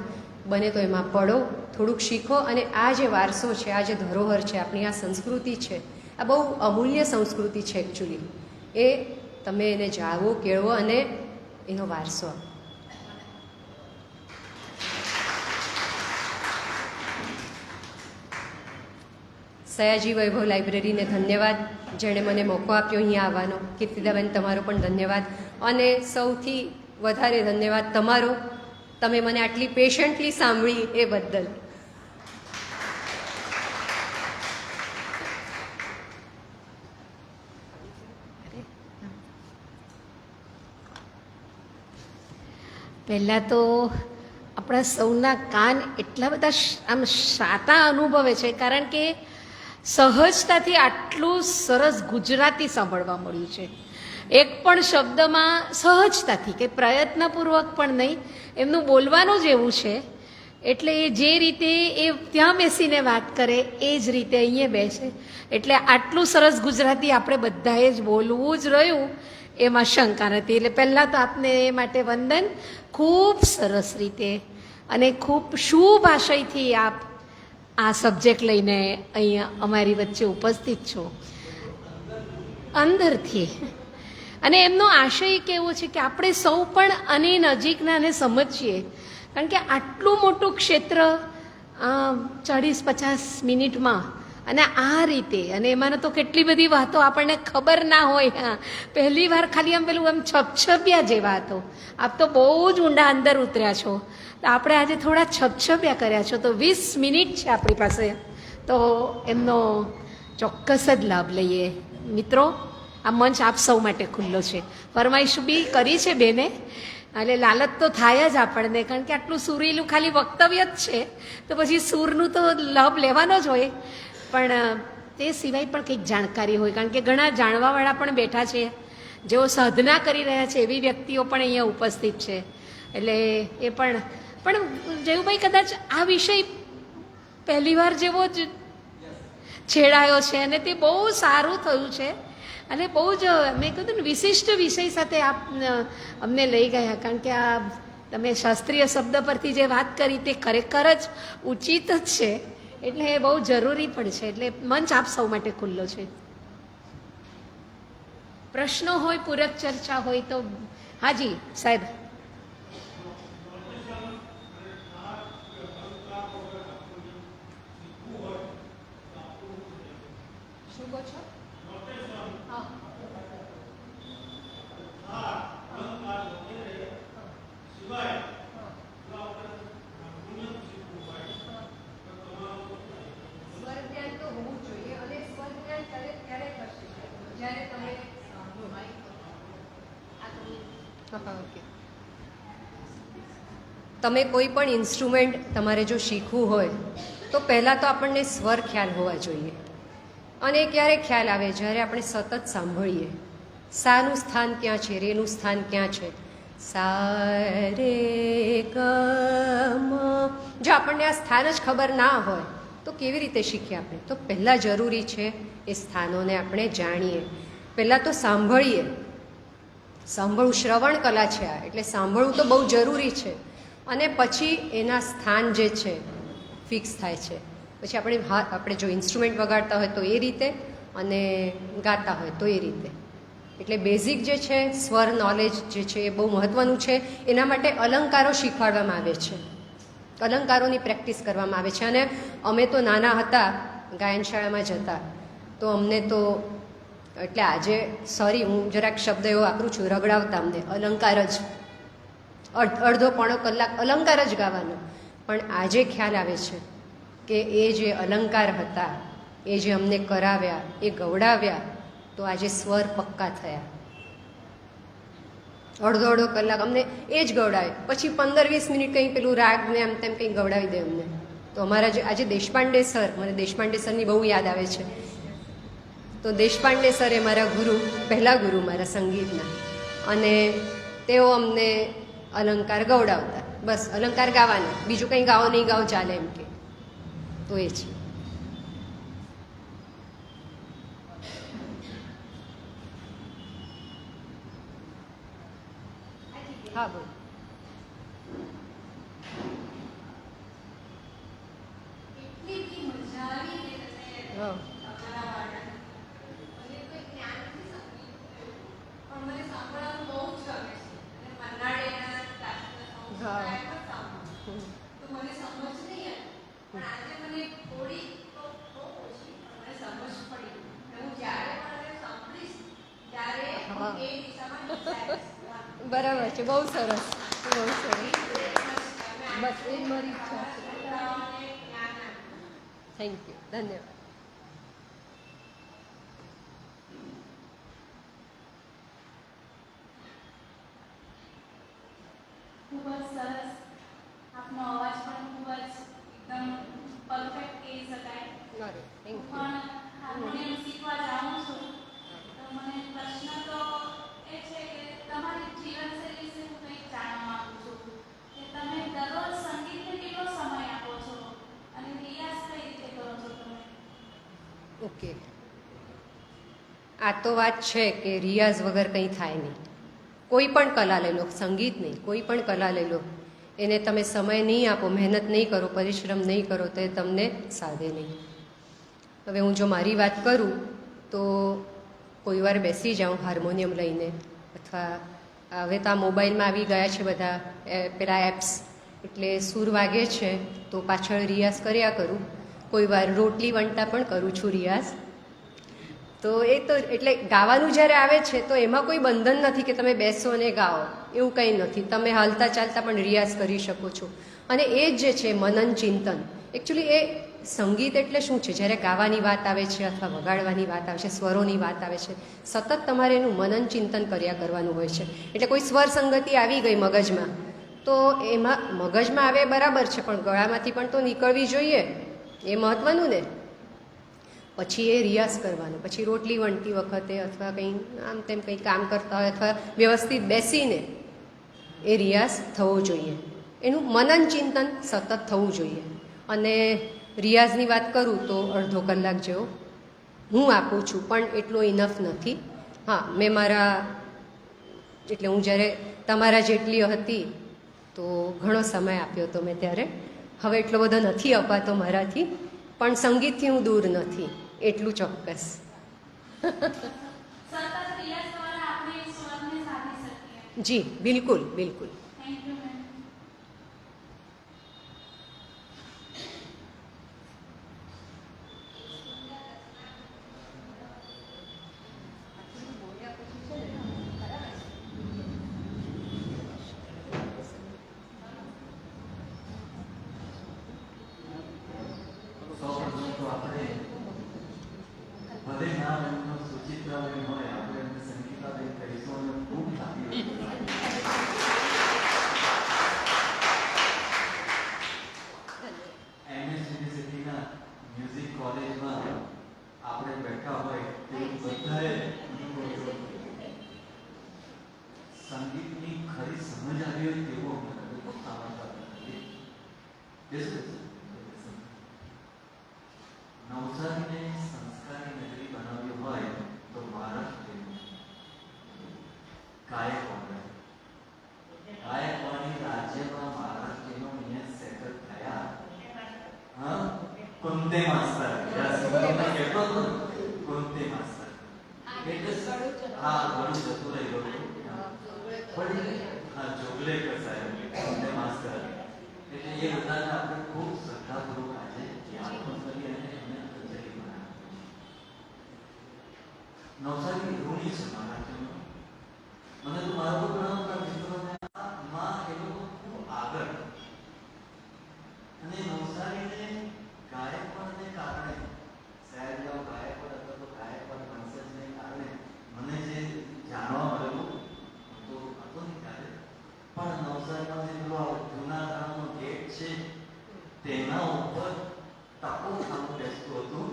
બને તો એમાં પડો, થોડુંક શીખો. અને આ જે વારસો છે, આ જે ધરોહર છે, આપણી આ સંસ્કૃતિ છે, આ બહુ અમૂલ્ય સંસ્કૃતિ છે એકચ્યુઅલી. એ તમે એને જાળવો, કેળવો અને એનો વારસો આપો. સયાજી વૈભવ લાઇબ્રેરીને ધન્યવાદ, જેણે મને મોકો આપ્યો અહીંયા આવવાનો. કીર્તિદાબેન, તમારો પણ ધન્યવાદ. અને સૌથી વધારે ધન્યવાદ તમારો, તમે મને આટલી પેશન્ટલી સાંભળી એ બદલ. પહેલાં તો આપણા સૌના કાન એટલા બધા આમ શાતા અનુભવે છે, કારણ કે સહજતાથી આટલું સરસ ગુજરાતી સાંભળવા મળ્યું છે. એક પણ શબ્દમાં સહજતાથી, કે પ્રયત્નપૂર્વક પણ નહીં, એમનું બોલવાનું જ એવું છે. એટલે એ જે રીતે એ ત્યાં બેસીને વાત કરે એ જ રીતે અહીંયા બેસે. એટલે આટલું સરસ ગુજરાતી આપણે બધાએ જ બોલવું જ રહ્યું, એમાં શંકા નથી. એટલે પહેલાં તો આપને એ માટે વંદન. ખૂબ સરસ રીતે અને ખૂબ શુભ આશયથી આપ આ સબ્જેક્ટ લઈને અહીંયા અમારી વચ્ચે ઉપસ્થિત છો અંદરથી. અને એમનો આશય કેવો છે કે આપણે સૌ પણ આની નજીકનાને સમજીએ, કારણ કે આટલું મોટું ક્ષેત્ર 40-50 મિનિટમાં અને આ રીતે, અને એમાં તો કેટલી બધી વાતો આપણને ખબર ના હોય. હા, પહેલી વાર ખાલી આમ પેલું આમ છપછપિયા જેવા હતો. આપ તો બહુ જ ઊંડા અંદર ઉતર્યા છો. તો આપણે આજે થોડા છપછપિયા કર્યા છો. તો 20 મિનિટ છે આપણી પાસે, તો એમનો ચોક્કસ જ લાભ લઈએ. મિત્રો, આ મંચ આપ સૌ માટે ખુલ્લો છે. ફરમાઈશ બી કરી છે બેને, એટલે લાલચ તો થાય જ આપણને, કારણ કે આટલું સુરીલું ખાલી વક્તવ્ય જ છે, તો પછી સૂરનું તો લાભ લેવાનો જ હોય. પણ તે સિવાય પણ કંઈક જાણકારી હોય, કારણ કે ઘણા જાણવાવાળા પણ બેઠા છે, જેઓ સાધના કરી રહ્યા છે એવી વ્યક્તિઓ પણ અહીંયા ઉપસ્થિત છે. એટલે એ પણ જયુભાઈ, કદાચ આ વિષય પહેલીવાર જેવો જ છેડાયો છે અને તે બહુ સારું થયું છે. અને બહુ જ, મેં કીધું ને, વિશિષ્ટ વિષય સાથે આપ અમને લઈ ગયા, કારણ કે આ તમે શાસ્ત્રીય શબ્દ પરથી જે વાત કરી તે ખરેખર જ ઉચિત જ છે, એટલે એ બહુ જરૂરી પણ છે. એટલે મંચ આપ સૌ માટે ખુલ્લો છે. પ્રશ્નો હોય, પૂરક ચર્ચા હોય તો હાજી સાહેબ. શું કહો છો? તમે કોઈ પણ ઇન્સ્ટ્રુમેન્ટ તમારે જો શીખવું હોય તો પહેલાં તો આપણને સ્વર ખ્યાલ હોવા જોઈએ. અને ક્યારે ખ્યાલ આવે? જ્યારે આપણે સતત સાંભળીએ. સાનું સ્થાન ક્યાં છે, રેનું સ્થાન ક્યાં છે, સા રે ગ મ. જો આપણને આ સ્થાન જ ખબર ના હોય તો કેવી રીતે શીખીએ આપણે? તો પહેલાં જરૂરી છે એ સ્થાનોને આપણે જાણીએ. પહેલાં તો સાંભળીએ. સાંભળવું શ્રવણ કલા છે આ, એટલે સાંભળવું તો બહુ જરૂરી છે. અને પછી એના સ્થાન જે છે ફિક્સ થાય છે. પછી આપણે જો ઇન્સ્ટ્રુમેન્ટ વગાડતા હોય તો એ રીતે, અને ગાતા હોય તો એ રીતે. એટલે બેઝિક જે છે સ્વર નોલેજ જે છે એ બહુ મહત્ત્વનું છે. એના માટે અલંકારો શીખવાડવામાં આવે છે, અલંકારોની પ્રેક્ટિસ કરવામાં આવે છે. અને અમે તો નાના હતા, ગાયનશાળામાં જતા, તો અમને તો, એટલે આજે સોરી હું જરાક શબ્દ એવો વાપરું છું, રગડાવતા અમને અલંકાર જ, અડધો પોણો કલાક અલંકાર જ ગાવાનો. પણ આજે ખ્યાલ આવે છે કે એ જે અલંકાર હતા, એ જે અમને કરાવ્યા, એ ગવડાવ્યા, તો આજે સ્વર પક્કા થયા. અડધો કલાક અમને એ જ ગવડાવે, પછી 15-20 મિનિટ કંઈ પેલું રાગ ને આમ તેમ કંઈ ગવડાવી દે અમને. તો અમારા જે આજે દેશપાંડે સર, મને દેશપાંડે સરની બહુ યાદ આવે છે. તો દેશપાંડે સર એ મારા ગુરુ, પહેલા ગુરુ મારા સંગીતના. અને તેઓ અમને અલંકાર ગવડાવતા. બસ અલંકાર ગાવાના, બીજું કંઈ ગાઓ નહીં ગાઓ ચાલે એમ કે. તો એ છે. હા બોલ. હા. બરાબર છે, બહુ સરસ, બહુ સરસ. બસ એ મારી ઈચ્છા છે. થેન્ક યુ, ધન્યવાદ. ખૂબ જ સરસ. આપનો અવાજ પણ ખૂબ જ એકદમ પરફેક્ટ કહી શકાય. Thank you. પણ હાર્મોનિયમ શીખવા જાઉં છું, તો મને પ્રશ્ન તો એ છે કે તમારી જીવનશૈલી વિશે હું કંઈક જાણવા માંગુ છું કે તમે દરરોજ સંગીતને કેટલો સમય આપો છો અને રિયાઝ કઈ રીતે કરો છો તમે? ઓકે, આ તો વાત છે કે રિયાઝ વગર કંઈ થાય નહીં. કોઈ પણ કલા લઈ લો, સંગીત નહીં, કોઈ પણ કલા લઈ લો, એને તમે સમય નહીં આપો, મહેનત નહીં કરો, પરિશ્રમ નહીં કરો, તો એ તમને સાધે નહીં. હવે હું જો મારી વાત કરું તો કોઈ વાર બેસી જાઉં હાર્મોનિયમ લઈને, અથવા હવે તો આ મોબાઈલમાં આવી ગયા છે બધા પેલા એપ્સ, એટલે સૂર વાગે છે તો પાછળ રિયાઝ કર્યા કરું. કોઈ વાર રોટલી વણતા પણ કરું છું રિયાઝ. તો એ તો એટલે ગાવાનું જ્યારે આવે છે તો એમાં કોઈ બંધન નથી કે તમે બેસો અને ગાઓ, એવું કંઈ નથી. તમે હાલતા ચાલતા પણ રિયાઝ કરી શકો છો. અને એ જ જે છે મનન ચિંતન, એકચ્યુઅલી એ સંગીત એટલે શું છે? જ્યારે ગાવાની વાત આવે છે અથવા વગાડવાની વાત આવે છે, સ્વરોની વાત આવે છે, સતત તમારે એનું મનન ચિંતન કર્યા કરવાનું હોય છે. એટલે કોઈ સ્વર સંગતિ આવી ગઈ મગજમાં, તો એમાં મગજમાં આવે બરાબર છે, પણ ગળામાંથી પણ તો નીકળવી જોઈએ, એ મહત્ત્વનું ને. પછી એ રિયાઝ કરવાનો. પછી રોટલી વણતી વખતે અથવા કંઈ આમ તેમ કંઈ કામ કરતા હોય અથવા વ્યવસ્થિત બેસીને એ રિયાઝ થવો જોઈએ. એનું મનન ચિંતન સતત થવું જોઈએ. અને રિયાઝની વાત કરું તો અડધો કલાક જેવો હું આપું છું, પણ એટલો ઇનફ નથી. હા, મેં મારા એટલે હું જ્યારે તમારા જેટલી હતી તો ઘણો સમય આપ્યો હતો મેં ત્યારે. હવે એટલો બધો નથી અપાતો મારાથી, પણ સંગીતથી હું દૂર નથી, એટલું ચોક્કસ. સતત રિયાઝ દ્વારા આપણે સ્વરને સાધી શકીએ. જી બિલકુલ બિલકુલ. Thank you ma'am. સંગીતની ખરી સમજ આવી હોય તેવો ખૂબ સામાન્ય નવસારીને સંસ્કારી નગરી બનાવ્યું હોય તો મહારાષ્ટ્રનું ગાયકવાડી રાજ્યમાં મહારાષ્ટ્રનો અહીંયા સેટલ થયા. હા, કુંતે માસ્તર કેટલો હતો? કુંતે માસ્તર એટલે હા, ઘણું જતું રહી ગયું. હા, જોગલેકર સાહેબ કુંતે માસ્તર એટલે એ બધાને આપણે ખૂબ શ્રદ્ધાપૂર્વક આજે યાદ કરી અને એમને અંજલિ બનાવી. નવસારી ઋણી છે મહારાષ્ટ્રનો. મને તો મારા ઘણા મિત્રોને માં એ લોકો ખૂબ આગળ અને નવસારીને ગાયકવાડને કારણે સાહેબરાવ ગાયકવાડ અથવા તો ગાયકવાડ વંશજને કારણે મને જે જાણવા મળેલું તો હતો નહીં ત્યારે, પણ નવસારીમાં જે પેલો જૂના કાળનો ગેટ છે તેના ઉપર ટપોખાનું બેસતું હતું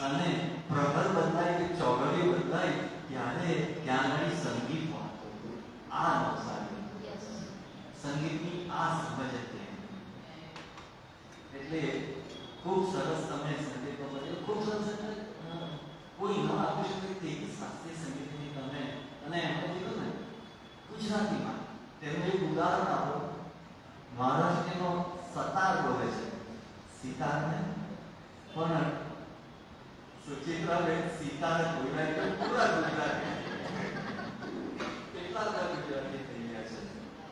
અને પ્રહર બદલાય કે ચોગડી બદલાય ત્યારે ત્યાં આગળ સંગીત વાંચતું હતું. આ નવસારી સંગીતની આ સમજ હતી. એટલે ખૂબ સરસ તમે સંગીતમાં બન્યું. ખૂબ સરસ એટલે કોઈ ન આપી શકે તેવી શાસ્ત્રીય સંગીતની તમે અને એમાં કીધું ને ગુજરાતીમાં તેનું એક ઉદાહરણ આપો. મહારાષ્ટ્રનો સતાર બોલે છે, સિતારને પણ સુચિત્રાબેન સિતારે બોલાય તો પૂરા ગુજરાતી કેટલા બધા ગુજરાતી થઈ ગયા છે.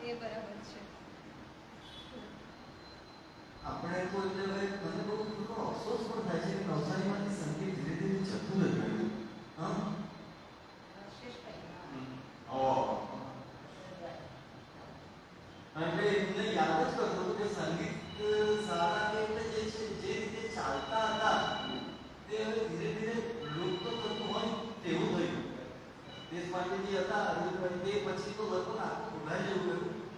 એ બરાબર છે. આપણે તો એટલે મને બહુ અફસોસ પણ થાય છે કે નવસારીમાંથી સંગીત ધીરે ધીરે જતું જ રહ્યું. હા, એટલે એમને યાદ જ કરતો હતો કે સંગીત સારા એટલે જે છે જે રીતે ચાલતા હતા તે હવે ધીરે ધીરે લુપ્ત થતું હોય તેવું થયું. દેશપાંડેજી હતા તે પછી તો લગભગ આખું ભૂલાઈ જેવું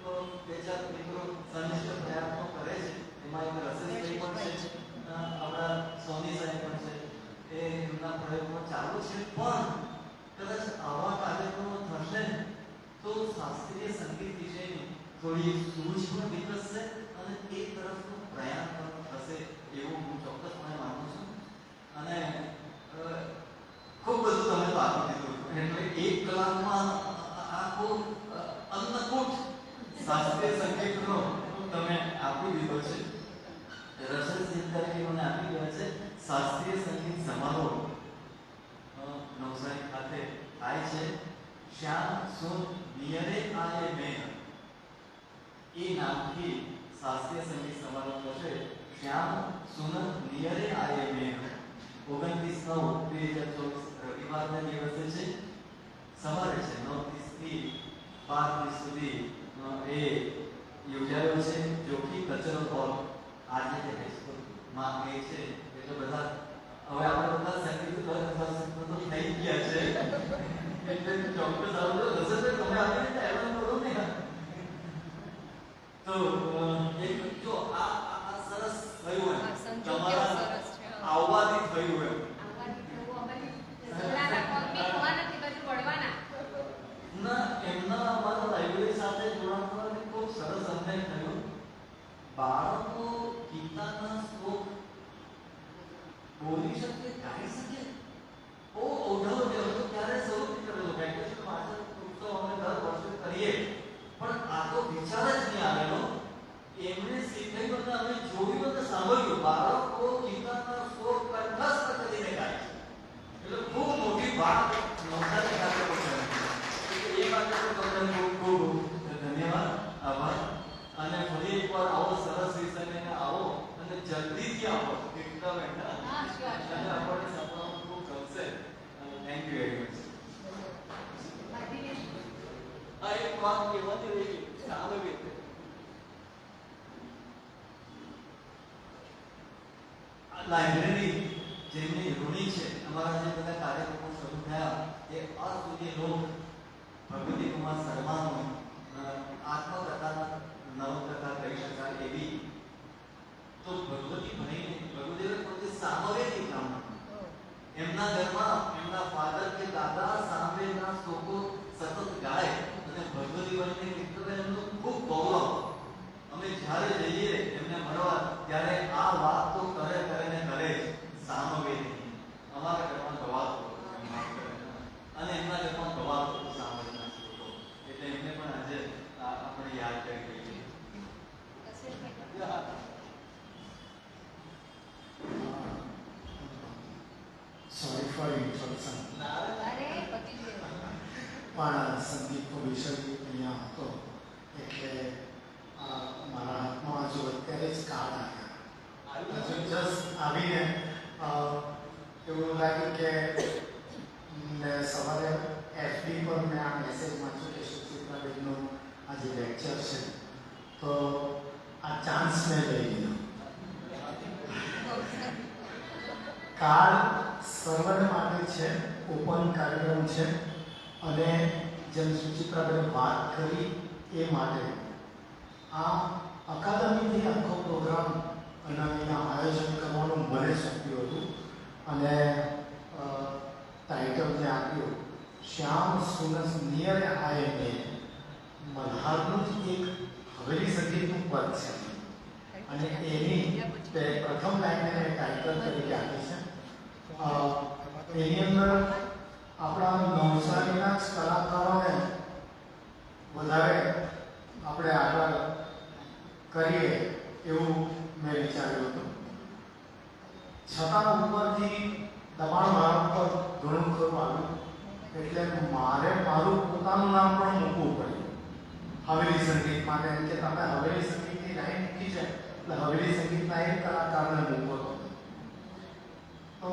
ગયું. બે ચાર મિત્રો સંનિષ્ઠ પ્રયત્નો કરે છે, એમાં એક રસેશભાઈ પણ છે, આપણા સોની સાહેબ પણ છે, એ એમના પ્રયોગો ચાલુ છે. પણ કદાચ આવા કાર્યક્રમો થશે તો શાસ્ત્રીય સંગીત વિશેની થોડી સૂઝ પણ વિકસશે અને એ તરફનો પ્રયાસ પણ થશે એવું હું ચોક્કસપણે માનું છું. અને ખૂબ બધું તમે તો આપી દીધું. એટલે એક કલાકમાં આખો અન્નકૂટ શાસ્ત્રીય સંગીતનો તમે આપી દીધો છે. રસદ તરીકે મને આપી ગયા છે. શાસ્ત્રીય સંગીત સમારોહ નવસારી ખાતે થાય છે. શ્યામ સુન નિયરે આયે મેં એ નામથી શાસ્ત્રીય સંગીત સમારોહ થશે. શ્યામ સુન નિયરે આયે મેઘ 29/9/2024 રવિવારના દિવસે છે. સવારે છે 9:30 થી 12:30 સુધી એ યોજાયો છે જોખી કલ્ચરલ હોલ. આજે તે હાઈસ્કૂલમાં એ છે એટલે બધા હવે આપણે બધા સંગીત તો થઈ ગયા છે એટલે ચોક્કસ આવજો. હશે તો તમે આવી રીતે એવન કરો ને. તો એક જો આ સરસ થયું આ એમ સંજોગ તમારા કેવો સરસ છે. આવવાથી થયું એમ. ના એમના અમારા લાઇબ્રેરી સાથે જોડાણ કરવાથી ખૂબ સરસ અમને થયું. બાળકો ગીતાના શ્લોક બોલી શકે, ગાઈ શકે. બહુ અવઢવ છે. તો ક્યારે શરૂ કરેલો વેકેશન વાંચન ઉત્સવ અમે દર વર્ષે કરીએ પણ આ તો વિચાર જ નહીં આવેલો. એમણે શીખાયું અને અમે જોયું અને સાંભળ્યું બાળકો ગીતાના શ્લોક કંઠસ્થ કરીને ગાય છે. એટલે ખૂબ મોટી વાત નવસારી ખાતે પહોંચાડી. એ માટે તો તમને ખૂબ ખૂબ ધન્યવાદ, આભાર. અને ફરી એકવાર આવો સરસ વિષય લઈને આવો અને જલ્દીથી આવો. એકદમ અને આપણને સાંભળવાનું ખૂબ ગમશે. Thank you very much. આ એક વાત કહેવાતી રહી ગઈ સામે રીતે લાઇબ્રેરી જેમની ઋણી છે. અમારા જે બધા કાર્યક્રમો શરૂ થયા એ આજ સુધી લોક ભગવતી કુમાર શર્માનું આત્મકથાના નવકથા કહી શકાય એવી. તો ભગવતી ભાઈને ભગવતીએ પોતે સામવેદી બ્રાહ્મણ, એમના ઘરમાં એમના ફાધર કે દાદા સામવેદના શ્લોકો સતત ગાય અને ભગવતી ભાઈને મિત્રને એમનું ખૂબ ગૌરવ. અમે જ્યારે જઈએ એમને મળવા ત્યારે આ વાત તો કરે ને કરે જ સામવેદી. અમારા ઘરમાં ગવાતો અને એમના ઘરમાં ગવાતો સામવેદના શ્લોકો. એટલે એમને પણ આજે આપણે યાદ કરી દઈએ. Sorry for introduction. પણ સંગીતનો વિષય અહીંયા હતો એટલે મારા હાથમાં હજુ અત્યારે જ કાર્ડ આવ્યા. જસ્ટ આવીને એવું લાગ્યું કે મેં સવારે એફબી પર મેં આ મેસેજ વાંચ્યો કે સુચિત્રાબેનનું આજે લેક્ચર છે તો આ ચાન્સ મેં લઈ લીધો. કાર્ડ સર્વને માટે છે, ઓપન કાર્યક્રમ છે અને જેમ સુચિત્રાબેન વાત કરી એ માટે આ અકાદમીથી આખો પ્રોગ્રામ અને એના આયોજન કરવાનું મને શક્યું હતું. અને ટાઇટલ જે આપ્યું શ્યામ સુનસ નિયરે આયે મે, મલ્હારનું જ એક હવેલી સંગીતનું પદ છે અને એની પ્રથમ લાઈને મેં ટાઇટલ તરીકે આપી છે. એની અંદર આપણા નવસારીના જ કલાકારોને વધારે આપણે આગળ કરીએ એવું મેં વિચાર્યું હતું. છતાં ઉપરથી દબાણ મારા ઉપર ઘણું ખરું આવ્યું એટલે મારે મારું પોતાનું નામ પણ મૂકવું પડ્યું હવેલી સંગીત માટે. એમ કે તમે હવેલી સંગીતની લાઈન મૂકી છે એટલે હવેલી સંગીતના એક કલાકારને મૂકો તો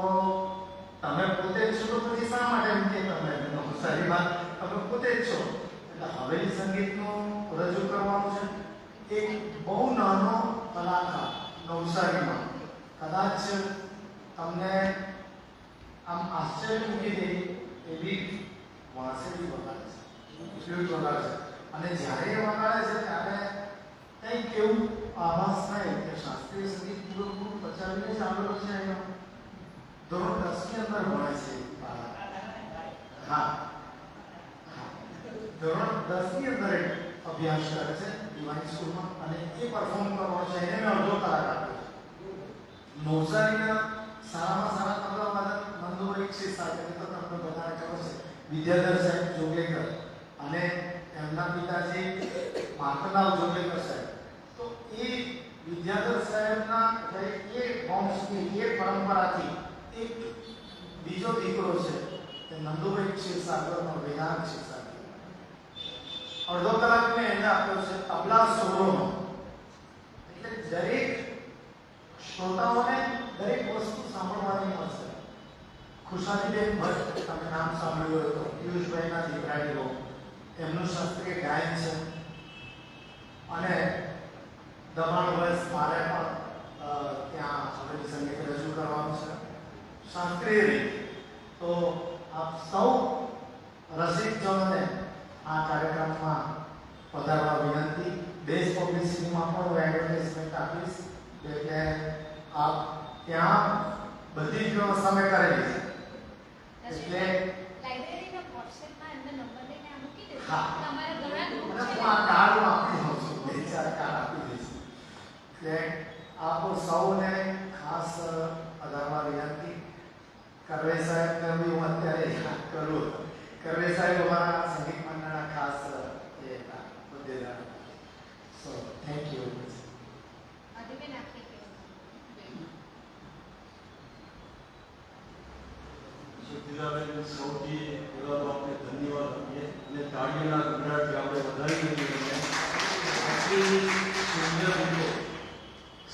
તમે પોતે જ છો તો પછી શા માટે એમ કે તમે સારી વાત તમે પોતે જ છો એટલે હવેલી સંગીતનું રજૂ કરવાનું છે. એક બહુ નાનો કલાકાર નવસારીમાં કદાચ તમને આમ આશ્ચર્ય મૂકી દે એવી વાંસળી વગાડે છે, ફ્લૂટ વગાડે છે અને જ્યારે એ વગાડે છે ત્યારે કંઈક એવું આવાજ થાય કે શાસ્ત્રીય સંગીત પૂરું પચાવીને જ આવેલો છે. એનો ધોરણ 10 ની અંદર ભણે છે. હા ધોરણ 10 ની અંદર અભ્યાસ કરે છે ડિવાઇન સ્કૂલમાં અને એ પરફોર્મ કરવાનો છે. એને મેં અડધો કલાક આપ્યો છે. નવસારીના સારામાં સારા તબલાવાદક નંદુભાઈ છે સાથે તો તમને બધાને ખબર છે વિદ્યાધર સાહેબ જોગેકર અને એમના પિતાજી માખનલાલ જોગેકર સાહેબ. તો એ વિદ્યાધર સાહેબના એ વંશની એ પરંપરાથી એક બીજો દીકરો છે તે નંદુભાઈ ક્ષીરસાગરનો વેદાંત ક્ષીરસાગર. અડધો કલાક મેં એને આપ્યો છે તબલા સોલોનો. એટલે દરેક શ્રોતાઓને દરેક વસ્તુ સાંભળવાની મળશે. ખુશાલીબેન ભટ્ટ, તમે નામ સાંભળ્યું હોય તો પિયુષભાઈના દીકરાઓ, એમનું શાસ્ત્રીય ગાયન છે. અને દબાણ વર્ષ મારે પણ ત્યાં હવેલી સંગીત રજૂ કરવાનું છે શાસ્ત્રીય રીતે. તો આપ સૌ રસિકજનોને આ કાર્યક્રમમાં પધારવા વિનંતી. દેશ પબ્લિસિટીમાં પણ હું એડવર્ટાઇઝમેન્ટ આપીશ એટલે આપ ત્યાં બધી જ વ્યવસ્થા મેં કરેલી છે. એટલે લાઇબ્રેરીના વોટ્સએપમાં એમનો નંબર લઈને આ મૂકી દેજો. હા. તમારા ઘણા ગ્રુપ હું છે. આ કાર્ડ આપી દઉં છું, 2-4 કાર્ડ આપી દઈશું. એટલે આપ સૌને ખાસ પધારવા વિનંતી. કરવે સાહેબને બી હું અત્યારે યાદ કરું. કરવે સાહેબ અમારા સંગીત મંડળના ખાસ એ હતા હોદ્દેદાર. So thank you. અધિબેન આપને કહેવું. સુધીરાબેન, સૌથી પહેલા તો આપણે ધન્યવાદ આપીએ અને તાળીઓના ગગડાટથી આપણે વધારી દઈએ. આટલી સુંદર રીતે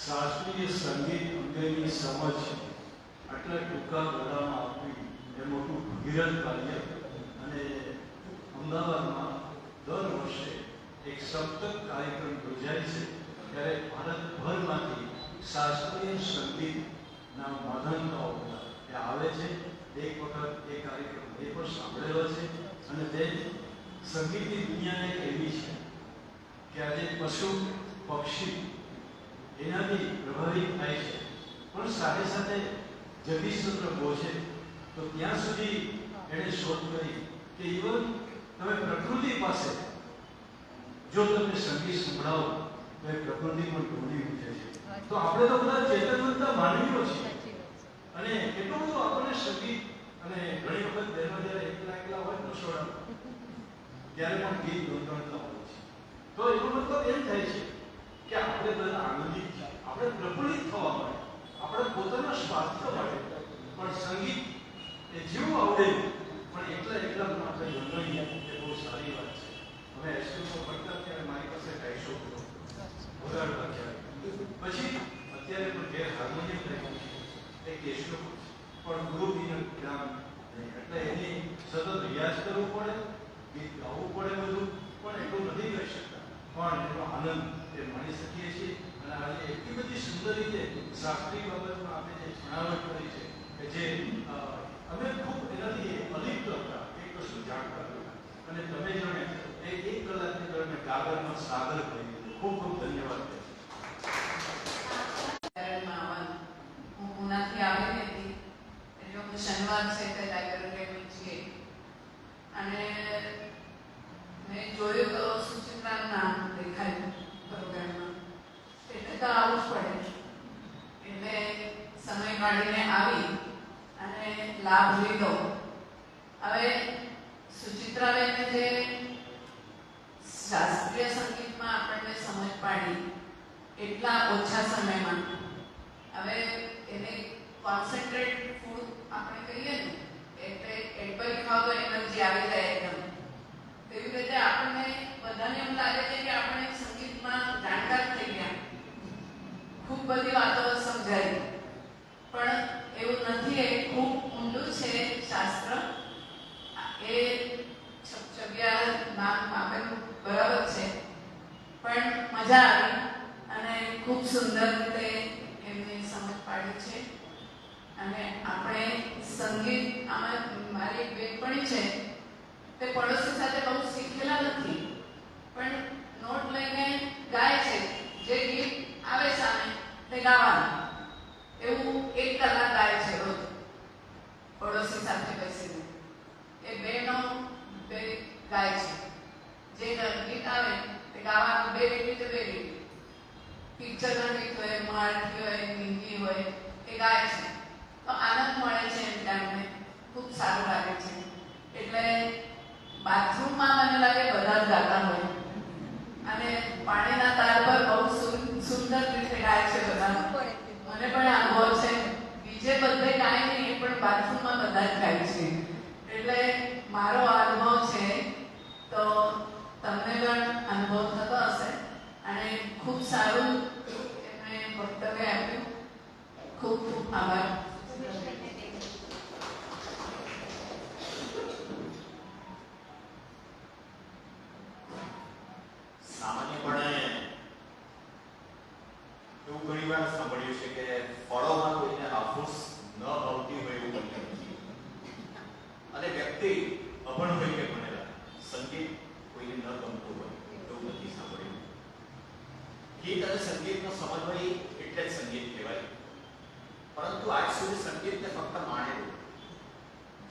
શાસ્ત્રીય સંગીત અંગેની સમજ આટલા ટૂંકા ગાળામાં આપવી એ મોટું ભગીરથ કાર્ય. અને અમદાવાદમાં દર વર્ષે એક સપ્તક કાર્યક્રમ યોજાય છે ત્યારે ભારતભરમાંથી શાસ્ત્રીય સંગીતના માધનતાઓ એ આવે છે. એક વખત એ કાર્યક્રમ એ પણ સાંભળેલો છે. અને તે સંગીતની દુનિયા એક એવી છે કે આજે પશુ પક્ષી એનાથી પ્રભાવિત થાય છે, પણ સાથે સાથે જગદીશચંદ્ર બોઝે તો ત્યાં સુધી એણે શોધ કરી કે ઇવન તમે પ્રકૃતિ પાસે જો તમે સંગીત સંભળાવો તો એ પ્રકૃતિ પણ ડોલી ઉઠે છે. તો આપણે તો બધા ચેતનવંતા માનવીઓ છીએ અને એટલું બધું આપણને સંગીત અને ઘણી વખત બહેનો જ્યારે એકલા હોય રસોડામાં ત્યારે પણ ગીત ગોતવણતા હોય છે. તો એનો મતલબ એમ થાય છે કે આપણે બધા આનંદિત છીએ, આપણે પ્રફુલ્લિત થવા માટે, આપણે પોતાના સ્વાસ્થ્ય માટે પણ સંગીત એ જેવું આવડે પણ એકલા પણ આપણે ગણગણીએ એ બહુ સારી વાત છે. હવે હાઈસ્કૂલમાં ભણતા ત્યારે મારી પાસે 250 વગાડવા ત્યારે પછી અત્યારે પણ ઘેર હાર્મોનિયમ રાખ્યું છે, એક કેશનો પણ ગુરુજીનું જ્ઞાન નહીં એટલે એની સતત રિયાઝ કરવું પડે, ગીત ગાવું પડે બધું, પણ એટલું નથી કરી શકતા. પણ એનો આનંદ એ માણી શકીએ છીએ. અને આજે એટલી બધી સુંદર રીતે શાસ્ત્રીય બાબતમાં આપણે જે છણાવટ કરી છે કે જે અમે ખૂબ એનાથી અલિપ્ત હતા, એ કશું જાણતા હતા. અને તમે જાણે એ 1 કલાકની અંદર મેં કાગળમાં સાગર કરી દીધું. ખૂબ ખૂબ ધન્યવાદ. હું પુનાથી આવેલી હતી એટલે હું શનિવાર છે તે લાઇબ્રેરીમાં છીએ અને મેં જોયું તો સુચિત્રાનું નામ દેખાયું પ્રોગ્રામમાં એટલે તો આવવું જ પડે એટલે સમય કાઢીને આવી અને લાભ લીધો. હવે સુચિત્રાબેને જે શાસ્ત્રીય સંગીતમાં આપણને સમજ પાડી એટલા ઓછા સમયમાં, હવે એને કોન્સન્ટ્રેટ ફૂડ આપણે કહીએ ને એટલે એડબરી ખાવ તો એનર્જી આવી જાય એકદમ. તેવી રીતે આપણને બધાને એમ લાગે છે કે આપણે સંગીતમાં જાણકાર થઈ ગયા, ખૂબ બધી વાતો સમજાય, પણ એવું નથી. એ ખૂબ ઊંડું છે શાસ્ત્ર. એ છબછબિયા નામ આપેલું બરાબર છે, પણ મજા આવી અને ખૂબ સુંદર રીતે એમને સમજ પાડી છે. અને આપણે સંગીત આમાં મારી એક બેનપણી છે તે પડોશી સાથે બહુ શીખેલા નથી, પણ નોટ લઈને ગાય છે. જે ગીત આવે સામે તે ગાવાનું, એવું 1 કલાક ગાય છે રોજ પડોશી સાથે બેસીને. એ બેનો બે ગાય છે. જે ગીત આવે તે ગાવાનું 2 મિનિટ 2 મિનિટ. પિક્ચરના ગીત હોય, મરાઠી હોય, હિન્દી હોય, એ ગાય છે. તો આનંદ મળે છે એમ ટાઈમને, ખૂબ સારું લાગે છે. એટલે બાથરૂમમાં મને લાગે બધા જ ગાતા હોય અને પાણીના તાર પર બહુ સુંદર રીતે ગાય છે બધા. મને પણ અનુભવ છે. બીજે બધે ગાય નહીં, એ પણ બાથરૂમમાં બધા જ ગાય છે. એટલે મારો અનુભવ છે, તો તમને પણ અનુભવ થતો હશે. અને ખૂબ સારું એમણે વક્તવ્ય આપ્યું વ્યક્તિ અભણ હોય કે ભણેલા સંગીત કોઈને ન ગમતું હોય એવું નથી સાંભળ્યું. ગીત અને સંગીતનો સમન્વય એટલે જ સંગીત કહેવાય. પરંતુ આજ સુધી સંગીતને ફક્ત માણેલું,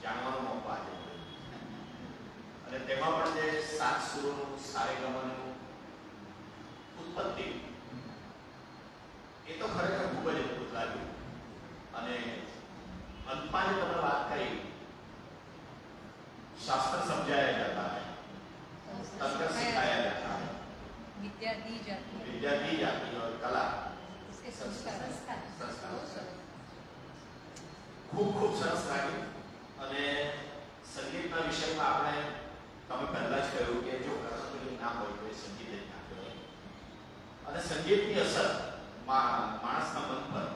જાણવાનો મોકો આપ્યો અને તેમાં પણ જે સાત સુરોનું સારેગમનું ઉત્પત્તિ એ તો ખરેખર ખૂબ જ અદભુત લાગ્યું. અને અંતમાં જે તમે વાત કરી શાસ્ત્ર સમજાયા જતા હૈ, तंत्र सिखाया जाता है, વિદ્યા દી જાતી विद्या दी जाती है और कला उसके संस्कार ખૂબ ખૂબ સરસ લાગ્યું. અને સંગીતના વિષયમાં આપણે તમે પહેલા જ કહ્યું કે જો કથકલી ના હોય તો એ સંગીત જ ના કહેવાય. અને સંગીતની અસર માણસના મન પર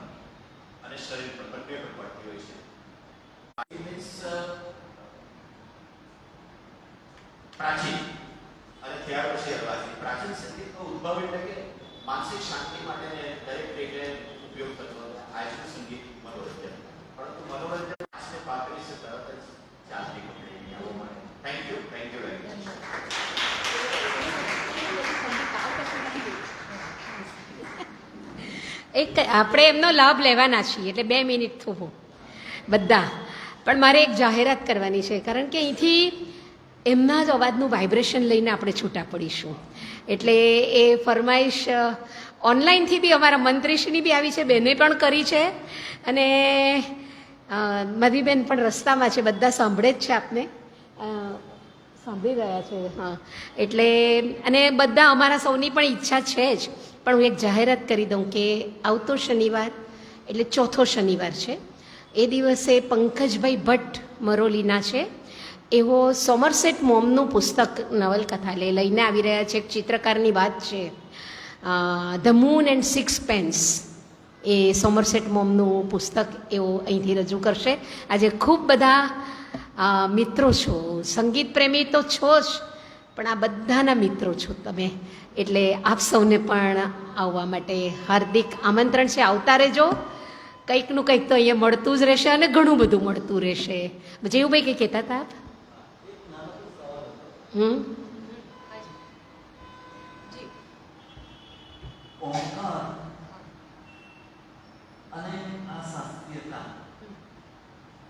અને શરીર પર બંને પર પડતી હોય છે. પ્રાચીન અને ત્યાર પછી અર્વાચીન. પ્રાચીન સંગીતનો ઉદ્ભવ એટલે કે માનસિક શાંતિ માટે દરેક રીતે ઉપયોગ થતો હતો. આજનું સંગીત મનોરંજન, પરંતુ મનોરંજન આજને પાતળી છે તરત જ ચાલતી પકડી આવવા માટે. Thank you very much. એક આપણે એમનો લાભ લેવાના છીએ એટલે 2 મિનિટ થોભો બધા. પણ મારે એક જાહેરાત કરવાની છે, કારણ કે અહીંથી એમના જ અવાજનું વાઇબ્રેશન લઈને આપણે છૂટા પડીશું. એટલે એ ફરમાઈશ ઓનલાઈનથી બી અમારા મંત્રીશ્રીની બી આવી છે, બેને પણ કરી છે, અને મધીબેન પણ રસ્તામાં છે, બધા સાંભળે જ છે આપને, સાંભળી રહ્યા છે. હા, એટલે અને બધા અમારા સૌની પણ ઈચ્છા છે જ. પણ હું એક જાહેરાત કરી દઉં કે આવતો શનિવાર એટલે ચોથો શનિવાર છે, એ દિવસે પંકજભાઈ ભટ્ટ મરોલીના છે એવો સોમરસેટ મોમનું પુસ્તક નવલકથા લઈને આવી રહ્યા છે. એક ચિત્રકારની વાત છે, ધ મૂન એન્ડ સિક્સપેન્સ, એ સોમરસેટ મોમનું પુસ્તક એવો અહીંથી રજૂ કરશે. આજે ખૂબ બધા મિત્રો છો, સંગીત પ્રેમી તો છો જ, પણ આ બધાના મિત્રો છો તમે, એટલે આપ સૌને પણ આવવા માટે હાર્દિક આમંત્રણ છે. આવતા રહેજો. કંઈકનું કંઈક તો અહીંયા મળતું જ રહેશે અને ઘણું બધું મળતું રહેશે. જેવુંભાઈ કંઈ કહેતા હતા આપ? ઓમકાર અને આ શાસ્ત્રીયતા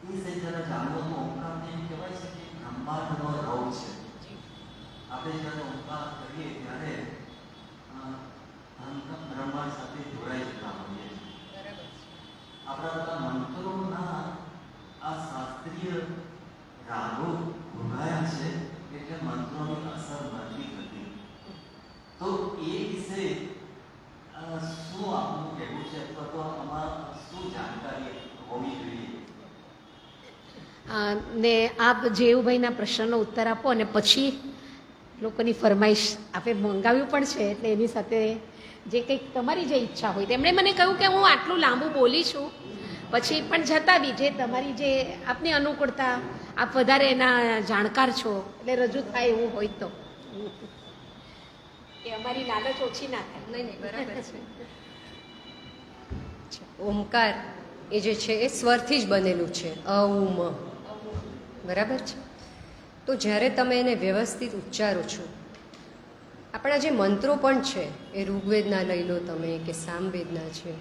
એ સહી જરા જાણવો તો ઓમકારને એમ કહેવાય છે કે બ્રહ્માંડનો રવ છે. આપણે જ્યારે ઓમકાર કરીએ ત્યારે બ્રહ્માંડ સાથે જોડાઈ જતા હોઈએ છીએ. આપણા બધા મંત્રોના આ શાસ્ત્રીય રાગો ભોગાયા છે એટલે મંત્રોની અસર નથી થતી. તો એ વિશે શું આપનું કહેવું છે, અથવા તો આમાં શું જાણકારી હોવી જોઈએ? ને આપ જેવુભાઈના પ્રશ્નનો ઉત્તર આપો અને પછી લોકોની ફરમાઈશ આપે મંગાવ્યું પણ છે, એટલે એની સાથે જે કંઈક તમારી જે ઈચ્છા હોય. તેમણે મને કહ્યું કે હું આટલું લાંબુ બોલી છું, પછી પણ છતાં બી જે તમારી જે આપની અનુકૂળતા, આપ વધારે એના જાણકાર છો એટલે રજૂ થાય એવું હોય તો એ અમારી લાલચ ઓછી ના થાય. નહીં બરાબર છે. ઓમકાર એ જે છે એ સ્વરથી જ બનેલું છે, અ ઉ મ, બરાબર છે. તો જ્યારે તમે એને વ્યવસ્થિત ઉચ્ચારો છો, આપણા જે મંત્રો પણ છે એ ઋગ્વેદના લઈ લો તમે કે સામવેદના છે,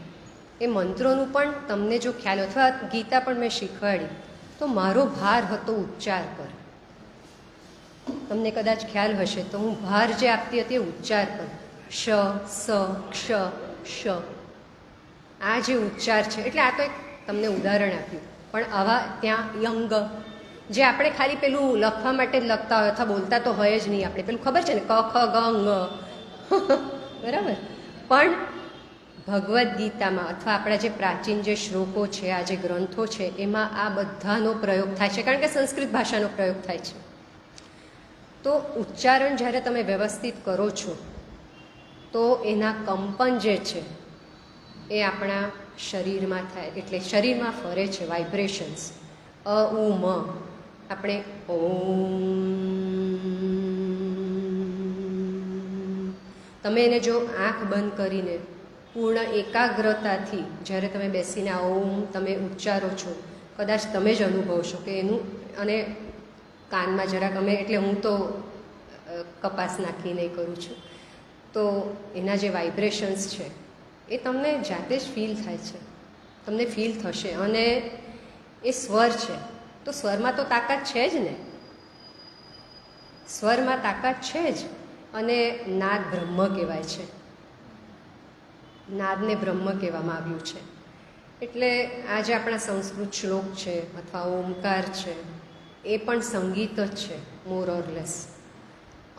એ મંત્રોનું પણ તમને જો ખ્યાલ, અથવા ગીતા પણ મેં શીખવાડી, તો મારો ભાર હતો ઉચ્ચાર પર. તમને કદાચ ખ્યાલ હશે તો હું ભાર જે આપતી હતી એ ઉચ્ચાર પર, શ, સ, ક્ષ, શ, આ જે ઉચ્ચાર છે. એટલે આ તો એક તમને ઉદાહરણ આપ્યું, પણ આવા ત્યાં યંગ જે આપણે ખાલી પેલું લખવા માટે જ લખતા હોય અથવા બોલતા તો હોય જ નહીં, આપણે પેલું ખબર છે ને ક ખ ગ ંગ બરાબર. પણ ભગવદ્ ગીતામાં અથવા આપણા જે પ્રાચીન જે શ્લોકો છે, આ જે ગ્રંથો છે, એમાં આ બધાનો પ્રયોગ થાય છે, કારણ કે સંસ્કૃત ભાષાનો પ્રયોગ થાય છે. તો ઉચ્ચારણ જ્યારે તમે વ્યવસ્થિત કરો છો તો એના કંપન જે છે એ આપણા શરીરમાં થાય, એટલે શરીરમાં ફરે છે, વાઇબ્રેશન્સ. અ ઉ મ, આપણે ઓમ, તમે એને જો આંખ બંધ કરીને પૂર્ણ એકાગ્રતાથી જ્યારે તમે બેસીને ઓમ તમે ઉચ્ચારો છો, કદાચ તમે જ અનુભવશો કે એનું, અને કાનમાં જરાક અમે, એટલે હું તો કપાસ નાખીને કરું છું, તો એના જે વાઇબ્રેશન્સ છે એ તમને જાતે જ ફીલ થાય છે, તમને ફીલ થશે. અને એ સ્વર છે, તો સ્વરમાં તો તાકાત છે જ ને, સ્વરમાં તાકાત છે જ. અને નાદ બ્રહ્મ કહેવાય છે, નાદને બ્રહ્મ કહેવામાં આવ્યું છે. એટલે આ જે આપણા સંસ્કૃત શ્લોક છે અથવા ઓમકાર છે એ પણ સંગીત જ છે મોર ઓર લેસ.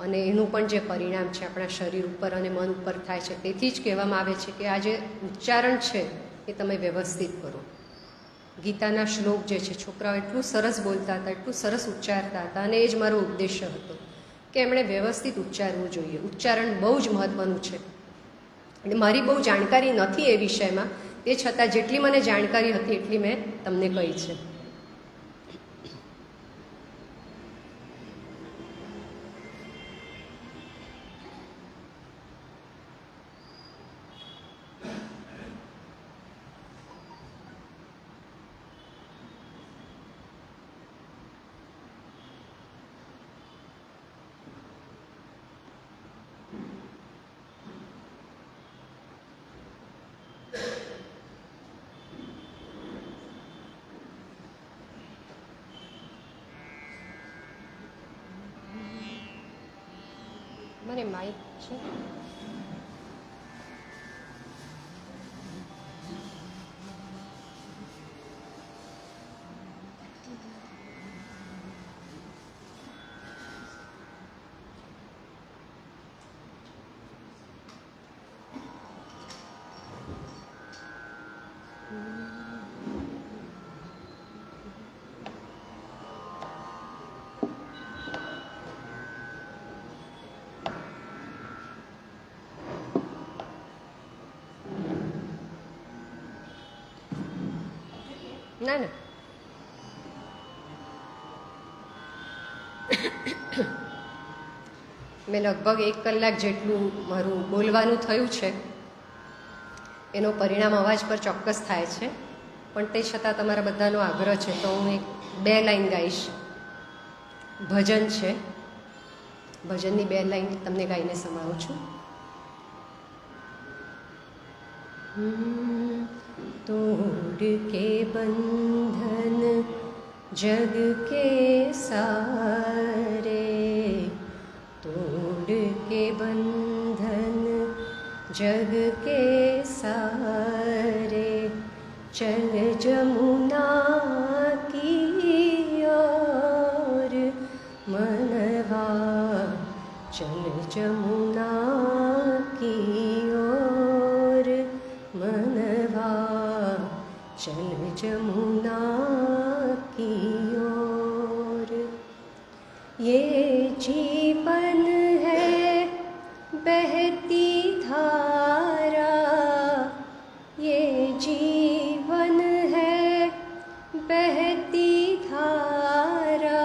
અને એનું પણ જે પરિણામ છે આપણા શરીર ઉપર અને મન ઉપર થાય છે. તેથી જ કહેવામાં આવે છે કે આ જે ઉચ્ચારણ છે એ તમે વ્યવસ્થિત કરો. ગીતાના શ્લોક જે છે, છોકરાઓ એટલું સરસ બોલતા હતા, એટલું સરસ ઉચ્ચારતા હતા, અને એ જ મારો ઉદ્દેશ્ય હતો કે એમણે વ્યવસ્થિત ઉચ્ચારવું જોઈએ. ઉચ્ચારણ બહુ જ મહત્ત્વનું છે. એટલે મારી બહુ જાણકારી નથી એ વિષયમાં, તે છતાં જેટલી મને જાણકારી હતી એટલી મેં તમને કહી છે. મને માઇક છે. ના ના, મેં લગભગ 1 કલાક જેટલું મારું બોલવાનું થયું છે. એનો પરિણામ અવાજ પર ચોક્કસ થાય છે, પણ તે છતાં તમારા બધાનો આગ્રહ છે તો હું 2 લાઈન ગાઈશ. ભજન છે, ભજનની 2 લાઈન તમને ગાઈને સંભળાવું છું. तोड़ के बंधन जग के सारे, तोड़ के बंधन जग के सारे, चल जमुना की ओर मनवा, चल जमुना की ओर मनवा, चल जमुना की ओर. ये जीवन है बहती धारा, ये जीवन है बहती धारा,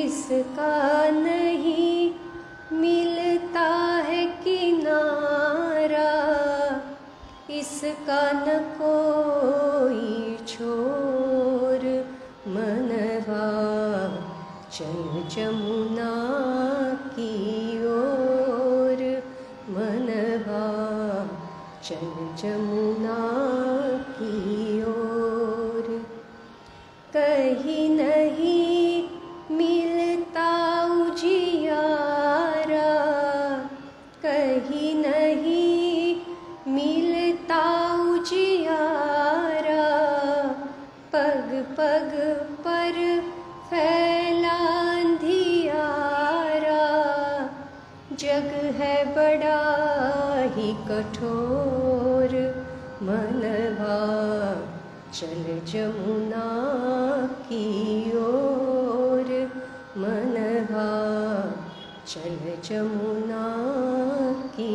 इसका नहीं मिलता है किनारा, इसका न कोई छोर मनवा, चल जमुना की ओर मनवा, चल जमुना की ओर. कहीं नहीं मिलता उजियारा, कहीं नहीं मिलता उजियारा, पग पग पर फैला अंधियारा, जग है बड़ा ही कठोर मनवा, चल जमुना की ओर मनवा, चल जमुना की